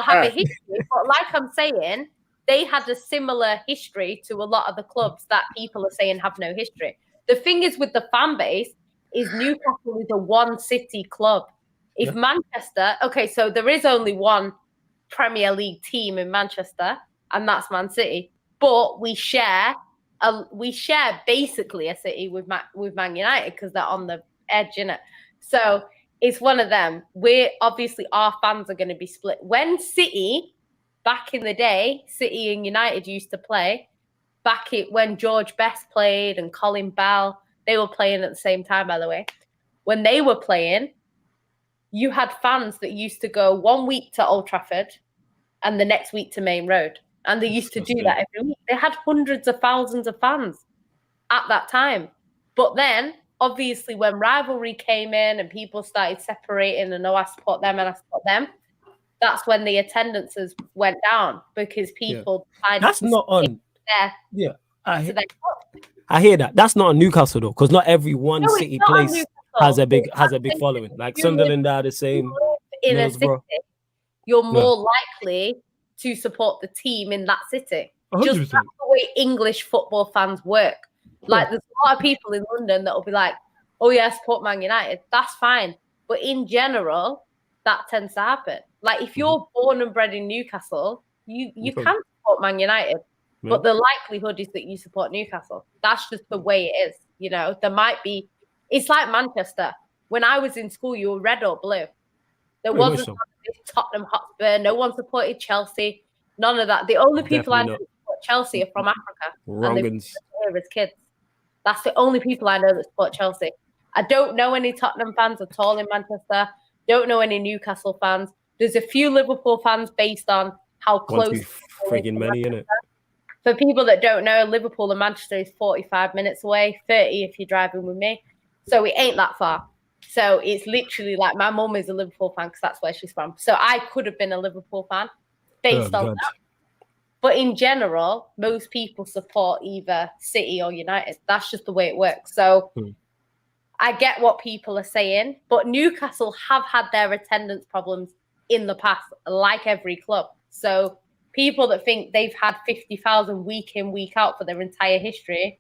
have a history, but like I'm saying, they had a similar history to a lot of the clubs that people are saying have no history. The thing is with the fan base is Newcastle is a one city club. If Manchester, so there is only one Premier League team in Manchester, and that's Man City. But we share basically a city with Man United because they're on the edge, innit? So it's one of them. We're obviously our fans are going to be split. When City, back in the day, City and United used to play. When George Best played and Colin Bell, they were playing at the same time, by the way. When they were playing, you had fans that used to go 1 week to Old Trafford and the next week to Main Road. And they used to do that every week. They had hundreds of thousands of fans at that time. But then, obviously, when rivalry came in and people started separating and I support them and I support them, that's when the attendances went down because people decided that's not on. Yeah, I hear that. That's not on Newcastle though, because not every city place has a big following. Like Sunderland are the same. In a city, you're more likely to support the team in that city. 100%. Just that's the way English football fans work. Like there's a lot of people in London that will be like, "Oh yeah, support Man United." That's fine, but in general, that tends to happen. Like if you're born and bred in Newcastle, you can support Man United. But the likelihood is that you support Newcastle. That's just the way it is. You know, there might be. It's like Manchester. When I was in school, you were red or blue. There wasn't Tottenham Hotspur. No one supported Chelsea. None of that. The only people I know that support Chelsea are from Africa. And they were here as kids. That's the only people I know that support Chelsea. I don't know any Tottenham fans at all in Manchester. Don't know any Newcastle fans. There's a few Liverpool fans based on how close. One too friggin' many, innit? For people that don't know, Liverpool and Manchester is 45 minutes away, 30 if you're driving with me. So it ain't that far. So it's literally like my mum is a Liverpool fan because that's where she's from. So I could have been a Liverpool fan based on that. But in general, most people support either City or United. That's just the way it works. So I get what people are saying, but Newcastle have had their attendance problems in the past, like every club. So people that think they've had 50,000 week in, week out for their entire history.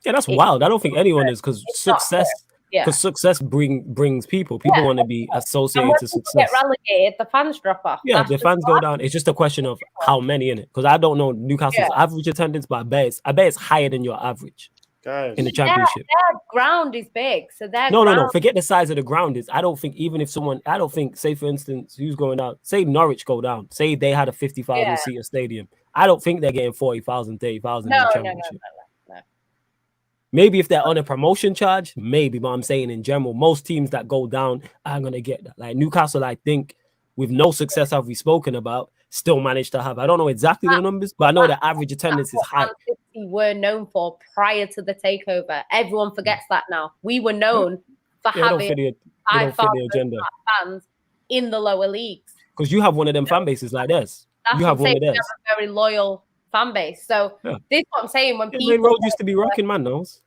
Yeah, that's wild. I don't think anyone is, because success. Because success brings people. People want to be associated to success. Get relegated, the fans drop off. Yeah, the fans go down. It's just a question of how many in it. Because I don't know Newcastle's average attendance, but I bet it's higher than your average in the championship. Their ground is big, so no. Forget the size of the ground is. I don't think even if someone, say for instance, who's going out? Say Norwich go down. Say they had a 50,000 seater stadium. I don't think they're getting 40,000, 30,000 in the championship. No. Maybe if they're on a promotion charge, maybe. But I'm saying in general, most teams that go down are going to get that. Like Newcastle, I think, with no success have we spoken about, still managed to have. I don't know exactly the numbers, but I know the average attendance is high. We were known for prior to the takeover. Everyone forgets that now. We were known for having 5,000 fans in the lower leagues. Because you have one of them fan bases like this. You have one of theirs. We have a very loyal fan base. So this is what I'm saying. When people Main Road used to be rocking, man, knows.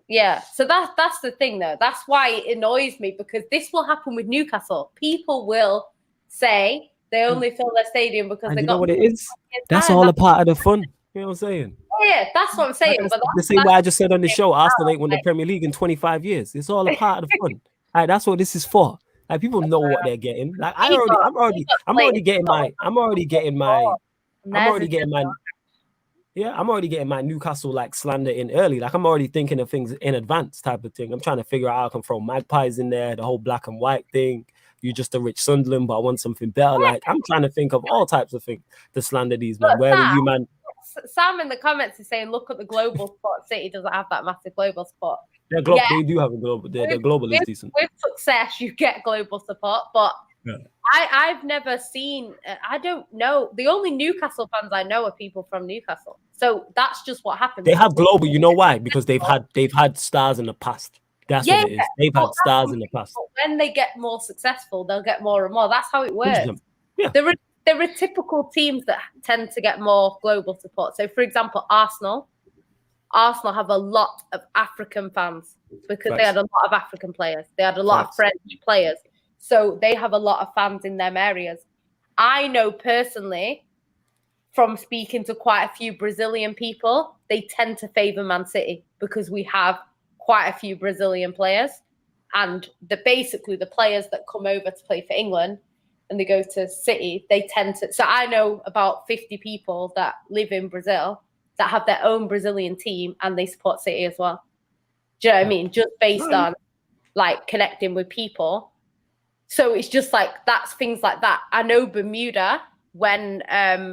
Yeah, so that's the thing, though. That's why it annoys me, because this will happen with Newcastle. People will say they only fill their stadium because they got. You know what it is? That's all a part of the fun. You know what I'm saying? Yeah, that's what I'm saying. But the same way I just said on the show, Arsenal ain't won the Premier League in 25 years. It's all a part of the fun. Like, that's what this is for. Like, people know what they're getting. Like, I'm already getting my Newcastle like slander in early. Like, I'm already thinking of things in advance type of thing. I'm trying to figure out how I can throw Magpies in there, the whole black and white thing. You're just a rich Sunderland, but I want something better. Like, I'm trying to think of all types of things to slander these men. Where are you, man? Sam in the comments is saying, look at the global support. City doesn't have that massive global support. They do have a global. Their global is decent. With success, you get global support, but I've never seen. I don't know. The only Newcastle fans I know are people from Newcastle. So that's just what happens. They have global. You know why? Because they've had stars in the past. That's what it is. They've had stars in the past. When they get more successful, they'll get more and more. That's how it works. Yeah. There are typical teams that tend to get more global support. So, for example, Arsenal have a lot of African fans because they had a lot of African players. They had a lot of French players. So they have a lot of fans in them areas. I know personally, from speaking to quite a few Brazilian people, they tend to favour Man City because we have quite a few Brazilian players. And basically the players that come over to play for England and they go to City, they tend to... So I know about 50 people that live in Brazil that have their own Brazilian team and they support City as well. Do you know what I mean? Just based on like connecting with people. So it's just like, that's things like that. I know Bermuda, when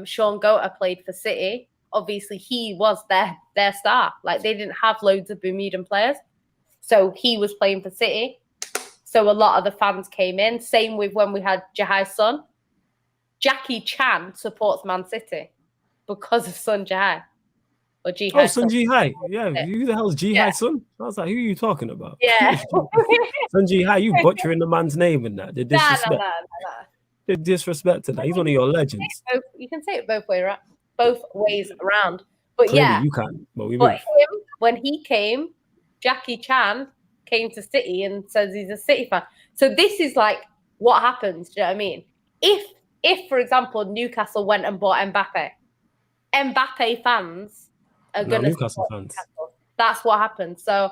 Sean Goater played for City, obviously he was their star. Like, they didn't have loads of Bermudan players. So he was playing for City. So a lot of the fans came in. Same with when we had Jahai's son. Jackie Chan supports Man City because of Son Jahai. Or Jihai. Oh, Son Jihai. Yeah, who the hell's Jihai's son? I was like, who are you talking about? Yeah. Son Jihai, you butchering the man's name and that. The disrespect. No. The disrespect to that. He's one of your legends. You can say it both ways around. But clearly you can't. But when he came, Jackie Chan came to City and says he's a City fan. So this is like what happens. Do you know what I mean? If for example, Newcastle went and bought Mbappe fans are going to Newcastle fans. That's what happens. So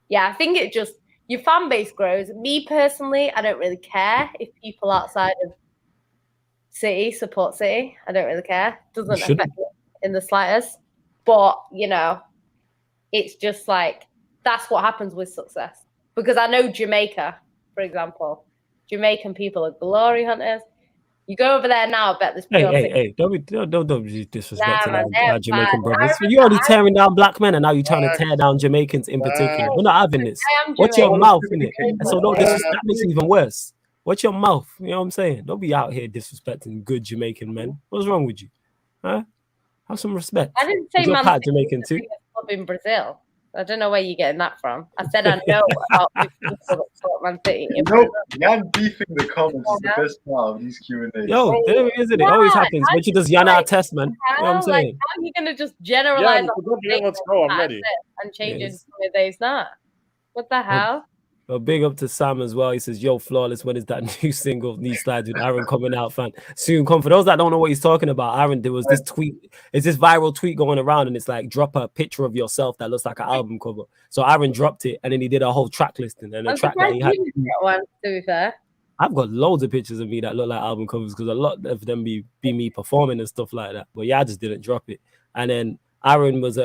yeah, I think it just, your fan base grows. Me personally, I don't really care if people outside of City support City. I don't really care. Doesn't affect me in the slightest. But, you know, it's just like, that's what happens with success. Because I know Jamaica, for example, Jamaican people are glory hunters. You go over there now, I bet there's pure Hey, don't be disrespecting man, our Jamaican bad. brothers. You're already tearing down black men, and now you're trying to tear down Jamaicans in particular. We're not having this. I am Watch your Jamaican. mouth, innit? And so don't disrespect. That makes it even worse. Watch your mouth. You know what I'm saying? Don't be out here disrespecting good Jamaican men. What's wrong with you? Huh? Have some respect. I didn't say You're Man part City Jamaican was too. the biggest club in Brazil. I don't know where you're getting that from. I said I know about the people that support Man City. You know, Jan beefing the comments is the best part of these Q&As. Yo, there is it. It always happens. When you just yarn out test, man. You know what I'm saying? Like, how are you going to just generalize let's go. I'm ready. and change it to days not? What the hell? Well, big up to Sam as well. He says, "Yo, flawless. When is that new single knee slides with Aaron coming out, fam? Soon come." For those that don't know what he's talking about, Aaron, there was this tweet. It's this viral tweet going around, and it's like drop a picture of yourself that looks like an album cover. So Aaron dropped it, and then he did a whole track listing and a track that he had. One, to be fair. I've got loads of pictures of me that look like album covers because a lot of them be me performing and stuff like that. But yeah, I just didn't drop it. And then Aaron was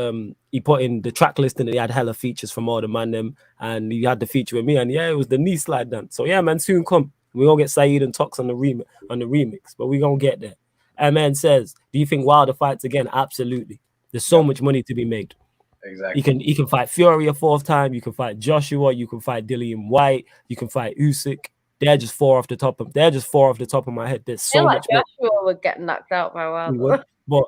he put in the track listing and he had hella features from all the man them, and he had the feature with me, and yeah, it was the knee slide dance. So yeah, man, soon come. We're gonna get Saeed and Tox on the remix, but we're gonna get there. And man says, do you think Wilder fights again? Absolutely. There's so much money to be made. Exactly. He can fight Fury a fourth time, you can fight Joshua, you can fight Dillian White, you can fight Usyk. They're just four off the top of my head. There's so much. Joshua would get knocked out by Wilder. But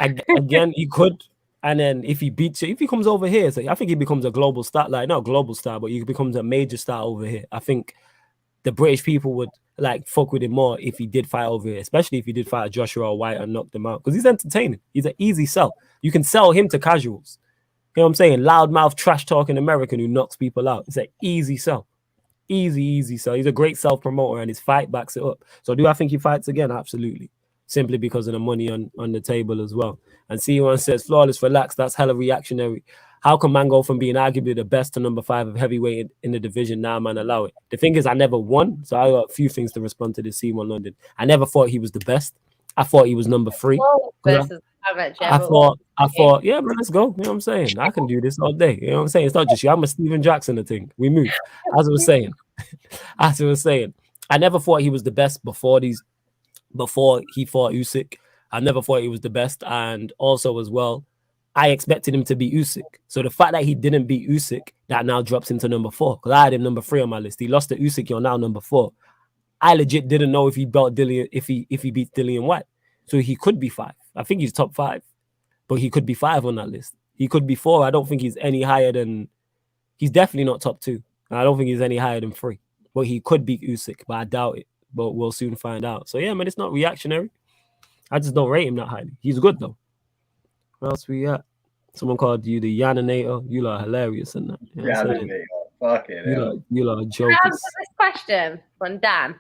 again, he could. And then if he beats it, if he comes over here, so I think he becomes a global star, like not a global star, but he becomes a major star over here. I think the British people would like fuck with him more if he did fight over here, especially if he did fight Joshua White and knock them out. Because he's entertaining. He's an easy sell. You can sell him to casuals. You know what I'm saying? Loudmouth, trash talking American who knocks people out. It's an easy sell. Easy sell. He's a great self-promoter and his fight backs it up. So do I think he fights again? Absolutely. Simply because of the money on the table as well. And C1 says, flawless, relax, that's hella reactionary. How can man go from being arguably the best to number 5 of heavyweight in the division? Now, man, allow it. The thing is, I never won, so I got a few things to respond to this C1 London. I never thought he was the best. I thought he was number 3. I thought, yeah, man, let's go. You know what I'm saying? I can do this all day. You know what I'm saying? It's not just you. I'm a Steven Jackson thing. We move. As I was saying, I never thought he was the best before he fought Usyk. I never thought he was the best. And also as well, I expected him to beat Usyk. So the fact that he didn't beat Usyk, that now drops him to number 4. Because I had him number 3 on my list. He lost to Usyk, you're now number 4. I legit didn't know if he beat Dillian White. So he could be 5. I think he's top 5. But he could be 5 on that list. He could be 4. I don't think he's any higher than... He's definitely not top 2. I don't think he's any higher than 3. But he could beat Usyk, but I doubt it. But we'll soon find out. So yeah, man, it's not reactionary. I just don't rate him that highly. He's good though. What else we got? Someone called you the Yaninator. You lot are hilarious and that. You know Yaninator. Fuck it. You lot are jokers. Answer this question from Dan.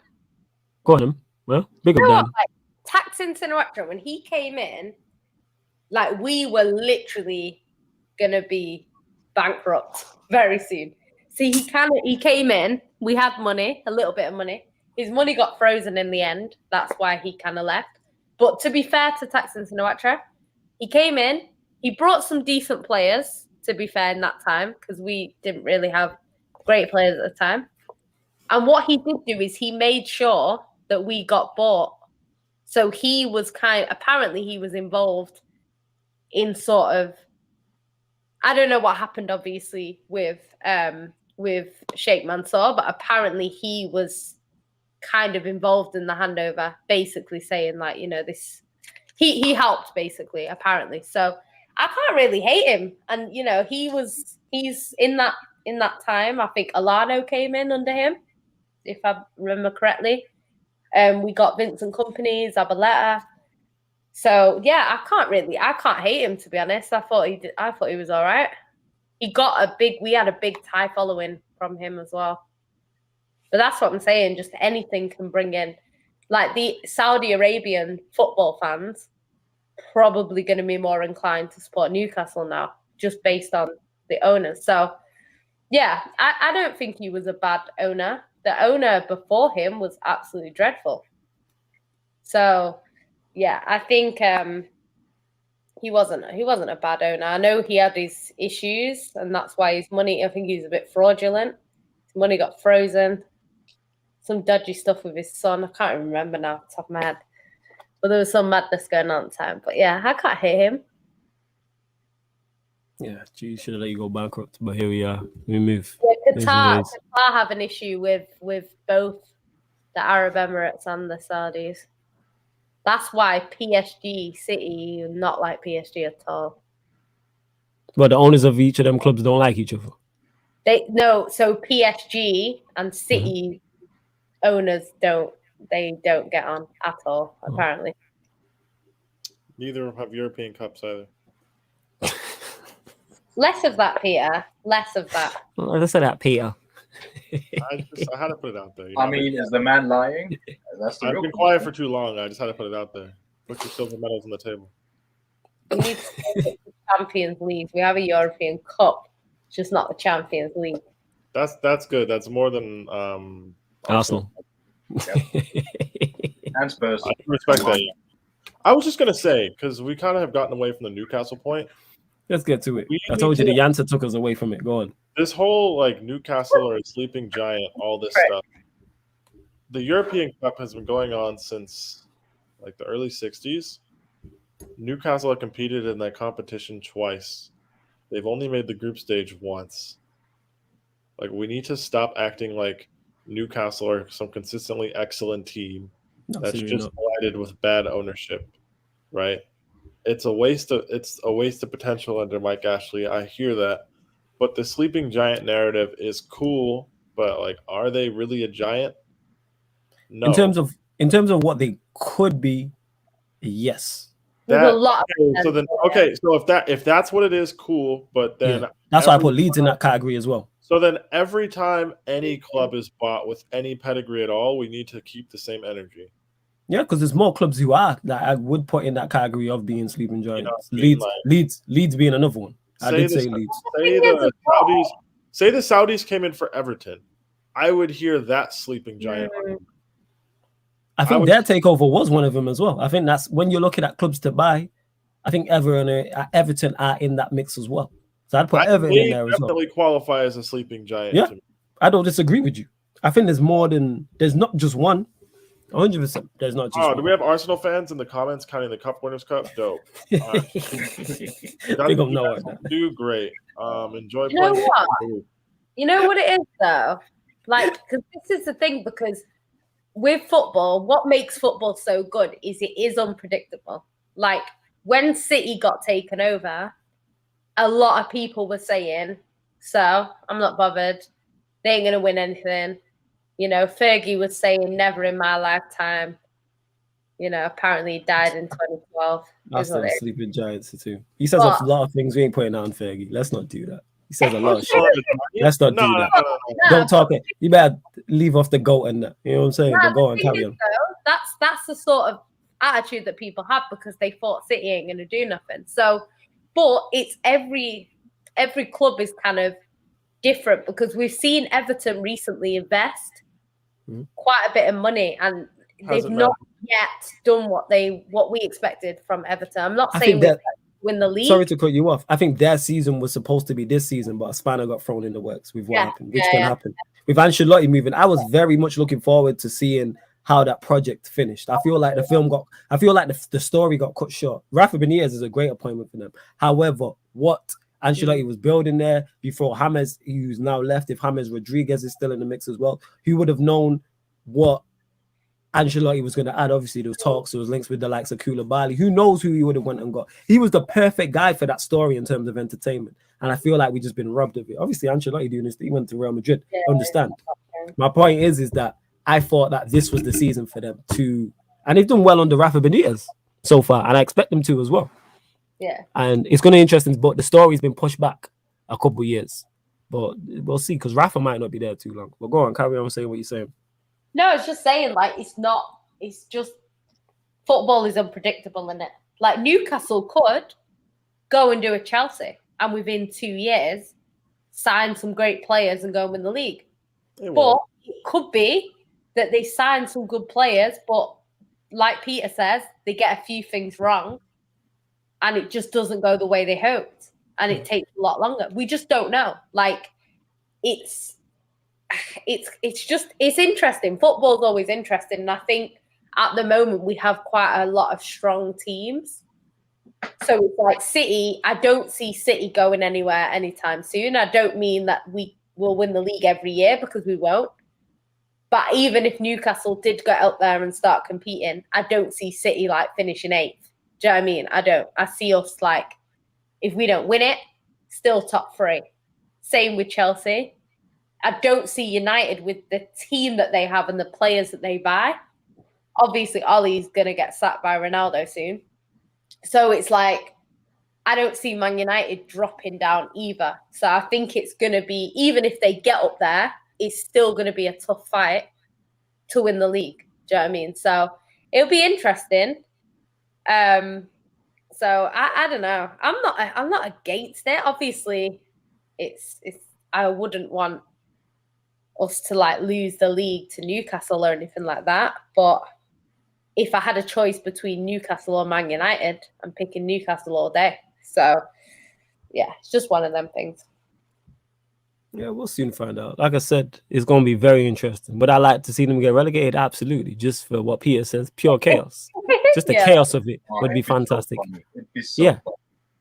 Go on him. Well, big up Dan. Like, Tyson Sinatra, when he came in, like we were literally gonna be bankrupt very soon. See, he came in, we had money, a little bit of money. His money got frozen in the end. That's why he kind of left. But to be fair to Tyson Sinatra, he came in, he brought some decent players, to be fair, in that time, because we didn't really have great players at the time. And what he did do is he made sure that we got bought. So he was apparently he was involved in sort of, I don't know what happened, obviously, with Sheikh Mansour, but apparently he was kind of involved in the handover, basically saying like, you know, this he helped basically, apparently. So I can't really hate him. And you know, he's in that time, I think Alano came in under him, if I remember correctly. We got Vincent Kompany, Zabaleta. So yeah, I can't hate him, to be honest. I thought he was all right. We had a big Thai following from him as well. But that's what I'm saying. Just anything can bring in, like the Saudi Arabian football fans, probably going to be more inclined to support Newcastle now, just based on the owners. So, yeah, I don't think he was a bad owner. The owner before him was absolutely dreadful. So, yeah, I think he wasn't a bad owner. I know he had his issues, and that's why his money, I think he was a bit fraudulent. His money got frozen. some dodgy stuff with his son. I can't even remember now off the top of my head. But there was some madness going on at the time. But yeah, I can't hate him. Yeah, geez, should have let you go bankrupt, but here we are. We move. Yeah, These Qatar days. have an issue with both the Arab Emirates and the Saudis. That's why PSG, City, not like PSG at all. But the owners of each of them clubs don't like each other. So PSG and City owners don't get on at all, apparently. Neither have European Cups either. Less of that, Peter. Less of that. Well, I said that, Peter. I had to put it out there. I mean, is the man lying? That's the I've real been quiet for too long. I just had to put it out there. Put your silver medals on the table. We need to take it to Champions League. We have a European Cup, it's just not the Champions League. That's good. That's more than Arsenal. And Spurs. I respect that. Yeah. I was just gonna say, because we kind of have gotten away from the Newcastle point. Let's get to it. I told you the answer took us away from it. Go on. This whole like Newcastle or a sleeping giant, all this stuff. The European Cup has been going on since like the early 60s. Newcastle have competed in that competition twice. They've only made the group stage once. Like, we need to stop acting like Newcastle are some consistently excellent team that's just collided with bad ownership, right? It's a waste of potential under Mike Ashley. I hear that, but the sleeping giant narrative is cool. But like, are they really a giant? No. In terms of what they could be, yes. There's a lot. So if that's what it is, cool. But then that's why I put Leeds in that category as well. So then every time any club is bought with any pedigree at all, we need to keep the same energy. Yeah, because there's more clubs who are that I would put in that category of being sleeping giants. Leeds being another one. I did say Leeds. Say the Saudis came in for Everton. I would hear that sleeping giant. I think their takeover was one of them as well. I think that's when you're looking at clubs to buy. I think Everton are in that mix as well. So I'd put Everton in there as well. Definitely qualify as a sleeping giant. Yeah, I don't disagree with you. I think there's not just one. 100%. There's not just one. Do we have Arsenal fans in the comments counting the Cup Winners' Cup? Dope. Big up Noah. Do great. Enjoy playing. What? You know what it is though? Like, because this is the thing, because with football, what makes football so good is it is unpredictable. Like, when City got taken over, a lot of people were saying, so I'm not bothered. They ain't going to win anything. You know, Fergie was saying, never in my lifetime. You know, apparently he died in 2012. That's the sleeping giants too. He says a lot of things we ain't putting on Fergie. Let's not do that. He says a lot of shit. Let's not do that. No. Don't talk it. You better leave off the goat and that. You know what I'm saying? But go on, carry on. That's the sort of attitude that people have because they thought City ain't going to do nothing. So, but it's every club is kind of different because we've seen Everton recently invest quite a bit of money and they've not yet done what we expected from Everton. I'm not saying we win the league. Sorry to cut you off. I think their season was supposed to be this season, but a spanner got thrown in the works with what happened, which can happen. With Ancelotti moving, I was very much looking forward to seeing how that project finished. I feel like the story got cut short. Rafa Benitez is a great appointment for them. However, what Ancelotti was building there before James, who's now left, if James Rodriguez is still in the mix as well, who would have known what Ancelotti was going to add? Obviously, there was talks, there was links with the likes of Koulibaly. Who knows who he would have went and got? He was the perfect guy for that story in terms of entertainment. And I feel like we've just been robbed of it. Obviously, Ancelotti doing this, he went to Real Madrid. Understand? My point is that I thought that this was the season for them to, and they've done well under Rafa Benitez so far, and I expect them to as well. Yeah. And it's going to be interesting, but the story's been pushed back a couple of years. But we'll see, because Rafa might not be there too long. But go on, carry on saying what you're saying. No, it's just saying, like, it's just football is unpredictable, isn't it? Like, Newcastle could go and do a Chelsea and within 2 years sign some great players and go and win the league. But it could be that they sign some good players, but like Peter says, they get a few things wrong and it just doesn't go the way they hoped. And it takes a lot longer. We just don't know. Like, it's it's interesting. Football's always interesting, and I think at the moment we have quite a lot of strong teams. So it's like City. I don't see City going anywhere anytime soon. I don't mean that we will win the league every year, because we won't. But even if Newcastle did get out there and start competing, I don't see City like finishing 8th. Do you know what I mean? I don't. I see us like, if we don't win it, still top 3. Same with Chelsea. I don't see United with the team that they have and the players that they buy. Obviously, Ollie's going to get sacked by Ronaldo soon. So it's like, I don't see Man United dropping down either. So I think it's going to be, even if they get up there, it's still going to be a tough fight to win the league. Do you know what I mean? So it'll be interesting. So I don't know. I'm not against it. Obviously, it's I wouldn't want us to like lose the league to Newcastle or anything like that. But if I had a choice between Newcastle or Man United, I'm picking Newcastle all day. So yeah, it's just one of them things. Yeah, we'll soon find out. Like I said, it's going to be very interesting. But I like to see them get relegated, absolutely. Just for what Peter says, pure chaos. Just the chaos of it would be fantastic. It'd be so fun.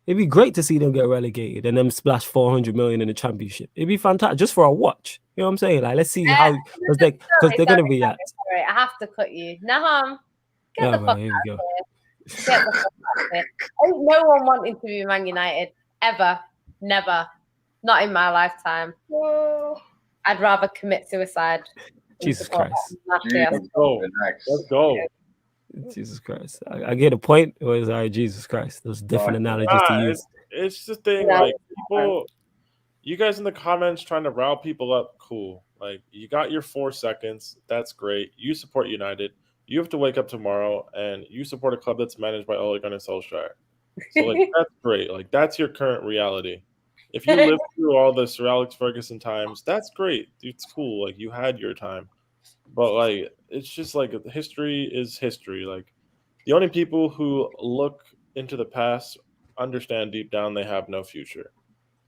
It'd be great to see them get relegated and them splash 400 million in the championship. It'd be fantastic just for a watch. You know what I'm saying? Like, let's see how, because they're going to react. Sorry, I have to cut you. Nahum, get the fuck out of here. Get the fuck out of here. Ain't no one wanting to be Man United ever, never, not in my lifetime. I'd rather commit suicide. Jesus Christ. Let's go. Let's go. Jesus Christ. I get a point. It was like, Jesus Christ. Those different analogies to use. It's the thing, like, people, you guys in the comments trying to rile people up, cool. Like, you got your 4 seconds. That's great. You support United. You have to wake up tomorrow and you support a club that's managed by Ole Gunnar Solskjaer. So, like, that's great. Like, that's your current reality. If you live through all the Sir Alex Ferguson times, that's great. It's cool. Like, you had your time. But, like, it's just like history is history. Like, the only people who look into the past understand deep down they have no future.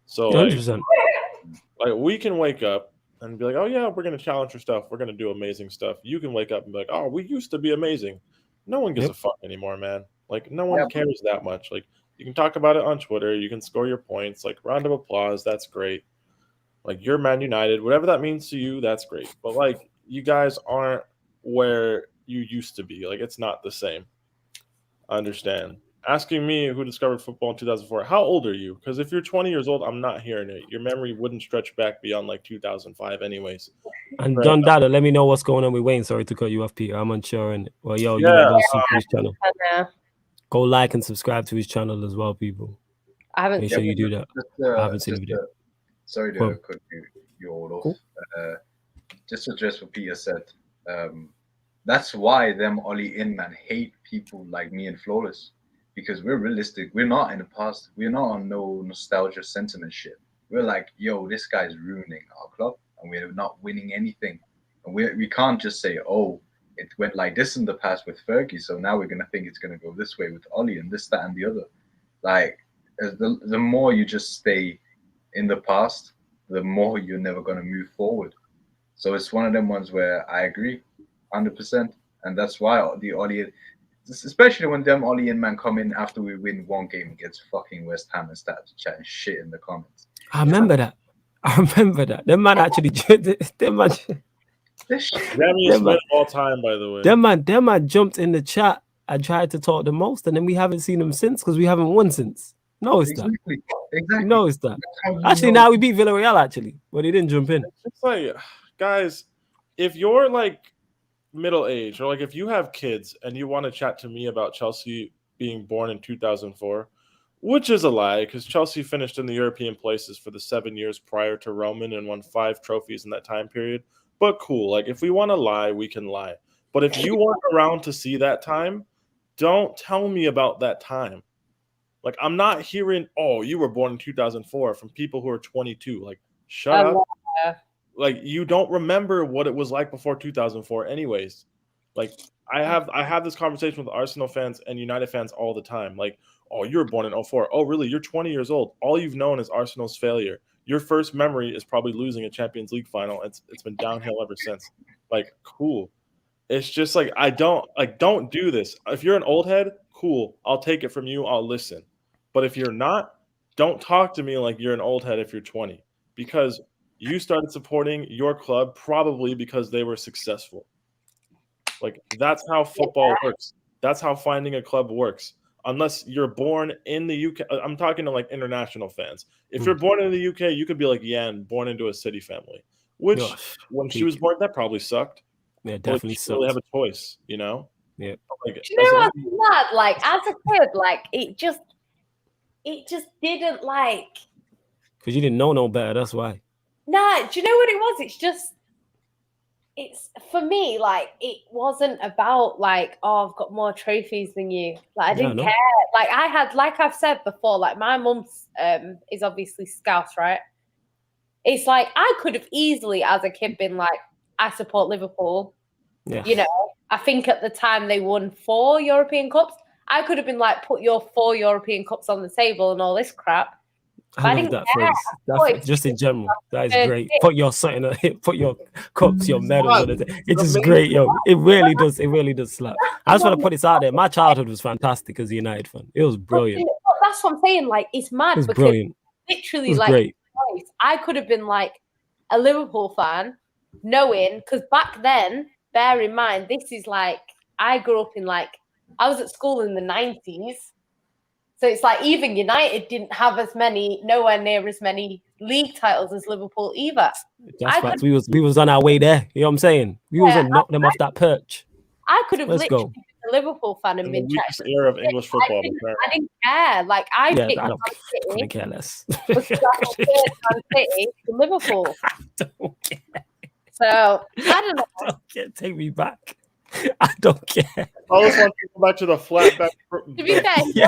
So, like we can wake up and be like, oh, yeah, we're going to challenge your stuff. We're going to do amazing stuff. You can wake up and be like, oh, we used to be amazing. No one gives a fuck anymore, man. Like, no one cares that much. Like, you can talk about it on Twitter. You can score your points. Like, round of applause. That's great. Like, you're Man United. Whatever that means to you, that's great. But, like, you guys aren't where you used to be. Like, it's not the same. I understand. Asking me who discovered football in 2004, how old are you? Because if you're 20 years old, I'm not hearing it. Your memory wouldn't stretch back beyond, like, 2005 anyways. And Don Dada, let me know what's going on with Wayne. Sorry to cut you off, Peter. I'm unsure. And, well, you gotta go subscribe to his channel. Go like and subscribe to his channel as well, people. I haven't. Make sure you do that. I haven't seen the video. Sorry to cut you all off. Cool. Just to address what Peter said. That's why them Ollie Inman hate people like me and Flawless, because we're realistic. We're not in the past. We're not on no nostalgia sentiment shit. We're like, yo, this guy's ruining our club, and we're not winning anything. And we can't just say, oh, it went like this in the past with Fergie, so now we're gonna think it's gonna go this way with Ollie and this, that, and the other. Like, the more you just stay in the past, the more you're never gonna move forward. So it's one of them ones where I agree, 100%, and that's why the Ollie, especially when them Ollie and man come in after we win one game against fucking West Ham and start chatting shit in the comments. I remember that. Them man actually, them man. Ramiest man of all time, by the way. Them man jumped in the chat and tried to talk the most, and then we haven't seen him since because we haven't won since. No, it's Exactly. No, it's that. Actually, now we beat Villarreal, actually, but he didn't jump in. It's like, guys, if you're like middle age, or like if you have kids and you want to chat to me about Chelsea being born in 2004, which is a lie because Chelsea finished in the European places for the 7 years prior to Roman and won 5 trophies in that time period. But cool, like if we want to lie, we can lie. But if you weren't around to see that time, don't tell me about that time. Like, I'm not hearing, oh, you were born in 2004 from people who are 22. Like, shut up. Like, you don't remember what it was like before 2004 anyways. Like, I have this conversation with Arsenal fans and United fans all the time. Like, oh, you were born in 04. Oh, really? You're 20 years old. All you've known is Arsenal's failure. your first memory is probably losing a Champions League final. It's been downhill ever since. Like, cool. It's just like don't do this. If you're an old head, cool. I'll take it from you. I'll listen. But if you're not, don't talk to me like you're an old head if you're 20, because you started supporting your club probably because they were successful. Like, that's how football works. That's how finding a club works. Unless you're born in the UK. I'm talking to like international fans. If you're born in the UK, you could be like Yan, born into a City family, which when she was born, that probably sucked. Yeah, definitely sucked. Really have a choice, you know? Yeah. Like, you know what's mad? Like, as a kid, like, it just didn't like. Because you didn't know no better, that's why. Nah, do you know what it was? It's for me, like, it wasn't about like, oh, I've got more trophies than you. Like, I didn't care. Like, I had, like I've said before, like, my mum's is obviously Scouse, right? It's like I could have easily, as a kid, been like, I support Liverpool. Yeah. You know, I think at the time they won 4 European Cups. I could have been like, put your 4 European Cups on the table and all this crap. I love that phrase. That, just in general, that is great. Put your cups, your medals on it. It's just great, yo. It really does. It really does slap. I just want to put this out there. My childhood was fantastic as a United fan. It was brilliant. That's what I'm saying. Like, it's mad. It was brilliant. Literally, like, great. I could have been like a Liverpool fan, knowing, because back then, bear in mind, this is like, I grew up in like, I was at school in the 90s. So it's like even United didn't have nowhere near as many league titles as Liverpool either. That's facts. We was on our way there. You know what I'm saying? We was on knock them off that perch. I could have literally been a Liverpool fan and been the era of English football. I didn't care. Like, I picked Man City. Couldn't care less. Man City to Liverpool. I don't care. So I don't know. I don't care. Take me back. I don't care. I always want to go back to the flat back. To be fair, he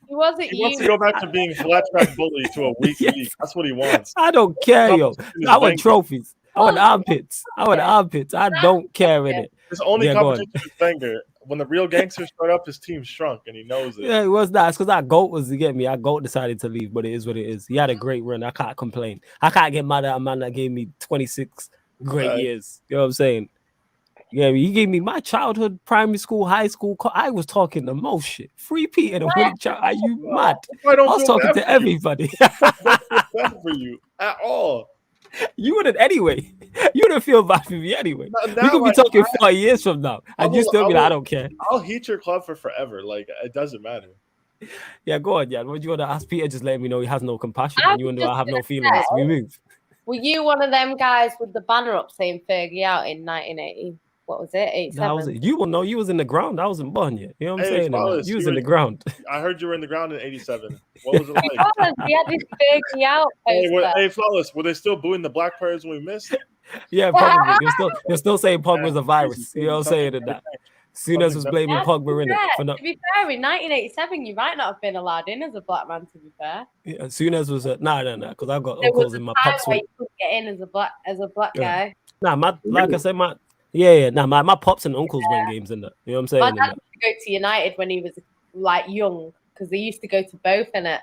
wants to go back to being flat track bully to a weak league. That's what he wants. I don't care, yo. I want trophies. I want armpits. I don't care in it. His only competition is Wenger. When the real gangsters showed up, his team shrunk, and he knows it. Yeah, it was nice because our GOAT was to get me. Our GOAT decided to leave, but it is what it is. He had a great run. I can't complain. I can't get mad at a man that gave me 26 great years. You know what I'm saying? Yeah, he gave me my childhood, primary school, high school. I was talking the most shit. Free Pete and a winning child. Are you mad? I was talking to everybody. Bad for you at all. You wouldn't anyway. You wouldn't feel bad for me anyway. We could be talking 4 years from now, and you still be like, I don't care. I'll heat your club for forever. Like, it doesn't matter. Yeah, go on, yeah. What do you want to ask Peter? Just let me know he has no compassion, and you wonder I have no feelings. We move. Were you one of them guys with the banner up saying Fergie out in 1980? What was it? 87? You will know. You was in the ground. I wasn't born yet. You know what I'm saying? You was in the ground. I heard you were in the ground in 87. What was it like? We had this Fergie out poster. Hey, Flawless, were they still booing the black players when we missed? Yeah, probably. They're still saying Pogba's a virus. You know what I'm saying? In that. Souness was blaming Pogba in it. To be fair, in 1987, you might not have been allowed in as a black man, to be fair. Yeah, Souness was no, because I've got uncles in my pops. You couldn't get in as a black guy. Nah, like I said, my pops and uncles went games in that. You know what I'm saying? My dad used to go to United when he was like young, because they used to go to both in it.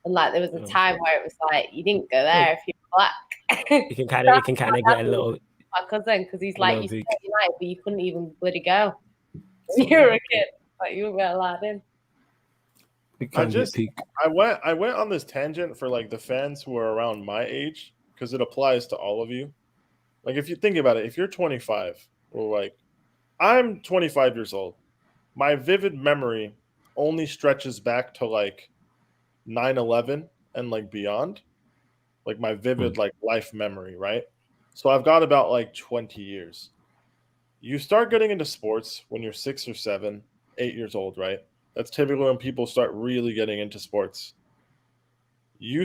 And like there was a time where it was like you didn't go there if you were black. You can kind of get a little. My cousin, because he's like, you stayed United, but you couldn't even bloody go. You were a kid, like you weren't allowed in. I went on this tangent for like the fans who are around my age, because it applies to all of you. Like, if you think about it, if you're 25, or like I'm 25 years old, my vivid memory only stretches back to like 9/11 and like beyond, like my vivid like life memory, right? So I've got about like 20 years. You start getting into sports when you're 6 or 7, 8 years old, right? That's typically when people start really getting into sports. You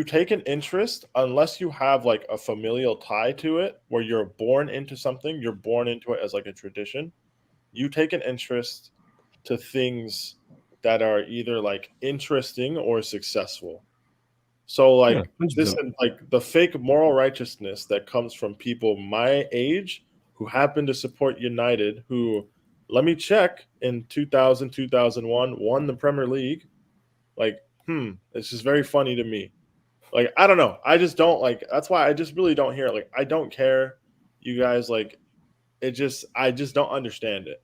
take an interest, unless you have like a familial tie to it, where you're born into something, you're born into it as like a tradition. You take an interest to things that are either like interesting or successful. So like this is like the fake moral righteousness that comes from people my age who happen to support United, who, let me check, in 2000, 2001, won the Premier League. Like, it's just very funny to me. Like, I don't know. I just don't like. That's why I just really don't hear it. Like, I don't care, you guys. Like, I just don't understand it.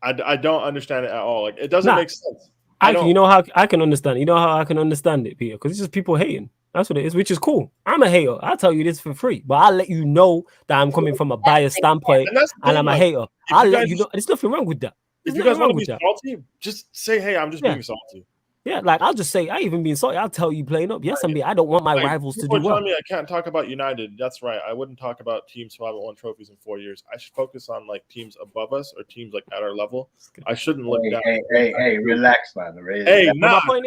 I don't understand it at all. Like, it doesn't make sense. You know how I can understand. You know how I can understand it, Peter, because it's just people hating. That's what it is, which is cool. I'm a hater. I'll tell you this for free, but I'll let you know that I'm coming from a biased standpoint and I'm a hater. I'll let you know. There's nothing wrong with that. If you guys want to be salty, just say, hey, I'm just being salty. Yeah, like I'll just say, I even being salty. I'll tell you playing up. Yes, I don't want my rivals to do well. Telling me I can't talk about United. That's right. I wouldn't talk about teams who haven't won trophies in 4 years. I should focus on like teams above us or teams like at our level. I shouldn't look down. Hey, relax, man. My point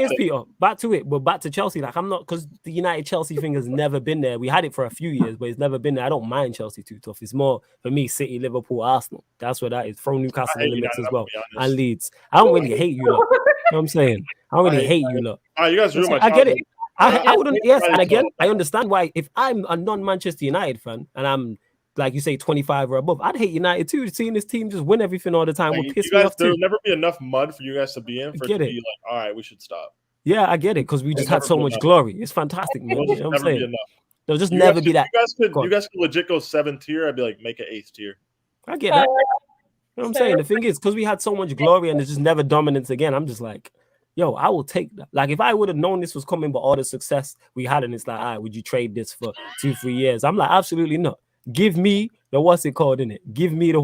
is, Peter, back to it. But back to Chelsea. Like I'm not, because the United Chelsea thing has never been there. We had it for a few years, but it's never been there. I don't mind Chelsea too tough. It's more for me, City, Liverpool, Arsenal. That's what that is. Throw Newcastle in the mix as well, and Leeds. I don't really hate you. You know what I'm saying? I don't really hate you, look. You guys ruined my I get it. I wouldn't. Yes, and again, I understand why. If I'm a non-Manchester United fan and I'm like you say 25 or above, I'd hate United too. Seeing this team just win everything all the time would piss me off too. There'll never be enough mud for you guys to be in for it to be like, all right, we should stop. Yeah, I get it because we just had so much glory. It's fantastic, man. You know what I'm saying? There'll just never be that. You guys could legit go 7th tier. I'd be like, make it 8th tier. I get that. You know what I'm saying? The thing is, because we had so much glory and there's just never dominance again, I'm just like, yo, I will take that. Like, if I would have known this was coming, but all the success we had, and it's like, all right, would you trade this for 2-3 years? I'm like, absolutely not. Give me the what's it called in it. Give me the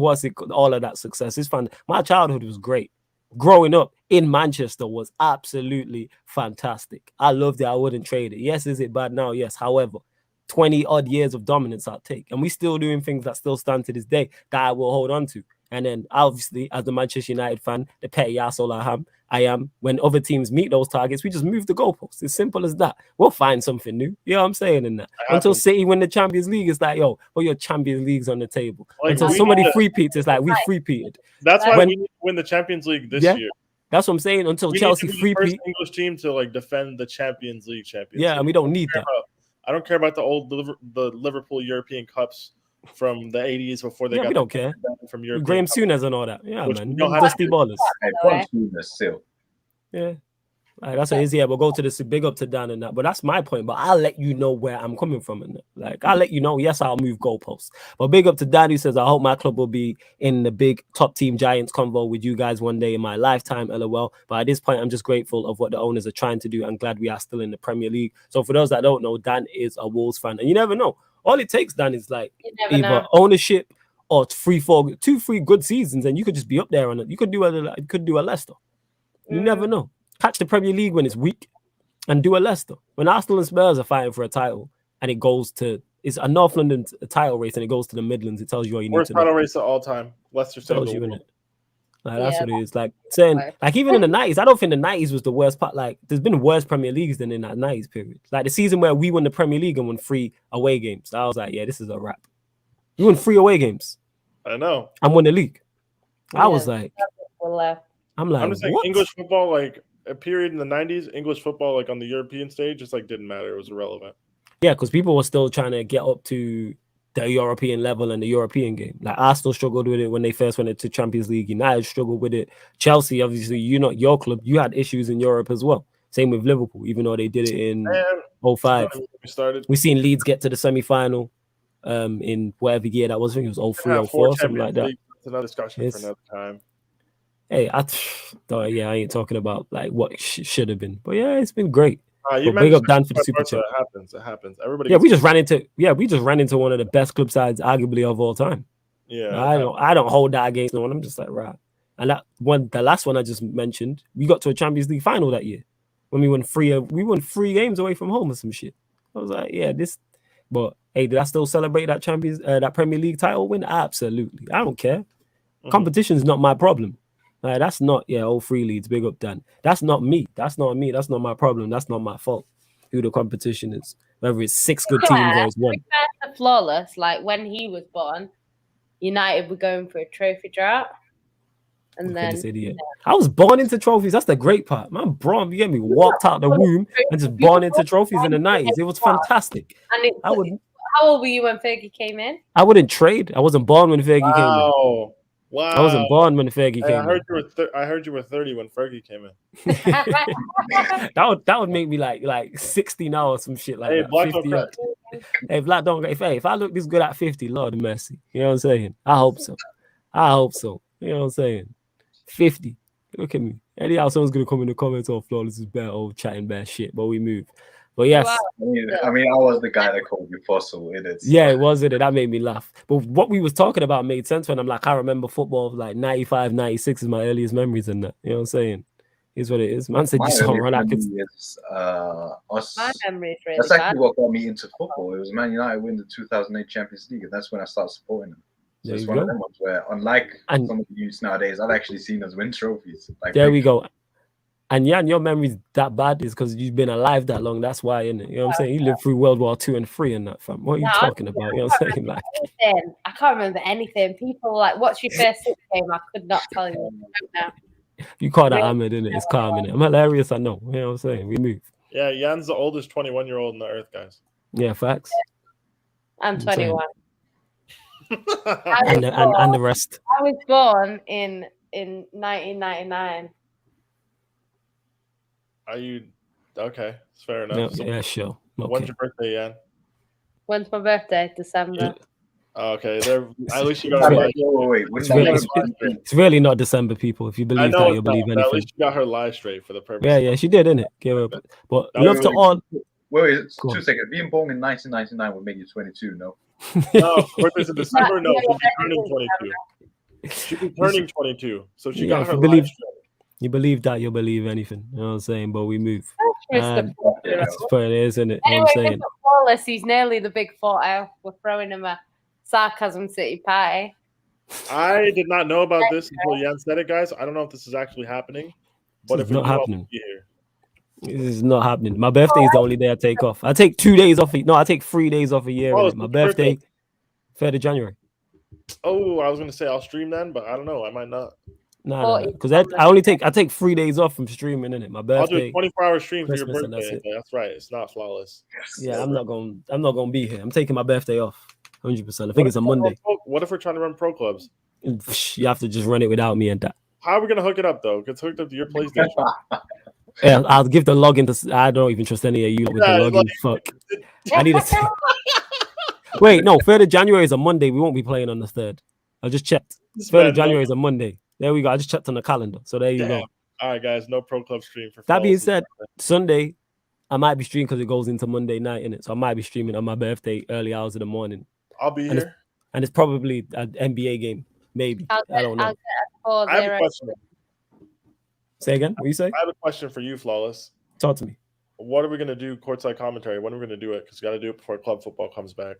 all of that success. It's fun. My childhood was great. Growing up in Manchester was absolutely fantastic. I loved it. I wouldn't trade it. Yes, is it bad now? Yes. However, 20 odd years of dominance I'll take. And we still doing things that still stand to this day that I will hold on to. And then obviously, as the Manchester United fan, the petty asshole I am, when other teams meet those targets, we just move the goalposts. It's simple as that. We'll find something new. You know what I'm saying in that? Until City win the Champions League, it's like, yo, well, your Champions League's on the table. Like, until somebody free-peats, it's like, we free-peated. That's why we need to win the Champions League this year. That's what I'm saying. Until Chelsea free-peat. English team to like defend the Champions League championship. Yeah, and we don't need that. I don't care about the Liverpool European Cups from the 80s before they got. We don't care. From Europe. Graham Souness and all that. Yeah, man. Dusty ballers. Still. Yeah. That's what it is. Yeah, we'll go to this big up to Dan and that. But that's my point. But I'll let you know where I'm coming from. And like, I'll let you know. Yes, I'll move goalposts. But big up to Dan who says, I hope my club will be in the big top team Giants convo with you guys one day in my lifetime. LOL. But at this point, I'm just grateful of what the owners are trying to do. I'm glad we are still in the Premier League. So for those that don't know, Dan is a Wolves fan. And you never know. All it takes, Dan, is like either ownership or 2-3 good seasons, and you could just be up there on it. You could do a Leicester. You never know. Catch the Premier League when it's weak and do a Leicester. When Arsenal and Spurs are fighting for a title and it goes to it's a North London title race and it goes to the Midlands, it tells you all you need to know. Worst title race of all time. Leicester tells you in it. Like, that's what it is. Like saying, like even in the 90s, I don't think the 90s was the worst part. Like there's been worse Premier Leagues than in that 90s period. Like the season where we won the Premier League and won 3 away games. I was like, yeah, this is a wrap. We won 3 away games. I know. And won the league. I was like, I'm just saying, what? English football, like a period in the 90s, English football, like on the European stage, just like didn't matter. It was irrelevant. Yeah, because people were still trying to get up to the European level and the European game. Like Arsenal struggled with it when they first went into Champions League. United struggled with it. Chelsea, obviously, you're not your club. You had issues in Europe as well. Same with Liverpool, even though they did it in 05. We've seen Leeds get to the semi-final in whatever year that was. I think it was 03, 04, something like that. It's another discussion for another time. Hey, I ain't talking about like what should have been. But yeah, it's been great. You big up Dan for the super chat. It happens. Everybody. Yeah, we just ran into one of the best club sides, arguably of all time. Yeah, I don't hold that against no one. I'm just like, right. And the last one I just mentioned, we got to a Champions League final that year when we won 3 games away from home or some shit. I was like, yeah, this. But hey, did I still celebrate that that Premier League title win? Absolutely. I don't care. Competition's not my problem. That's not, 03 Leeds, big up Dan. That's not me. That's not my problem. That's not my fault. Who the competition is. Whether it's 6 good teams or it's 1. Flawless, like when he was born, United were going for a trophy drought. And then I was born into trophies. That's the great part. Man, bro, you get me walked out the womb and just born into trophies in the 90s. It was fantastic. And how old were you when Fergie came in? I wouldn't trade. I wasn't born when Fergie came in. Wow. I wasn't born when Fergie Hey, came. I heard you were. I heard you were 30 when Fergie came in. that would make me like 60 now or some shit like Hey, that. Black 50 don't up. Hey, Black don't. If I look this good at 50, Lord of mercy. You know what I'm saying? I hope so. You know what I'm saying? 50. Look at me. Anyhow, someone's gonna come in the comments or flawless is better old chatting bad shit, but we move. But yes. I mean, I was the guy that called you fossil in it. Yeah, it was it. That made me laugh. But what we was talking about made sense when I'm like, I remember football like 95, 96 is my earliest memories in that. You know what I'm saying? Is what it is. Man said My you saw earliest run out. memory is, us. My memory is really That's bad. actually what got me into football. It was Man United win the 2008 Champions League, and that's when I started supporting them. So There it's you one of go. them ones where, unlike And- some of the youths nowadays, I've actually seen us win trophies. Like There we go. And yeah, and your memory's that bad is because you've been alive that long. That's why, innit? You know what I'm saying? You lived through World War II and 3 and that, fam. What are you talking about? You know what I'm saying? Like, Anything. I can't remember anything. People like, what's your first six game? I could not tell you. I don't know. you call that Ahmed, innit? It's calm, innit? I'm hilarious, I know. You know what I'm saying? We move. Yeah, Jan's the oldest 21-year-old in the earth, guys. Yeah, facts. I'm I'm saying. 21. And the rest. I was born in 1999. Are you okay? It's fair enough. Yeah, So yeah, sure. when's Okay. your birthday, Jan? When's my birthday? December. Oh, okay, there. At least you got her. Wait. It's really not December, people. If you I believe know that, it's you'll believe not, but at anything. least you got her lie straight for the purpose. Yeah, she did, innit? Give her, but love to all. Wait, Go 2 on. seconds. Being born in 1999 would make you 22, no? No, birthday's in December. No, she'll be turning 22. She'll be turning 22. So she Yeah, got if her you lie believe- straight. You believe that, you'll believe anything. You know what I'm saying? But we move. Mr. That's what it is, isn't it? You know Anyway, what I'm saying? Mr. Flawless, he's nearly the big 40. We're throwing him a Sarcasm City party. I did not know about this until Jan said it, guys. I don't know if this is actually happening, but This if is it not do, I'll happening. be here. This is not happening. My birthday is the only day I take off. I take 2 days off. I take 3 days off a year. Oh, innit? it's My your birthday, 3rd of January. Oh, I was gonna say I'll stream then, but I don't know. I might not. No, because I take 3 days off from streaming, innit? My I'll do birthday. a 24-hour stream for your Christmas, and birthday. that's it. That's right. It's not flawless. Yeah, I'm not gonna be here. I'm taking my birthday off. 100%. I think it's a Monday. What if we're trying to run pro clubs? You have to just run it without me and that. How are we gonna hook it up though? It's hooked up to your PlayStation. Yeah, I'll give the login to. I don't even trust any of you with the login. Fuck. I need to. Wait, no. 3rd of January is a Monday. We won't be playing on the 3rd. I just checked. 3rd of January is a Monday. There we go. I just checked on the calendar. So there you go. All right, guys. No pro club stream for. That being Flawless. said, Sunday, I might be streaming because it goes into Monday night, innit? So I might be streaming on my birthday, early hours of the morning. I'll be And here. And it's probably an NBA game. Maybe. I don't know. I have a question. Say again? What you say? I have a question for you, Flawless. Talk to me. What are we gonna do? Courtside commentary. When are we gonna do it? Because we got to do it before club football comes back.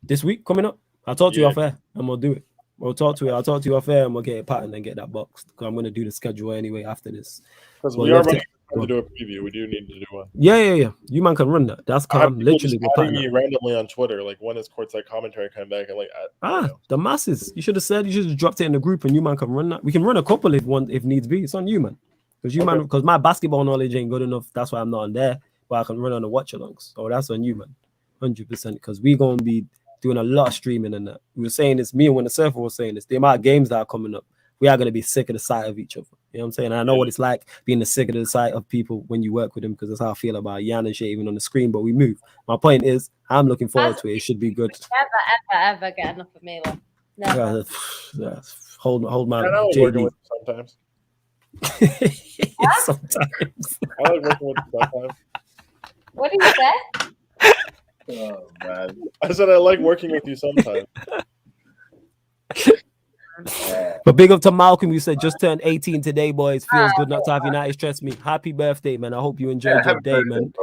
This week coming up. I'll talk to you Yeah. off air and we'll do it. I'll talk to you off air and we'll get it patterned and get that boxed. Because I'm gonna do the schedule anyway after this. Because Well, we are love to- going to do a preview. We do need to do one. Yeah. You man can run that. That's I have calm. people Literally, just we're adding patterned me up. randomly on Twitter. Like, when is courtside commentary coming back? And like, I don't know. The masses. You should have said. You should have dropped it in the group, and you man can run that. We can run a couple if needs be. It's on you, man. Because my basketball knowledge ain't good enough. That's why I'm not on there. But I can run on the watch alongs. So that's on you, man. 100%. Because we gonna be doing a lot of streaming and that. We were saying this. Me and when the surfer was saying this. The amount of games that are coming up. We are gonna be sick of the sight of each other. You know what I'm saying? And I know what it's like being sick of the sight of people when you work with them, because that's how I feel about Jan and shit, even on the screen. But we move. My point is, I'm looking forward to it. It should be good. Ever get enough of me, never. Hold my I like JD. working with you sometimes. Sometimes. I like working with you sometimes. What did you say? Oh man. I said I like working with you sometimes. But big up to Malcolm. You said just turned 18 today, boys. Feels good not to have United stress me. Happy birthday, man. I hope you enjoyed your day, man. You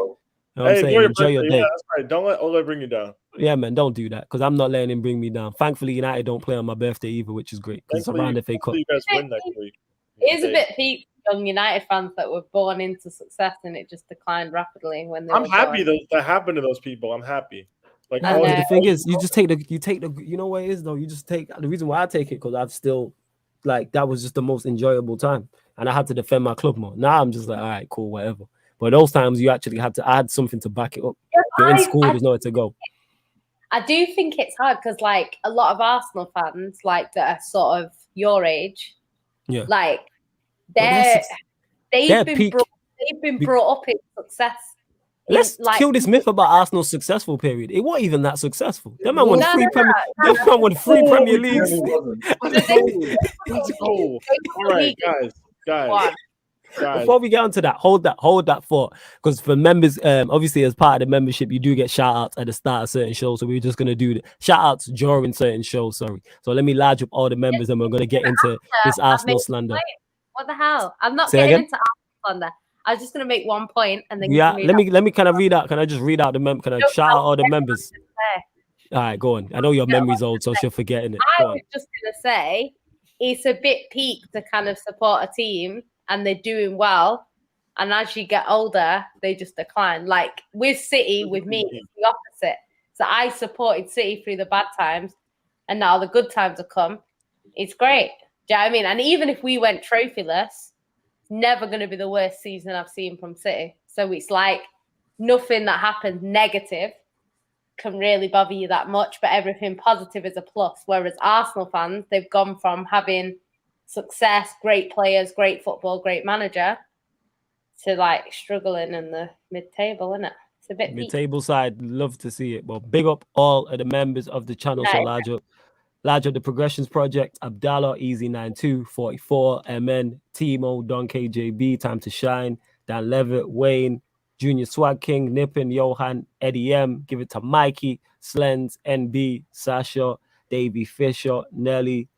know what I'm saying? Enjoy your day. Yeah, that's right. Don't let Ole bring you down. Yeah, man. Don't do that, because I'm not letting him bring me down. Thankfully, United don't play on my birthday either, which is great, because it's around FA Cup. You guys win next week. It is a bit peak young United fans that were born into success and it just declined rapidly when they I'm were happy born. that happened to those people. I'm happy. Like, I know. The thing is, you take the you know what it is though. You just take the reason why I take it, because I've still like that was just the most enjoyable time, and I had to defend my club more. Now I'm just like, all right, cool, whatever. But those times you actually had to add something to back it up. You're in school, there's nowhere to go. I do think it's hard because, like, a lot of Arsenal fans, like, that are sort of your age, Yeah. like, But they've been peak. brought up in success. Let's kill this myth about Arsenal's successful period. It wasn't even that successful. Them man won three Premier Leagues. Let's go. All right, guys. Before we get onto that, hold that thought. Because for members, obviously as part of the membership, you do get shout outs at the start of certain shows. So we're just gonna do the shout outs during certain shows. Sorry. So let me large up all the members and we're gonna get into this Arsenal slander. What the hell? I'm not Say getting again? into Arsenal slander. I was just gonna make one point and then let me kind of read out. Can I just read out the Can I shout out all the members? All right, go on. I know your memory's old, so you're forgetting it. I was just gonna say it's a bit peak to kind of support a team and they're doing well, and as you get older, they just decline. Like with City, with me, it's the opposite. So I supported City through the bad times, and now the good times have come. It's great. Do you know what I mean? And even if we went trophyless, never going to be the worst season I've seen from City. So it's like nothing that happens negative can really bother you that much, but everything positive is a plus. Whereas Arsenal fans, they've gone from having success, great players, great football, great manager, to like struggling in the mid-table, isn't it? It's a bit mid-table side. Love to see it. Well, big up all of the members of the channel. So large up the Progressions Project, Abdallah, Easy92, 44, MN, Timo, Don KJB, Time to Shine, Dan Levitt, Wayne, Junior Swag King, Nippin, Johan, Eddie M, give it to Mikey, Slens, NB, Sasha, Davey Fisher, Nelly,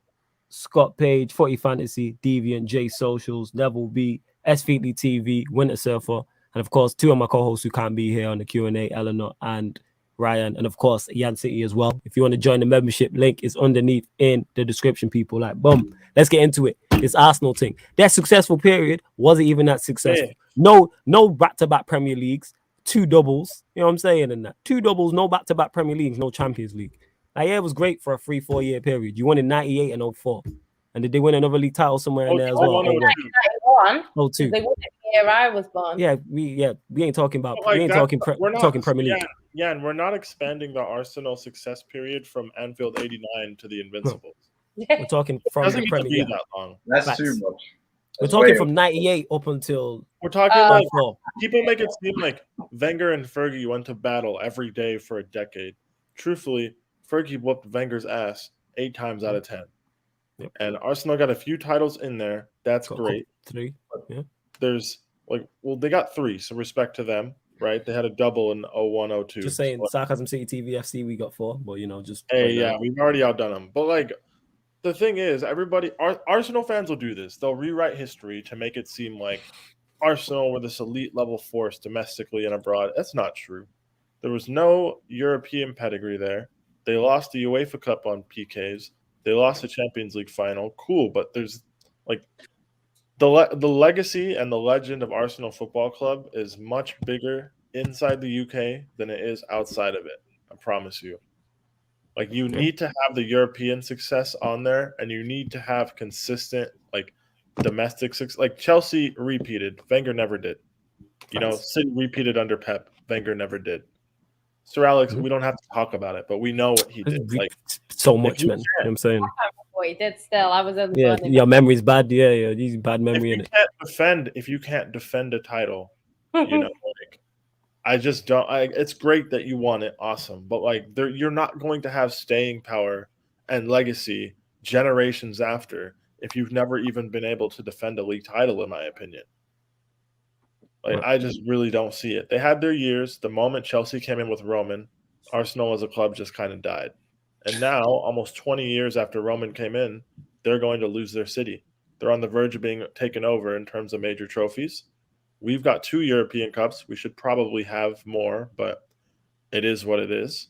Scott Page, 40 Fantasy, Deviant, J Socials, Neville B, S Feetly TV, Winter Surfer, and of course, two of my co-hosts who can't be here on the Q&A, Eleanor and Ryan, and of course, Yan City as well. If you want to join the membership, link is underneath in the description, people. Like, boom, let's get into it. This Arsenal thing. Their successful period wasn't even that successful. Yeah. No back-to-back Premier Leagues, 2 doubles. You know what I'm saying? And that 2 doubles, no back-to-back Premier Leagues, no Champions League. Like, yeah, it was great for a 3-4 year period. You won in 98 and 04. And did they win another league title somewhere in there as well? 02. They won it the year I was born. Yeah, we ain't talking about talking Premier League. Yeah, and we're not expanding the Arsenal success period from Anfield 89 to the Invincibles. We're talking from the Premier League. That long. That's too much. We're talking from 98 up until we're talking like people make it seem like Wenger and Fergie went to battle every day for a decade. Truthfully, Fergie whooped Wenger's ass 8 times out of 10. Yep. And Arsenal got a few titles in there. That's great. 3. Yeah. There's they got 3, so respect to them, right? They had a double in 01-02. Just saying, Sarcasm City TV FC, we got 4, but just we've already outdone them. But like, the thing is, Arsenal fans will do this. They'll rewrite history to make it seem like Arsenal were this elite level force domestically and abroad. That's not true. There was no European pedigree there. They lost the UEFA Cup on PKs. They lost the Champions League final. Cool, but there's like the legacy and the legend of Arsenal Football Club is much bigger inside the UK than it is outside of it. I promise you. Like, you need to have the European success on there, and you need to have consistent like domestic success. Like Chelsea repeated, Wenger never did. City repeated under Pep, Wenger never did. Sir Alex, we don't have to talk about it, but we know what he did. Like so much, man. You know what I'm saying? What he did still. I was in your memory's bad. Yeah, he's bad memory in it. If you can't defend a title, I just don't. It's great that you won it, awesome, but like, you're not going to have staying power and legacy generations after if you've never even been able to defend a league title, in my opinion. Like, I just really don't see it. They had their years. The moment Chelsea came in with Roman, Arsenal as a club just kind of died. And now, almost 20 years after Roman came in, they're going to lose their city. They're on the verge of being taken over in terms of major trophies. We've got 2 European Cups. We should probably have more, but it is what it is.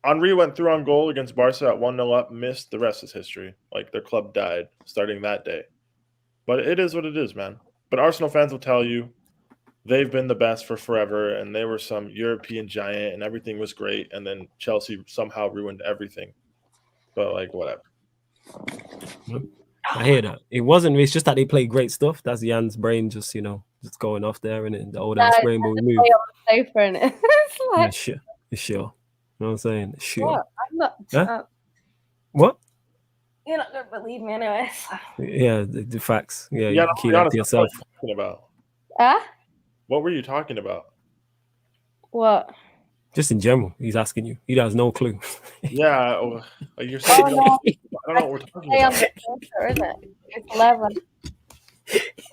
Henry went through on goal against Barca at 1-0 up, missed. The rest is history. Like, their club died starting that day. But it is what it is, man. But Arsenal fans will tell you they've been the best for forever, and they were some European giant, and everything was great, and then Chelsea somehow ruined everything. But, like, whatever. I hear that. It's just that they play great stuff. That's Jan's brain just going off there, and the old ass brain, but we move. It's like... Sure. know what I'm saying? Sure. What? I'm not. Huh? What? You're not gonna believe me anyway. So. Yeah, the facts. Yeah, you Yeah, can to keep be that honest, to what yourself. were you talking about? Huh? What were you talking about? What? Just in general, he's asking you. He has no clue. Yeah, like you're saying, no. I don't know what we're talking Stay on about. the poster, isn't it? It's 11.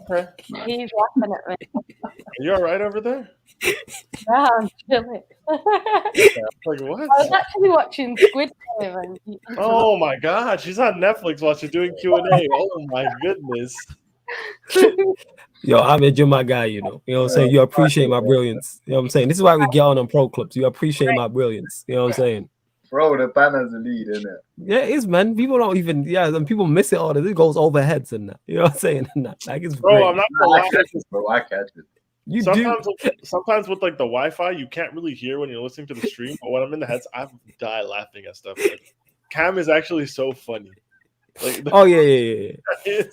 Okay. He's laughing at me. Are you all right over there? Yeah, I'm chilling. Like what? I was actually watching Squid Game. And Oh my God, she's on Netflix while she's doing Q&A. Oh my goodness. Yo, Ahmed, you're my guy, you know. You know what I'm saying? You appreciate my brilliance. You know what I'm saying? This is why we get on pro clubs. You appreciate my brilliance. You know what I'm saying? Bro, the banner's the lead, isn't it? Yeah, it is, man. People don't even, and people miss it all. It goes over heads and that. You know what I'm saying? And that. Like, it's Bro, great. I'm not gonna I lie. catch it, bro. I catch it. You Sometimes with like the Wi-Fi, you can't really hear when you're listening to the stream. But when I'm in the heads, I die laughing at stuff. Like, Cam is actually so funny. Like, oh yeah.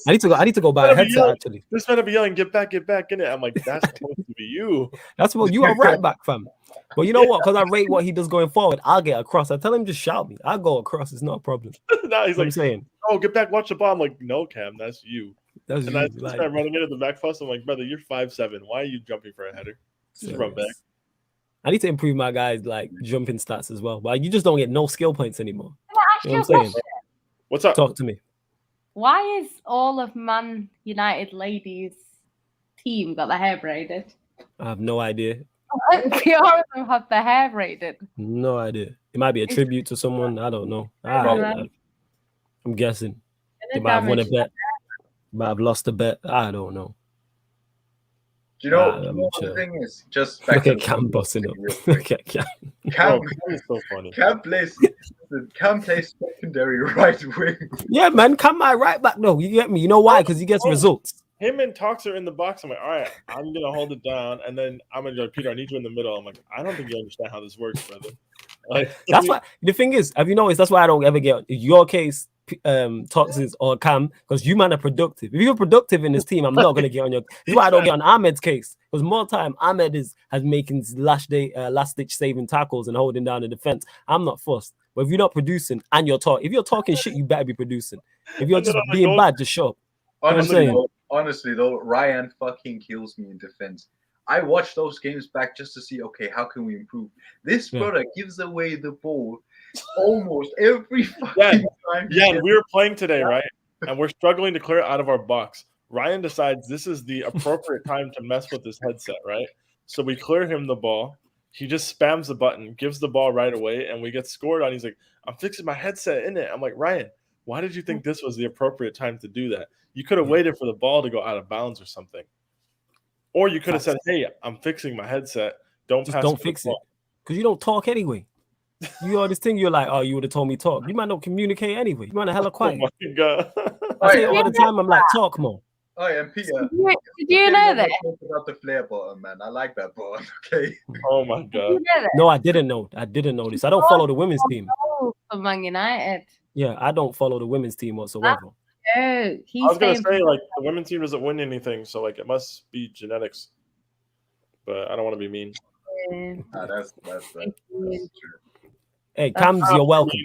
I need to go buy a headset actually. This man be yelling, get back in it. I'm like, that's supposed to be you. That's what you are right back, fam. But you know what? Because I rate what he does going forward, I'll get across. I tell him just shout me. I'll go across. It's not a problem. Now he's like, I'm saying, oh, get back, watch the ball. I'm like, no, Cam, that's you. That's and you. I just start running into the back post. I'm like, brother, you're 5'7". Why are you jumping for a header? Just run back. I need to improve my guys' like jumping stats as well. But you just don't get no skill points anymore. Can I You know ask what you I'm a saying? What's up? Talk to me. Why is all of Man United ladies' team got their hair braided? I have no idea. The all of them have their hair braided. No idea. It might be a tribute to someone. I don't know. Right. I'm guessing. They might have won a bet. Might have lost a bet. I don't know. Do you know what the thing is? Just back look at Cam bossing up. Look at Cam. Cam is so funny. Cam plays secondary right wing. Yeah, man. Cam my right back though. You get me? You know why? Because he gets results. Him and Talks are in the box. I'm like, all right, I'm gonna hold it down, and then I'm gonna go, Peter, I need you in the middle. I'm like, I don't think you understand how this works, brother. Like, that's why the thing is, have you noticed? That's why I don't ever get your case. Toxins or Cam, because you man are productive. If you're productive in this team, I'm not gonna get on your. That's why I don't get on Ahmed's case, because more time Ahmed has making last ditch saving tackles and holding down the defense. I'm not fussed. But if you're not producing and you're talking shit, you better be producing. If you're just being bad, just show up. Honestly though, Ryan fucking kills me in defense. I watch those games back just to see, okay, how can we improve? This brother gives away the ball almost every fucking time. Yeah, we were playing today, right? And we're struggling to clear it out of our box. Ryan decides this is the appropriate time to mess with his headset, right? So we clear him the ball. He just spams the button, gives the ball right away, and we get scored on. He's like, I'm fixing my headset in it. I'm like, Ryan, why did you think this was the appropriate time to do that? You could have waited for the ball to go out of bounds or something. Or you could have said, hey, I'm fixing my headset. Don't fix it. Because you don't talk anyway. You all this thing, you're like, oh, you would have told me talk. You might not communicate anyway. You might have hella quiet. Oh my God. I say all the time, I'm like, talk more. Oh yeah, and Peter. Did you know that? About the flare button, man. I like that button. Okay. Oh my God. No, I didn't know. I didn't know this. I don't follow the women's team. For Man United. Yeah, I don't follow the women's team whatsoever. Oh, I was gonna say, like, the women's team doesn't win anything, so like it must be genetics. But I don't want to be mean. That's true. Hey, Cam, you're welcome.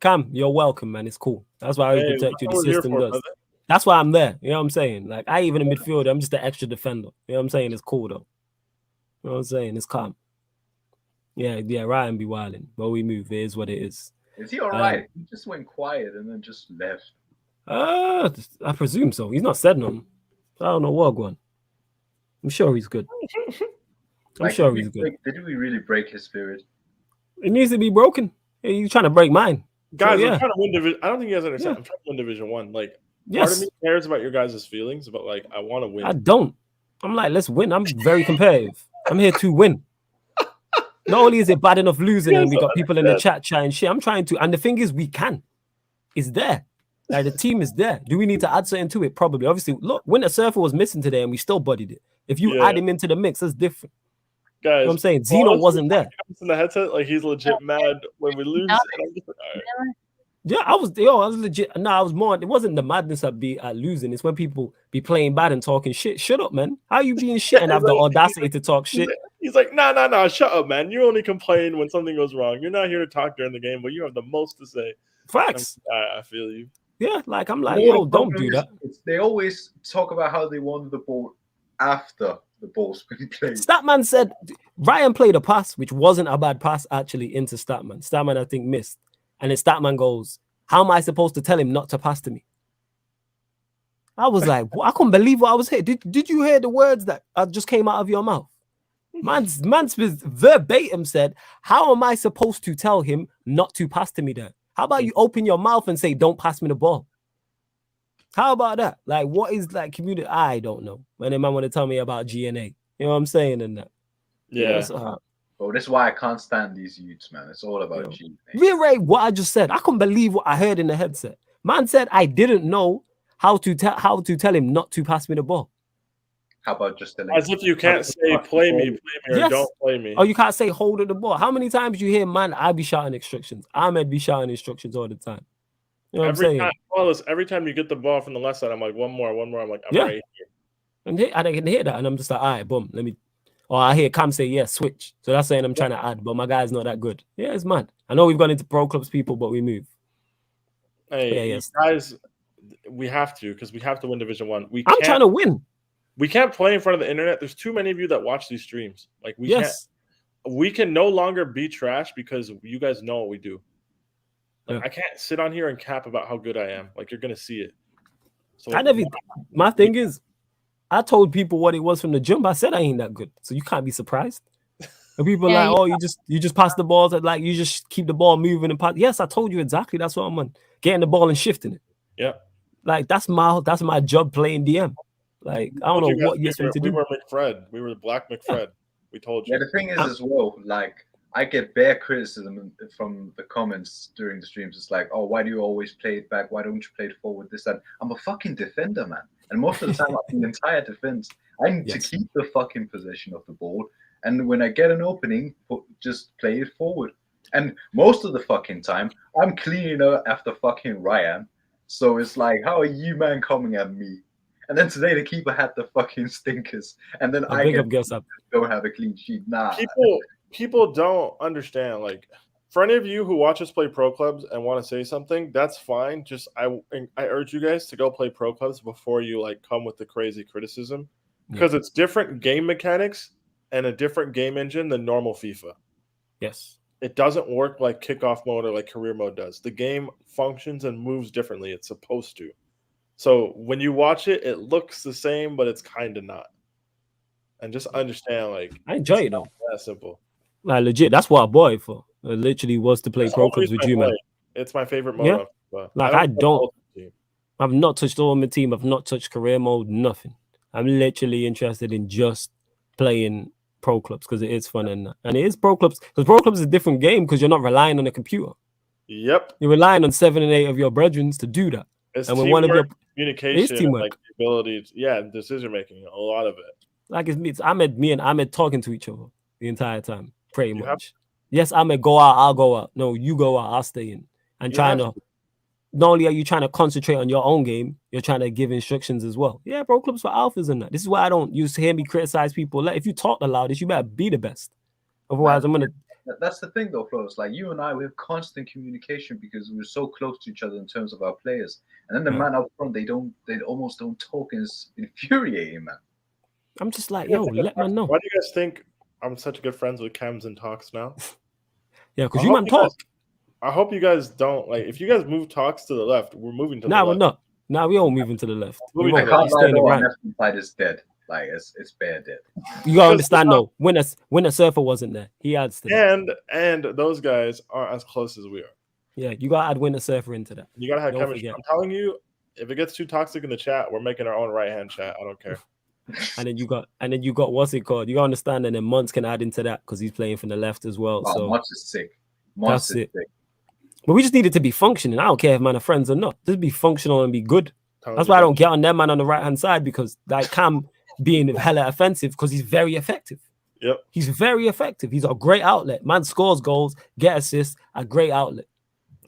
Cam, you're welcome, man. It's cool. That's why I always protect you. The system does. Brother. That's why I'm there. You know what I'm saying? Like, I even a midfielder. I'm just an extra defender. You know what I'm saying? It's cool, though. You know what I'm saying? It's calm. Yeah, Ryan be wilding. But we move. It is what it is. Is he all right? He just went quiet and then just left. I presume so. He's not said nothing. I don't know what going. I'm sure he's good. I'm sure he's good. Did we really break his spirit? It needs to be broken. Hey, you're trying to break mine. Guys, I'm trying to win division. I don't think you guys understand. Yeah. I'm trying to win Division 1. Like, part of me cares about your guys' feelings, but like, I want to win. I don't. I'm like, let's win. I'm very competitive. I'm here to win. Not only is it bad enough losing, and we got people in the chat chatting shit, I'm trying to. And the thing is, we can. It's there. Like, the team is there. Do we need to add something to it? Probably. Obviously, look, Winter Surfer was missing today, and we still bodied it. If you add him into the mix, that's different. Guys, you know what I'm saying? Zeno wasn't there. In the headset, like, he's legit mad when we lose. And I'm just like, all right. Yeah, I was legit. No, I was more. It wasn't the madness at losing. It's when people be playing bad and talking shit. Shut up, man. How you being shit and have the audacity to talk shit? He's like, nah, shut up, man. You only complain when something goes wrong. You're not here to talk during the game, but you have the most to say. Facts. I feel you. Yeah, like I'm like, yo, don't do that. They always talk about how they wanted the ball after the ball's been played. Statman said Ryan played a pass, which wasn't a bad pass actually into Statman. Statman, I think, missed. And then Statman goes, how am I supposed to tell him not to pass to me? I was like, I couldn't believe what I was hearing. Did you hear the words that just came out of your mouth? Man's verbatim said, how am I supposed to tell him not to pass to me there? How about you open your mouth and say, don't pass me the ball? How about that? Like, what is like community? I don't know. When a man want to tell me about GNA, you know what I'm saying? And that. Yeah. Bro, this is why I can't stand these youths, man. It's all about GNA. Reiterate what I just said. I couldn't believe what I heard in the headset. Man said I didn't know how to tell him not to pass me the ball. How about just as if you can't say play me, or yes. don't play me. Oh, you can't say hold of the ball. How many times you hear, man, I be shouting instructions. Ahmed be shouting instructions all the time. You know what I'm saying? Every time you get the ball from the left side, I'm like, one more. I'm like, I'm right here. And I can hear that, and I'm just like, all right, boom, let me. Or I hear Cam say, yeah, switch. So that's saying I'm trying to add, but my guy's not that good. Yeah, it's mad. I know we've gone into pro clubs, people, but we move. Hey, yes. Guys, we have to, because we have to win Division 1. I'm trying to win. We can't play in front of the internet. There's too many of you that watch these streams. Like we can't. We can no longer be trash because you guys know what we do. Like, I can't sit on here and cap about how good I am. Like you're gonna see it. So my thing is, I told people what it was from the jump. I said I ain't that good, so you can't be surprised. And people are like, oh, you just pass the balls, like you just keep the ball moving and pass. Yes, I told you exactly. That's what I'm on. Getting the ball and shifting it. Yeah. Like that's my job playing DM. Like I don't know what you're supposed to do. We were McFred. We were the Black McFred. We told you. Yeah, the thing is as well, like I get bare criticism from the comments during the streams. It's like, oh, why do you always play it back? Why don't you play it forward? This, that. I'm a fucking defender, man. And most of the time, I'm the entire defense. I need to keep the fucking possession of the ball. And when I get an opening, just play it forward. And most of the fucking time, I'm cleaning up after fucking Ryan. So it's like, how are you, man, coming at me? And then today the keeper had the fucking stinkers. And then I don't have a clean sheet. Nah. People don't understand. Like, for any of you who watch us play pro clubs and want to say something, that's fine. Just I urge you guys to go play pro clubs before you like come with the crazy criticism, because it's different game mechanics and a different game engine than normal FIFA. Yes, it doesn't work like kickoff mode or like career mode does. The game functions and moves differently. It's supposed to. So when you watch it, it looks the same, but it's kind of not. And just understand, like, I enjoy it though. That simple. Like legit, that's what I bought it for. It literally was to play pro clubs with you, man. It's my favorite mode. Yeah. Like I've not touched Ultimate Team. I've not touched career mode. Nothing. I'm literally interested in just playing pro clubs because it is fun and it is pro clubs because pro clubs is a different game because you're not relying on a computer. Yep. You're relying on 7 and 8 of your brethren to do that. It's and when one of your communication, and, like the ability, decision making, a lot of it. Like it's me and Ahmed talking to each other the entire time, pretty much. Yes, Ahmed, go out, I'll go out. No, you go out, I'll stay in. And trying to, not only are you trying to concentrate on your own game, you're trying to give instructions as well. Yeah, pro clubs for alphas and that. This is why I don't used to hear me criticize people. Like, if you talk the loudest, you better be the best. Otherwise, I'm gonna. That's the thing, though, Flores. Like you and I, we have constant communication because we're so close to each other in terms of our players. And then the man up front, they almost don't talk, and it's infuriating, man. I'm just like, yo, let man know. Why do you guys think I'm such good friends with Cams and Talks now? Yeah, because you man talk. I hope you guys don't like. If you guys move Talks to the left, we're moving to the left. We're not. We all moving to the left. I can't lie, though, our left side is dead. Like it's bare dead. You gotta understand though, when a surfer wasn't there, he adds to that. And those guys aren't as close as we are. Yeah, you gotta add Winter Surfer into that. You gotta have chemistry. I'm telling you, if it gets too toxic in the chat, we're making our own right hand chat. I don't care. And then you got what's it called? You gotta understand, and then Monts can add into that because he's playing from the left as well. Wow, so Monts is sick. Monts is sick. But we just need it to be functioning. I don't care if man are friends or not. Just be functional and be good. That's why I don't get on that man on the right hand side because like Cam being hella offensive because he's very effective. Yep. He's very effective. He's a great outlet. Man scores goals, get assists, a great outlet.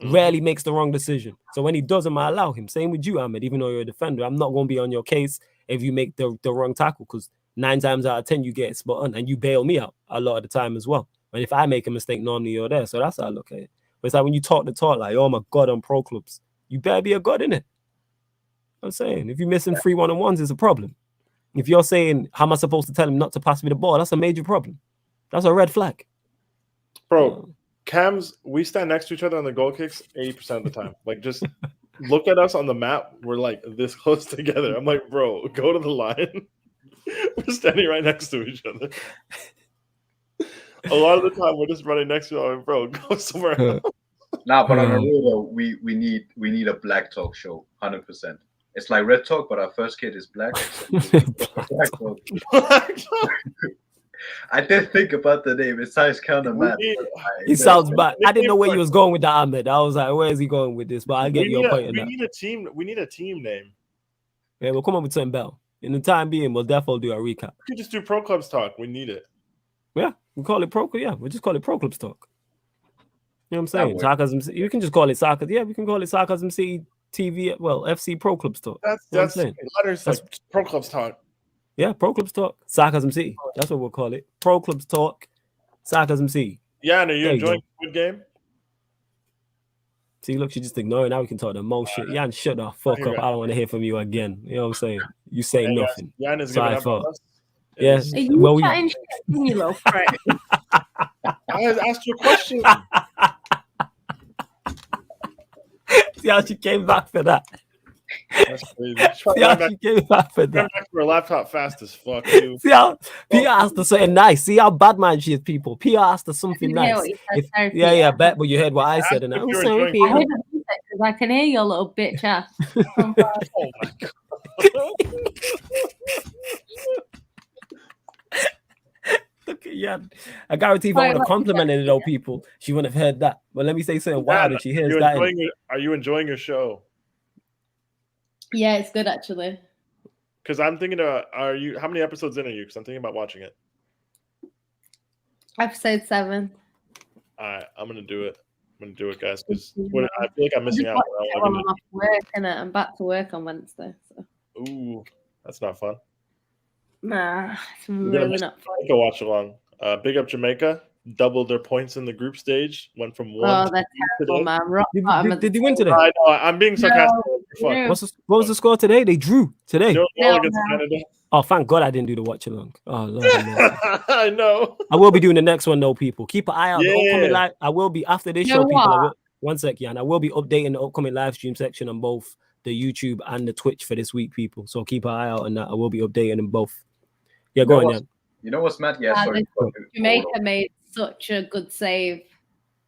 Rarely makes the wrong decision. So when he doesn't, I allow him. Same with you, Ahmed. Even though you're a defender, I'm not going to be on your case if you make the wrong tackle, because 9 times out of 10 you get it spot on and you bail me out a lot of the time as well. And if I make a mistake, normally you're there. So that's how I look at it. But it's like when you talk the talk, like, oh my God, on pro clubs, you better be a god in it. I'm saying if you're missing 3 1-on-1s, it's a problem. If you're saying, how am I supposed to tell him not to pass me the ball? That's a major problem. That's a red flag. Bro, Cams, we stand next to each other on the goal kicks 80% of the time. Like, just look at us on the map. We're like this close together. I'm like, bro, go to the line. We're standing right next to each other. A lot of the time, we're just running next to each other. Like, bro, go somewhere else. Nah, but on the real though, we need a black talk show, 100%. It's like red talk, but our first kid is black. Black talk. I did think about the name. It sounds kind of mad. He sounds bad. I didn't know where he was going with that, Ahmed. I was like, where is he going with this? But I get your point. We need a team. We need a team name. Yeah, we'll come up with something better. In the time being, we'll definitely do a recap. We could just do Pro Clubs Talk. We need it. Yeah, we call it Pro. Yeah, we'll just call it Pro Clubs Talk. You know what I'm saying? Sarcasm. You can just call it Sarcasm. Yeah, we can call it Sarcasm City TV. Well, FC Pro Clubs Talk. That's letters. That's like Pro Clubs Talk. Yeah, Pro Clubs Talk, Sarcasm City. That's what we'll call it. Pro Clubs Talk, Sarcasm City. Yeah, and are you enjoying Squid Game? See, look, she's just ignoring. Now we can talk the most shit. Yan, shut the fuck up. I don't want to hear from you again. You know what I'm saying? You say nothing. Yan is giving up on us. Yes. Are you chatting shit, you little prick? I asked you a question. See how she came back for that. That's crazy. See how she came back for that. Back for a laptop fast as fuck, dude. See how PR asked her something nice. See how bad man she is, people. PR asked her something nice. Bet, but you heard what I said, and I was saying, because I can hear your little bitch ass. Oh my God. Look at Yan. I guarantee if I would have complimented it, people, she wouldn't have heard that. But let me say something wild that she hears that. Are you enjoying your show? Yeah, it's good actually. Because I'm thinking, how many episodes in are you? Because I'm thinking about watching it. Episode 7. All right, I'm gonna do it. Guys. Because I feel like I'm missing out. I'm off work, innit? I'm back to work on Wednesday. So. Ooh, that's not fun. Nah, it's really not fun. Go watch along. Big up Jamaica. Doubled their points in the group stage. Went from 1. Oh, that's terrible, man. Did they win today? I know. I'm being sarcastic. No. What was the score today? They drew today. No, against Canada. Oh, thank God I didn't do the watch along. Oh, Lord. I know. I will be doing the next one, though, people. Keep an eye out. Yeah. The upcoming live. I will be after this You show, know people. One sec, Jan. I will be updating the upcoming live stream section on both the YouTube and the Twitch for this week, people. So keep an eye out on that. I will be updating them both. Yeah, go on, Jan. You know what's mad? Yeah, sorry. Jamaica made such a good save.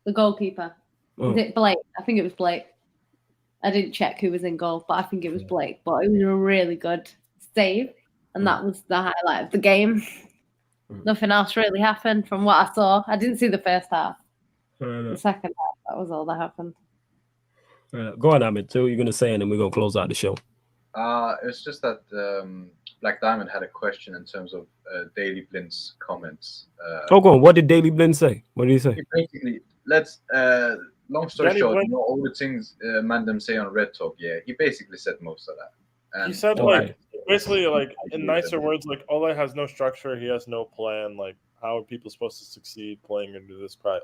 The goalkeeper. Was it Blake? I think it was Blake. I didn't check who was in goal, but I think it was Blake. But it was a really good save, and that was the highlight of the game. Nothing else really happened from what I saw. I didn't see the first half. The second half, that was all that happened. Go on, Ahmed. So what you're going to say, and then we're going to close out the show. It's just that Black Diamond had a question in terms of Daily Blind's comments. Go on. What did Daily Blind say? What did he say? Basically, long story short, you know, all the things Mandem say on Red Talk, he basically said most of that. And he said, basically, in nicer words, Ole has no structure, he has no plan. Like, how are people supposed to succeed playing into this pride?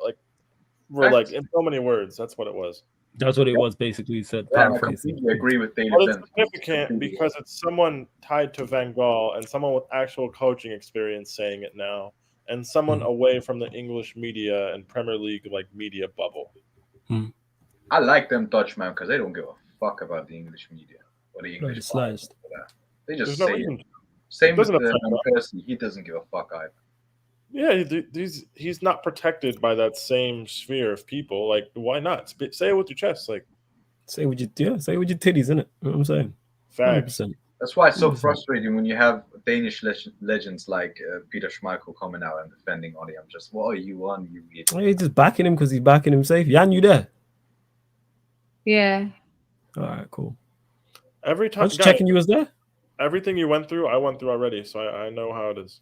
In so many words, that's what it was. That's what it was, basically. He said, I completely agree with Daily Blind. It's significant because it's someone tied to Van Gaal and someone with actual coaching experience saying it now, and someone away from the English media and Premier League media bubble. I like them Dutchmen because they don't give a fuck about the English media or the English sliced. They just say it. Same with Percy. He doesn't give a fuck either. Yeah, he's not protected by that same sphere of people. Why not? Say it with your chest. Say it with your titties, innit? You know what I'm saying? Facts. 100%. That's why it's so frustrating when you have Danish legends like Peter Schmeichel coming out and defending Oli. I'm just, what are you on, you idiot? He's just backing him because he's backing him safe. Jan, you there? Yeah. All right, cool. Every time, I was checking you was there. Everything you went through, I went through already, so I know how it is.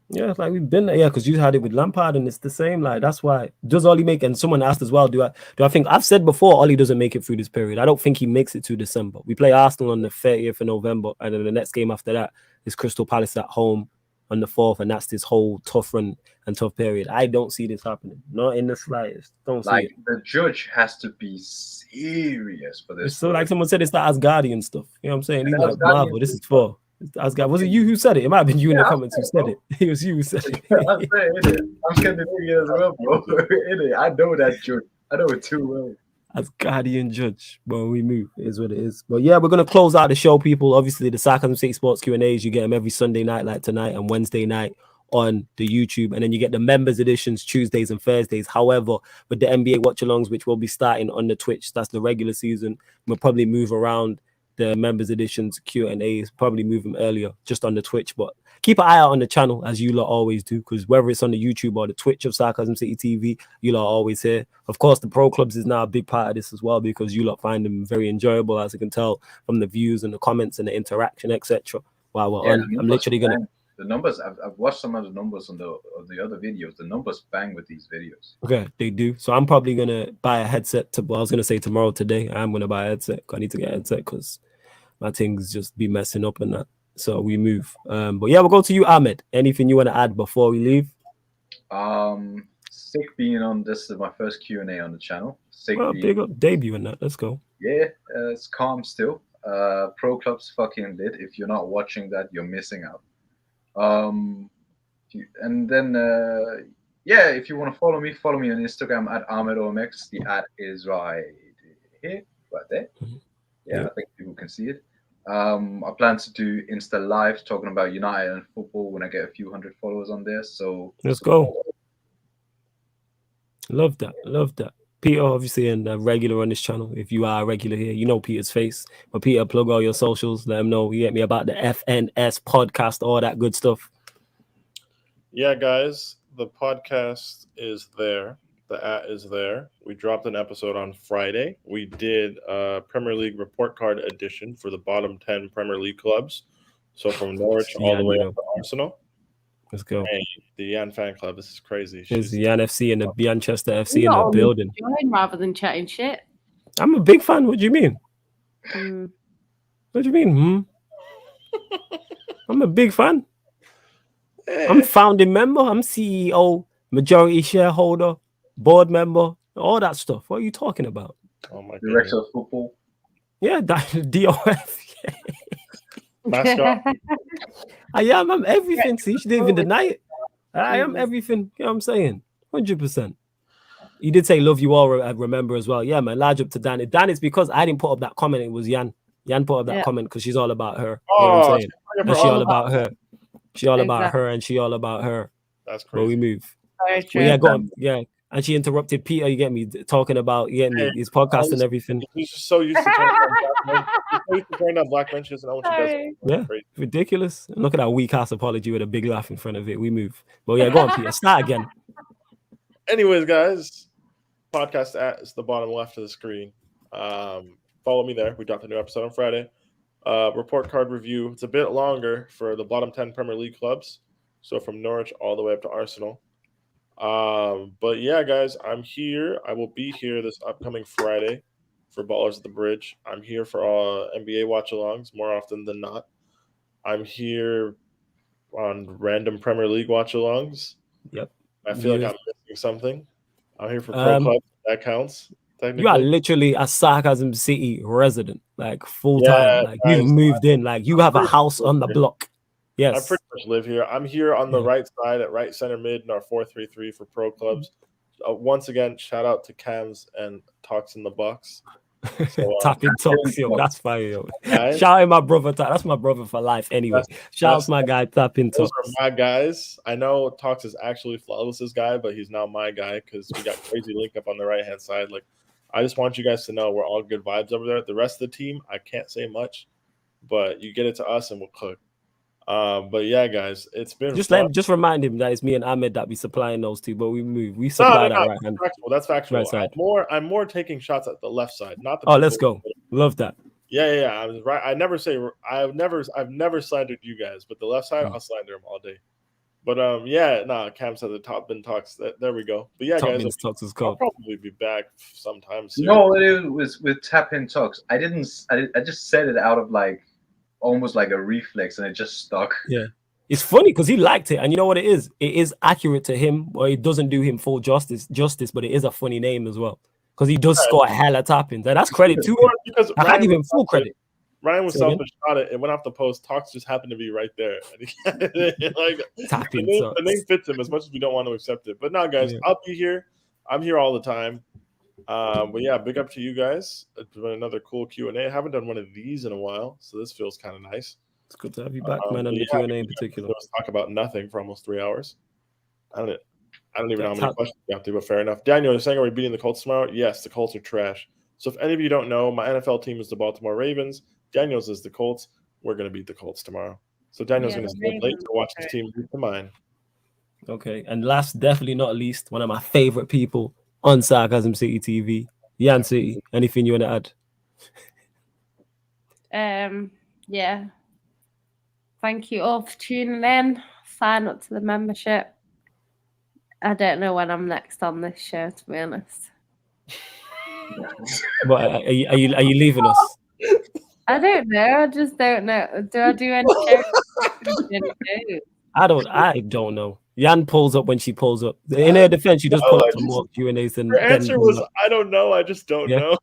Yeah, it's like we've been there. Yeah, because you had it with Lampard, and it's the same. Like that's why. Does Ollie make? And someone asked as well. Do I think I've said before? Ollie doesn't make it through this period. I don't think he makes it to December. We play Arsenal on the 30th of November, and then the next game after that is Crystal Palace at home on the 4th, and that's this whole tough run and tough period. I don't see this happening. Not in the slightest. Don't see it. The judge has to be serious for this. It's so like someone said, it's the Asgardian stuff. You know what I'm saying? He's like, Asgardian Marvel, this is for Asgard. Was it you who said it? It might have been you in the comments who said it. It was you who said it. I'm saying it. I'm Scandinavian as well, bro. I know that judge. I know it too well. Asgardian judge. But we move. It is what it is. But yeah, we're gonna close out the show, people. Obviously, the Sarcasm City Sports Q&As, you get them every Sunday night, like tonight, and Wednesday night on the YouTube, and then you get the members editions Tuesdays and Thursdays. However, with the NBA watch-alongs, which will be starting on the Twitch, that's the regular season, we'll probably move around the members editions Q&As, probably move them earlier just on the Twitch, but keep an eye out on the channel as you lot always do, because whether it's on the YouTube or the Twitch of Sarcasm City TV, you lot are always here. Of course, the pro clubs is now a big part of this as well, because you lot find them very enjoyable, as you can tell from the views and the comments and the interaction, etc. While we're on, I'm literally gonna. The numbers, I've watched some of the numbers on the other videos. The numbers bang with these videos. Okay, they do. So I'm probably gonna buy a headset. I was gonna say tomorrow. Today, I'm gonna buy a headset. I need to get a headset because my things just be messing up and that. So we move. But yeah, we'll go to you, Ahmed. Anything you want to add before we leave? Sick being on. This is my first Q&A on the channel. Sick. Well, big up debut in that. Let's go. Yeah, it's calm still. Pro clubs fucking lit. If you're not watching that, you're missing out. And then yeah, if you want to follow me on Instagram at AhmedOMX. The ad is right here, right there. Yeah, I think people can see it. I plan to do Insta lives talking about United and football when I get a few hundred followers on there. So let's go. Love that. Peter, obviously, and regular on this channel. If you are a regular here, you know Peter's face. But Peter, plug all your socials. Let them know. You get me about the FNS podcast, all that good stuff. Yeah, guys, the podcast is there. The @ is there. We dropped an episode on Friday. We did a Premier League report card edition for the bottom 10 Premier League clubs. So from Norwich all the way up to Arsenal. Let's go. Hey, the Yan fan club. This is crazy. There's the Yan FC and the Manchester FC in the building. Rather than chatting shit. I'm a big fan. What do you mean? What do you mean? I'm a big fan. I'm founding member. I'm CEO, majority shareholder, board member, all that stuff. What are you talking about? Oh my god. Director of football. Yeah, DOF. Mascot. I am. I'm everything. See, she didn't even deny it. I am everything. You know what I'm saying? 100%. You did say love you all. I remember as well. Yeah, man. Large up to Dan. Dan, it's because I didn't put up that comment. It was Yan. Yan put up that comment because she's all about her. You know what I'm saying? And she all about her. She all about her, and she all about her. That's crazy. But we move. Very true. Well, yeah, go on. Yeah. And she interrupted Peter, you get me, talking about his podcast and everything. He's just so used to throwing up black men. She doesn't know what she does. Yeah, ridiculous. And look at that weak ass apology with a big laugh in front of it. We move. But yeah, go on, Peter. Start again. Anyways, guys, podcast @ is the bottom left of the screen. Follow me there. We dropped a new episode on Friday. Report card review. It's a bit longer for the bottom 10 Premier League clubs. So from Norwich all the way up to Arsenal. But yeah, guys, I'm here. I will be here this upcoming Friday for Ballers at the Bridge. I'm here for all NBA watch-alongs more often than not. I'm here on random Premier League watch-alongs. Yep. I feel like I'm missing something. I'm here for pro clubs. That counts. You are literally a Sarcasm City resident, like full time. Like you've moved in. Like you have a house on the block. Yes. I pretty much live here. I'm here on the right side at right center mid in our 4-3-3 for pro clubs. Once again, shout out to Cams and Talks in the Box. So, Tapping Talks, yo, that's fire, yo. Shout out my brother. That's my brother for life. Anyway, shout out my guy Tapping Talks. Those are my guys. I know Talks is actually Flawless's guy, but he's now my guy because we got crazy link up on the right hand side. Like, I just want you guys to know we're all good vibes over there. The rest of the team, I can't say much, but you get it to us and we'll cook. But yeah, guys, it's been just remind him that it's me and Ahmed that be supplying those two, but we supply that right hand. That's factual. Right side. I'm more taking shots at the left side, not the. Oh, let's go. Love that. Yeah. I was right. I've never slandered you guys, but the left side, I'll slander him all day. But yeah, Cam said the top bin talks. There we go. But yeah, Top guys, Bins Talks is I'll called. probably be back sometime soon. No, it was with Tap In Talks. I just said it out of like almost like a reflex, and it just stuck. Yeah. It's funny because he liked it, and you know what it is? It is accurate to him, but it doesn't do him full justice, but it is a funny name as well. Because he does score a hella tap-ins, and that's credit to him. Because I can't give him full credit. Ryan was Say again? selfish about it. It went off the post. Talks just happened to be right there. Like Tap-in the sucks. name fits him as much as we don't want to accept it. But now, guys, Yeah. I'll be here. I'm here all the time. But yeah, big up to you guys. It's been another cool Q&A. I haven't done one of these in a while, so this feels kind of nice. It's good to have you back, man, on but the yeah, Q&A in particular. Let's talk about nothing for almost 3 hours. I don't even know how many Tap- questions we got to, but fair enough. Daniel, you're saying, are we beating the Colts tomorrow? Yes, the Colts are trash. So if any of you don't know, my NFL team is the Baltimore Ravens. Daniel's is the Colts. We're going to beat the Colts tomorrow. So Daniel's Yeah, going to the stay late Ravens to watch are his team beat the mine. Okay, and last, definitely not least, one of my favorite people on Sarcasm City TV, Yan City. Anything you want to add? Yeah. Thank you all for tuning in. Sign up to the membership. I don't know when I'm next on this show, to be honest. But are you leaving us? I don't know. I just don't know. Do I do any shows? I don't know. Yan pulls up when she pulls up. In her defense, she just pull up some more Q&As than. Her answer was, I don't know. I just don't know.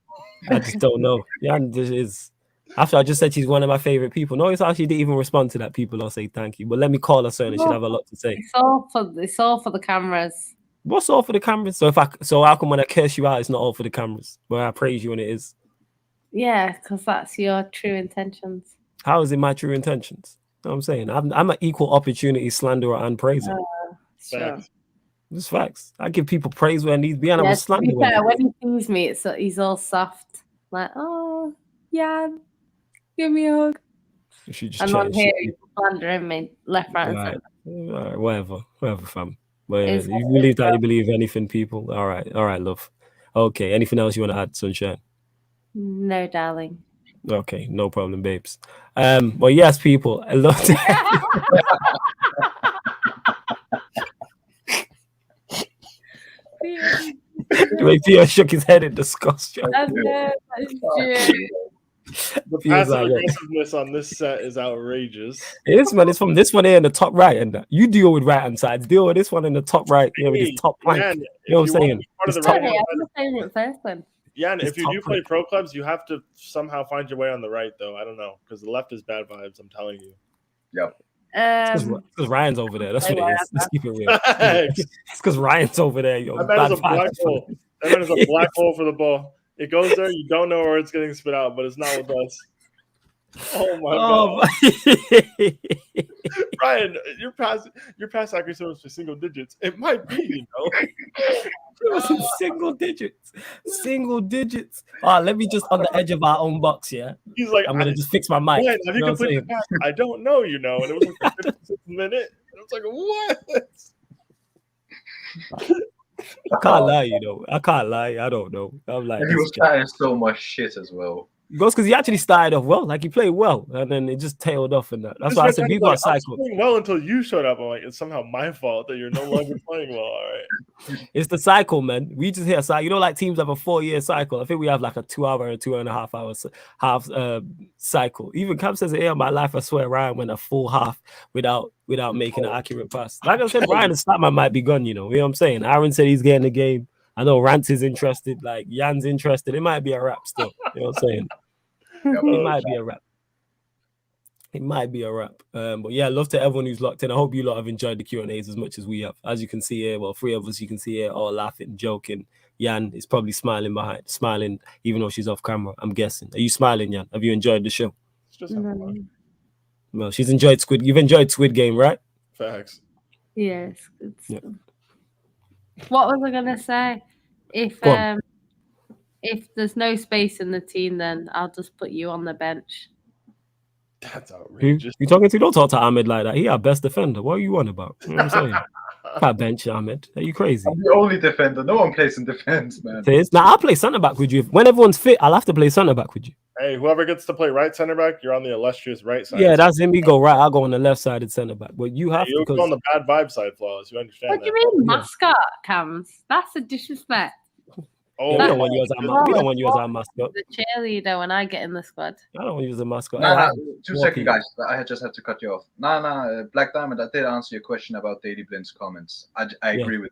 I just don't know. Yan just is. After I just said she's one of my favorite people. Notice how she didn't even respond to that. People or say thank you. But let me call her soon, and she'll have a lot to say. It's all for the cameras. What's all for the cameras? So how come when I curse you out, it's not all for the cameras? When I praise you, and it is. Yeah, because that's your true intentions. How is it my true intentions? You know what I'm saying? I'm an equal opportunity slanderer and praiser. Sure. It's facts. I give people praise where it needs to be, and I Yeah, will to slander be when fair, when he sees me, he's all soft. Like, oh, yeah, give me a hug. she just And on chatting here, shit. he's slandering me left, right, and All right. centre. All right, whatever, fam. But yeah, It's- you believe that, you believe anything, people. All right, love. Okay, anything else you want to add, Sunshine? No, darling. Okay, no problem, babes. Well, yes, people. I love the way Theo shook his head in disgust. That's true. The Feels passive like it. aggressiveness on this set is outrageous. It is, man. It's from this one here in the top right, and you deal with right hand sides. Deal with this one in the top right, with this top plank. Jan, You know what I'm if you want saying? to be part of This the top right Hey, hand I'm the favorite person. Jan, It's if you top do play right. pro clubs, you have to somehow find your way on the right, though. I don't know, because the left is bad vibes. I'm telling you. It's because Ryan's over there. That's what it is. Let's keep it real. Facts. It's because Ryan's over there. Yo, That man bad is a black vibes. hole. That man is a black hole for the ball. It goes there. You don't know where it's getting spit out, but it's not with us. Oh my god, Ryan, your pass accuracy was for single digits. It might be, you know. It was in single digits. Single digits. Let me just on the edge of our own box, yeah. He's like, I'm gonna just fix my mic. Ryan, have you know what I'm completed the pass? I don't know, you know. And it was like the 56th minute. And it was like, what? I can't lie, you know. I can't lie. I don't know. I'm like, And he was chatting so much shit as well. goes because he actually started off well, like he played well, and then it just tailed off in that. That's why I said people are I was cycled. playing well until you showed up. I'm like, it's somehow my fault that you're no longer playing well. All right. It's the cycle, man. We just hit a cycle. You know, like teams have a 4-year cycle. I think we have like a 2-hour and 2.5 hour cycle. Even Cam says it here in my life. I swear, Ryan went a full half without making an accurate pass. Like I said, Ryan, the Statman might be gone. You know what I'm saying? Aaron said he's getting the game. I know Rance is interested. Like Jan's interested. It might be a wrap still. You know what I'm saying? It might be a wrap. It might be a wrap. But yeah, love to everyone who's locked in. I hope you lot have enjoyed the Q&As as much as we have. As you can see here, well, 3 of us you can see here all laughing, joking. Jan is probably smiling even though she's off camera, I'm guessing. Are you smiling, Jan? Have you enjoyed the show? It's just fun. Well, she's enjoyed You've enjoyed Squid Game, right? Facts. Yes. Yeah. What was I gonna say? Go on. If there's no space in the team, then I'll just put you on the bench. That's Who outrageous. you talking to? Don't talk to Ahmed like that. He our best defender. What are you on about? You know what I'm saying? Can't bench Ahmed. Are you crazy? I'm the only defender. No one plays in defense, man. Now I'll play centre back with you. When everyone's fit, I'll have to play centre back with you. Hey, whoever gets to play right center back, you're on the illustrious right side. Yeah, that's him. We go right. I'll go on the left-sided centre back. But you have to You'll because go on the bad vibe side, Flaws. You understand What do that? you mean Yeah. mascot, Cams? That's a disrespect. Oh, we That- don't want you as our we don't want you as our mascot. The cheerleader when I get in the squad. I don't want you as a mascot. Nah, Hey, nah, 2 seconds, guys. I just have to cut you off. Nah, Black Diamond, I did answer your question about Daily Blind's comments. I Yeah. agree with it.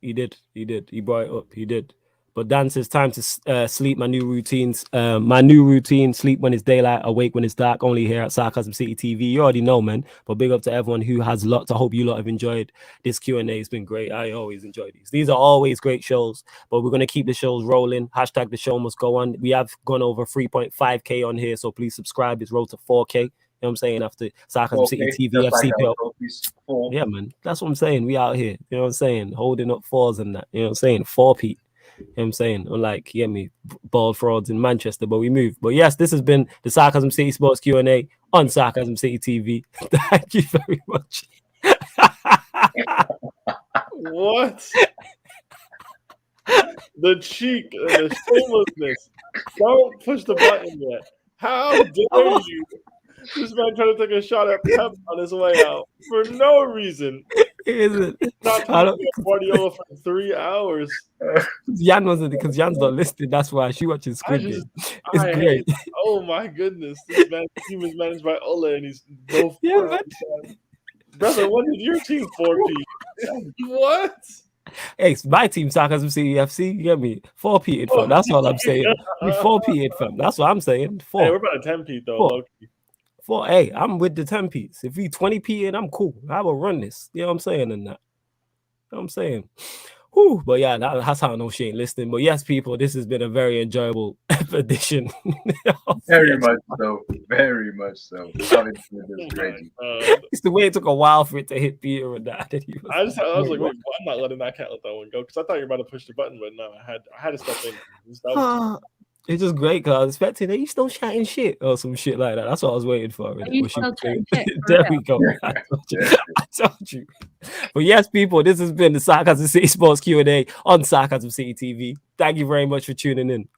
He did. He brought it up. He did. But Dan says time to sleep. My new routines. My new routine: sleep when it's daylight, awake when it's dark. Only here at Sarcasm City TV. You already know, man. But big up to everyone who has lots. I hope you lot have enjoyed this Q&A. It's been great. I always enjoy these. These are always great shows. But we're gonna keep the shows rolling. Hashtag the show must go on. We have gone over 3.5K on here, so please subscribe. It's road to 4K. You know what I'm saying? After Sarcasm City Okay, TV, just like FCPL. our trophies. 4. Yeah, man. That's what I'm saying. We out here. You know what I'm saying? Holding up fours and that. You know what I'm saying? 4P. You know what I'm saying? Unlike, you get me, bald frauds in Manchester, but we move. But yes, this has been the Sarcasm City Sports Q&A on Sarcasm City TV. Thank you very much. what? The cheek and the shamelessness. Don't push the button yet. How dare you? This man trying to take a shot at Pep on his way out for no reason. Is it? Not talking to Guardiola for 3 hours. Jan wasn't because Jan's not listed. That's why she watches Squid Game. It's great. Oh my goodness. This man's team is managed by Ola and he's no Yeah, brother, what is your team 4P? What? Hey, it's my team, Sarcasm City FC. You get me? 4P in fam. That's all I'm saying. We 4P in fam. That's what I'm saying. 4. Hey, we're about a 10P though. 4. Low-key. 4. Hey, I'm with the 10 piece. If we 20P in, I'm cool. I will run this. You know what I'm saying? And that. You know what I'm saying? Whew. But yeah, that's how I know she ain't listening. But yes, people, this has been a very enjoyable edition. Very much so. Very much so. Obviously, it was crazy. It's the way it took a while for it to hit Peter and that. I was like, wait, I'm not letting that cat let that one go because I thought you were about to push the button, but no, I had to step in. It's just great because I was expecting that you still chatting shit or some shit like that. That's what I was waiting for. You still chatting shit, There we go. I told you. But yes, people, this has been the Sarcasm City Sports Q&A on Sarcasm City TV. Thank you very much for tuning in.